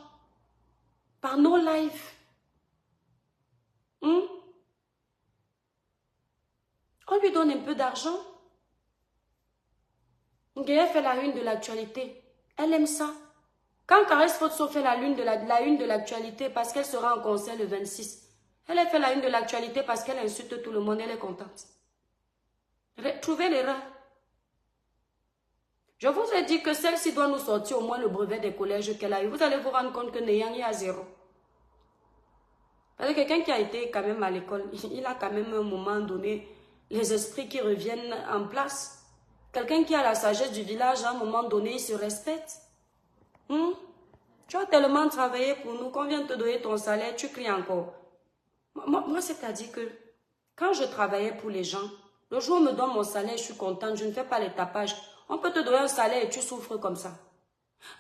Par nos lives. On lui donne un peu d'argent. Elle fait la une de l'actualité. Elle aime ça. Quand Caresse Fotso fait la une de l'actualité parce qu'elle sera en concert le 26, elle a fait la une de l'actualité parce qu'elle insulte tout le monde, elle est contente. Trouvez l'erreur. Je vous ai dit que celle-ci doit nous sortir au moins le brevet des collèges qu'elle a eu. Vous allez vous rendre compte que Neyang est à 0. Parce que quelqu'un qui a été quand même à l'école, il a quand même un moment donné les esprits qui reviennent en place. Quelqu'un qui a la sagesse du village, à un moment donné, il se respecte. Tu as tellement travaillé pour nous, qu'on vient te donner ton salaire, tu cries encore. Moi c'est-à-dire que quand je travaillais pour les gens, le jour où on me donne mon salaire, je suis contente, je ne fais pas les tapages. On peut te donner un salaire et tu souffres comme ça.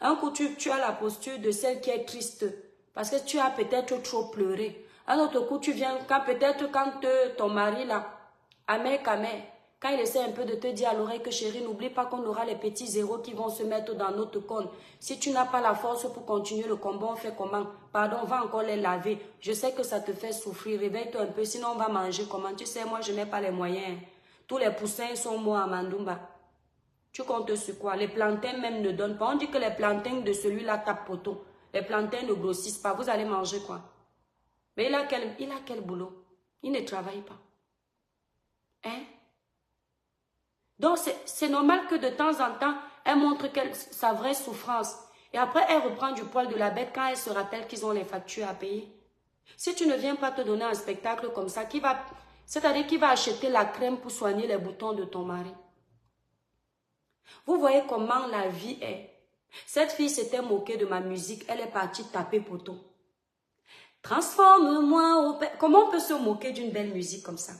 Un coup, tu as la posture de celle qui est triste parce que tu as peut-être trop pleuré. Un autre coup, tu viens, peut-être quand ton mari là, Amer, quand il essaie un peu de te dire à l'oreille que chérie, n'oublie pas qu'on aura les petits zéros qui vont se mettre dans notre compte. Si tu n'as pas la force pour continuer le combat, on fait comment? Pardon, on va encore les laver. Je sais que ça te fait souffrir, réveille-toi un peu, sinon on va manger comment? Tu sais, moi je n'ai pas les moyens. Tous les poussins sont morts à Mandumba. Tu comptes sur quoi? Les plantains même ne donnent pas. On dit que les plantains de celui-là tapent poteau. Les plantains ne grossissent pas. Vous allez manger quoi? Mais il a quel boulot? Il ne travaille pas. Hein? Donc, c'est normal que de temps en temps, elle montre sa vraie souffrance. Et après, elle reprend du poil de la bête quand elle se rappelle qu'ils ont les factures à payer. Si tu ne viens pas te donner un spectacle comme ça, c'est-à-dire qui va acheter la crème pour soigner les boutons de ton mari. Vous voyez comment la vie est. Cette fille s'était moquée de ma musique. Elle est partie taper poteau. Transforme-moi au Père. Comment on peut se moquer d'une belle musique comme ça?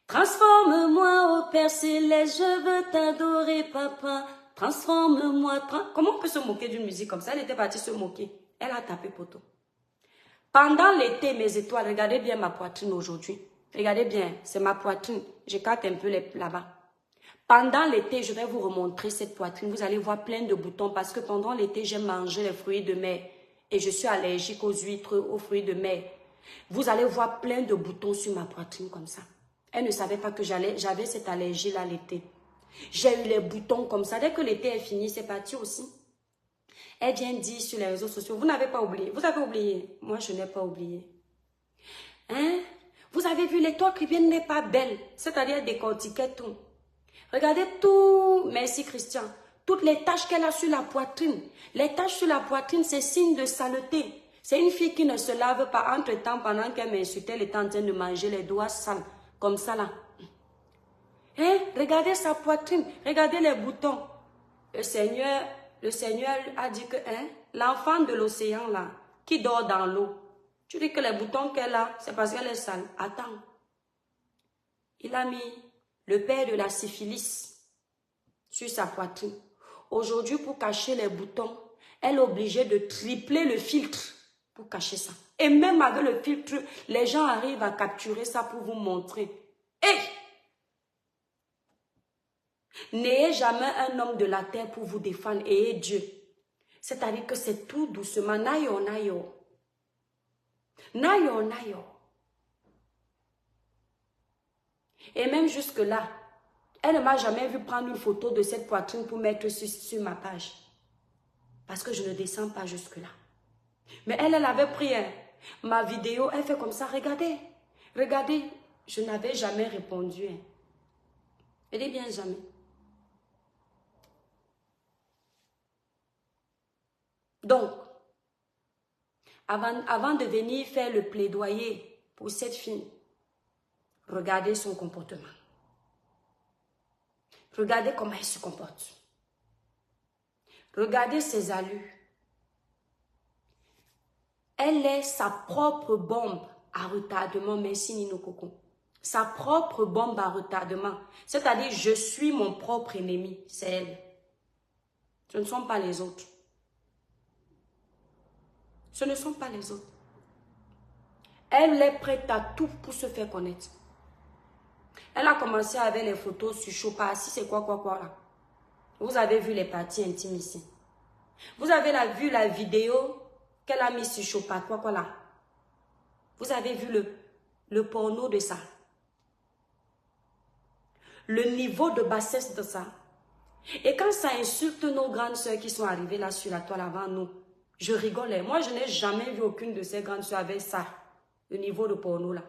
Transforme-moi au Père Céleste, je veux t'adorer, papa. Transforme-moi. Comment on peut se moquer d'une musique comme ça? Elle était partie se moquer. Elle a tapé poteau. Pendant l'été, mes étoiles, regardez bien ma poitrine aujourd'hui. Regardez bien, c'est ma poitrine. J'écarte un peu là-bas. Pendant l'été, je vais vous remontrer cette poitrine. Vous allez voir plein de boutons parce que pendant l'été, j'aime manger les fruits de mer. Et je suis allergique aux huîtres, aux fruits de mer. Vous allez voir plein de boutons sur ma poitrine comme ça. Elle ne savait pas que j'avais cette allergie-là l'été. J'ai eu les boutons comme ça. Dès que l'été est fini, c'est parti aussi. Elle vient dire sur les réseaux sociaux, vous n'avez pas oublié. Vous avez oublié. Moi, je n'ai pas oublié. Hein? Vous avez vu, l'étoile chrétienne n'est pas belle. C'est-à-dire décortiquer tout. Regardez tout. Merci Christian. Toutes les taches qu'elle a sur la poitrine. Les taches sur la poitrine, c'est signe de saleté. C'est une fille qui ne se lave pas entre-temps pendant qu'elle m'insultait, elle était en train de manger les doigts sales. Comme ça là. Hein? Regardez sa poitrine. Regardez les boutons. Le Seigneur a dit que hein, l'enfant de l'océan là, qui dort dans l'eau, tu dis que les boutons qu'elle a, c'est parce qu'elle est sale. Attends. Il a mis le père de la syphilis sur sa poitrine. Aujourd'hui, pour cacher les boutons, elle est obligée de tripler le filtre pour cacher ça. Et même avec le filtre, les gens arrivent à capturer ça pour vous montrer. Hey! N'ayez jamais un homme de la terre pour vous défendre. Ayez Dieu. C'est-à-dire que c'est tout doucement. Nayo, nayo. Nayo, nayo. Et même jusque-là, elle ne m'a jamais vu prendre une photo de cette poitrine pour mettre sur ma page. Parce que je ne descends pas jusque-là. Mais elle avait pris ma vidéo, elle fait comme ça. Regardez, regardez. Je n'avais jamais répondu. Elle dit bien jamais. Donc, avant de venir faire le plaidoyer pour cette fille, regardez son comportement. Regardez comment elle se comporte. Regardez ses allures. Elle est sa propre bombe à retardement. Merci Nino Coco. Sa propre bombe à retardement. C'est-à-dire, je suis mon propre ennemi. C'est elle. Ce ne sont pas les autres. Ce ne sont pas les autres. Elle est prête à tout pour se faire connaître. Elle a commencé avec les photos sur Chopa. Si c'est quoi là. Vous avez vu les parties intimes ici. Vous avez vu la vidéo qu'elle a mise sur Chopa. Quoi là. Vous avez vu le porno de ça. Le niveau de bassesse de ça. Et quand ça insulte nos grandes soeurs qui sont arrivées là sur la toile avant nous, je rigolais. Moi, je n'ai jamais vu aucune de ces grandes soeurs avec ça. Le niveau de porno là.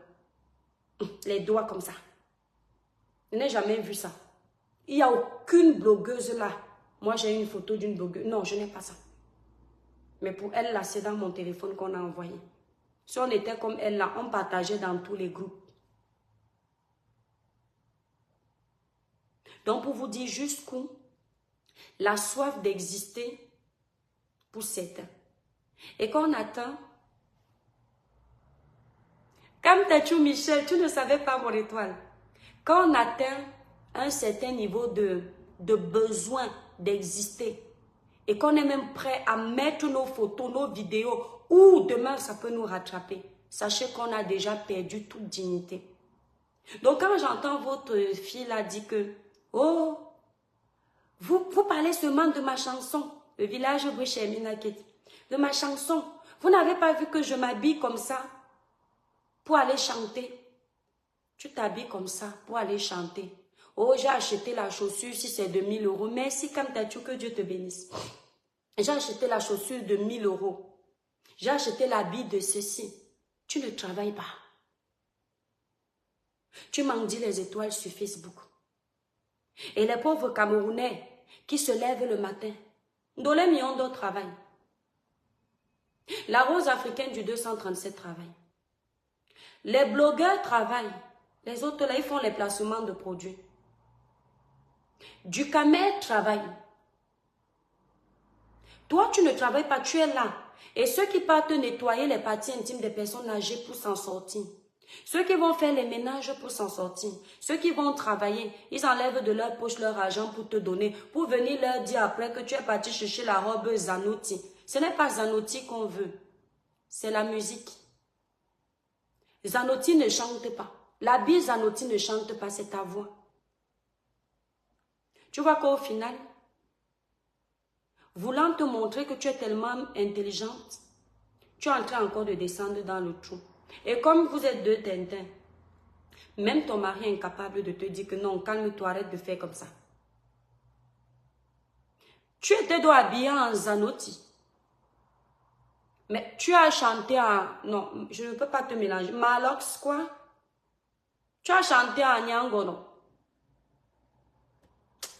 Les doigts comme ça. Je n'ai jamais vu ça. Il n'y a aucune blogueuse là. Moi, j'ai une photo d'une blogueuse. Non, je n'ai pas ça. Mais pour elle là, c'est dans mon téléphone qu'on a envoyé. Si on était comme elle là, on partageait dans tous les groupes. Donc, pour vous dire jusqu'où la soif d'exister pour certains. Et quand on attend, comme Tachou Michel, tu ne savais pas mon étoile. Quand on atteint un certain niveau de besoin d'exister et qu'on est même prêt à mettre nos photos, nos vidéos, ou demain ça peut nous rattraper, sachez qu'on a déjà perdu toute dignité. Donc quand j'entends votre fille là dire que oh, vous parlez seulement de ma chanson, le village Bricheminaket, de ma chanson. Vous n'avez pas vu que je m'habille comme ça pour aller chanter? Tu t'habilles comme ça pour aller chanter. Oh, j'ai acheté la chaussure, si c'est de 1000 euros. Merci, Kamtachou, que Dieu te bénisse. J'ai acheté la chaussure de 1000 euros. J'ai acheté l'habit de ceci. Tu ne travailles pas. Tu m'en dis les étoiles sur Facebook. Et les pauvres Camerounais qui se lèvent le matin, dans les millions d'autres travaillent. La rose africaine du 237 travaille. Les blogueurs travaillent. Les autres là, ils font les placements de produits. Du Camer travaille. Toi, tu ne travailles pas, tu es là. Et ceux qui partent nettoyer les parties intimes des personnes âgées pour s'en sortir. Ceux qui vont faire les ménages pour s'en sortir. Ceux qui vont travailler, ils enlèvent de leur poche leur argent pour te donner. Pour venir leur dire après que tu es parti chercher la robe Zanotti. Ce n'est pas Zanotti qu'on veut. C'est la musique. Zanotti ne chante pas. L'habit Zanotti ne chante pas, c'est ta voix. Tu vois qu'au final, voulant te montrer que tu es tellement intelligente, tu es en train encore de descendre dans le trou. Et comme vous êtes deux Tintins, même ton mari est incapable de te dire que non, calme-toi, arrête de faire comme ça. Tu étais donc habillé en Zanotti. Mais tu as chanté en... Non, je ne peux pas te mélanger. Malox, quoi? Tu as chanté en Nyangono.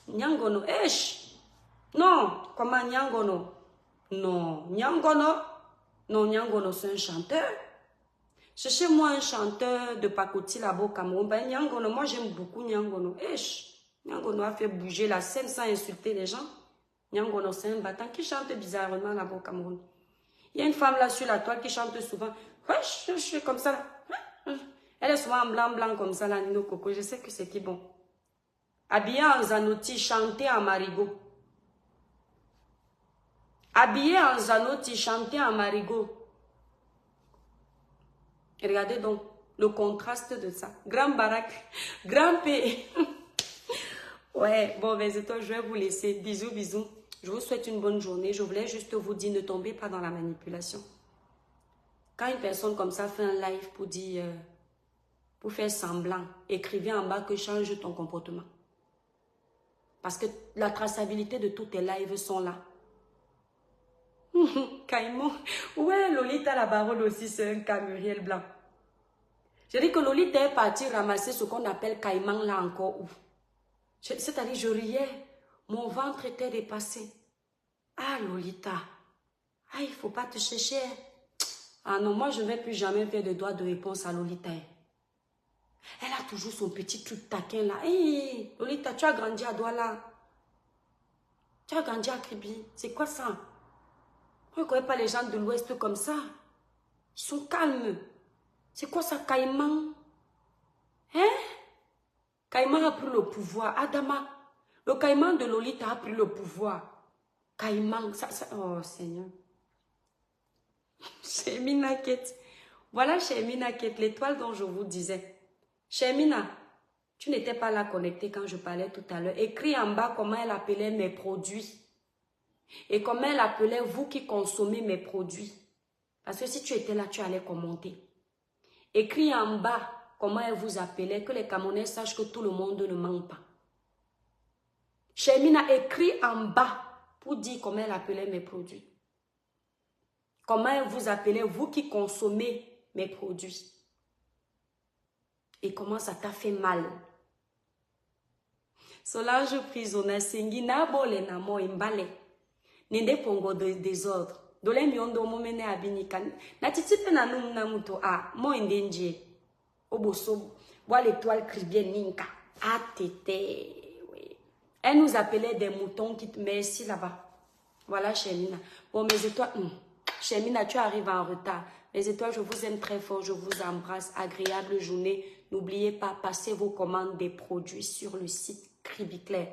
Nyangono, esh. Non, comment Nyangono? Non, Nyangono. Non, Nyangono, c'est un chanteur. Cherchez-moi un chanteur de Pakoti là-bas au Cameroun. Ben, Nyangono, moi j'aime beaucoup Nyangono. Esh. Nyangono a fait bouger la scène sans insulter les gens. Nyangono, c'est un battant qui chante bizarrement là-bas au Cameroun. Il y a une femme là sur la toile qui chante souvent. Ouais, je suis comme ça là. Elle est souvent en blanc comme ça là, Nino Coco. Je sais que c'est qui bon. Habillée en Zanotti, chanter en marigot. Habillée en Zanotti, chanter en marigot. Regardez donc le contraste de ça. Grand baraque, grand P. Ouais, bon, mes étoiles, je vais vous laisser. Bisous, bisous. Je vous souhaite une bonne journée. Je voulais juste vous dire, ne tombez pas dans la manipulation. Quand une personne comme ça fait un live pour dire, pour faire semblant, écrivez en bas que change ton comportement. Parce que la traçabilité de tous tes lives sont là. Caïman. Ouais, Lolita la baronne aussi, c'est un camuriel blanc. J'ai dit que Lolita est partie ramasser ce qu'on appelle caïman là encore où. C'est-à-dire, je riais. Mon ventre était dépassé. Ah, Lolita. Ah, il ne faut pas te chercher. Ah non, moi, je ne vais plus jamais faire de droit de réponse à Lolita. Elle a toujours son petit truc taquin là. Hey, Lolita, tu as grandi à Douala. Tu as grandi à Kribi. C'est quoi ça? On ne connaît pas les gens de l'Ouest comme ça. Ils sont calmes. C'est quoi ça, Caïman? Hein? Caïman a pris le pouvoir. Adama, le Caïman de Lolita a pris le pouvoir. Caïman, ça... Oh, Seigneur. Chemina Kate. Voilà Chemina Kate, l'étoile dont je vous disais. Chemina, tu n'étais pas là connectée quand je parlais tout à l'heure. Écris en bas comment elle appelait mes produits. Et comment elle appelait vous qui consommez mes produits. Parce que si tu étais là, tu allais commenter. Écris en bas comment elle vous appelait, que les Camerounais sachent que tout le monde ne ment pas. Chemina, écris en bas pour dire comment elle appelait mes produits. Comment elle vous appelait, vous qui consommez mes produits. Et comment ça t'a fait mal. Solange Prisona, Sengi, Nabole, Namo, Imbale. Nende Pongo de désordre. Dole miondo momene abinikan. Na titipe na num na muto a mo indenje. Oboso bois l'étoile cribien ninka. Ah tété. Oui. Elle nous appelait des moutons qui te merci là-bas. Voilà Chemina. Bon mes étoiles. Chemina, tu arrives en retard. Mes étoiles, je vous aime très fort. Je vous embrasse. Agréable journée. N'oubliez pas, passez vos commandes des produits sur le site Cribiclair.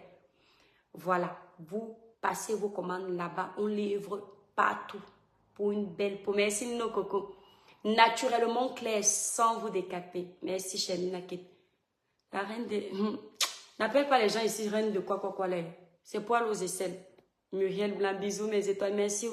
Voilà. Vous passez vos commandes là-bas. On livre partout pour une belle peau. Merci Nino Coco. Naturellement clair, sans vous décaper. Merci Chemina. La reine de... N'appelle pas les gens ici reine de quoi là. C'est poil aux aisselles. Muriel Blanc, bisous mes étoiles. Merci.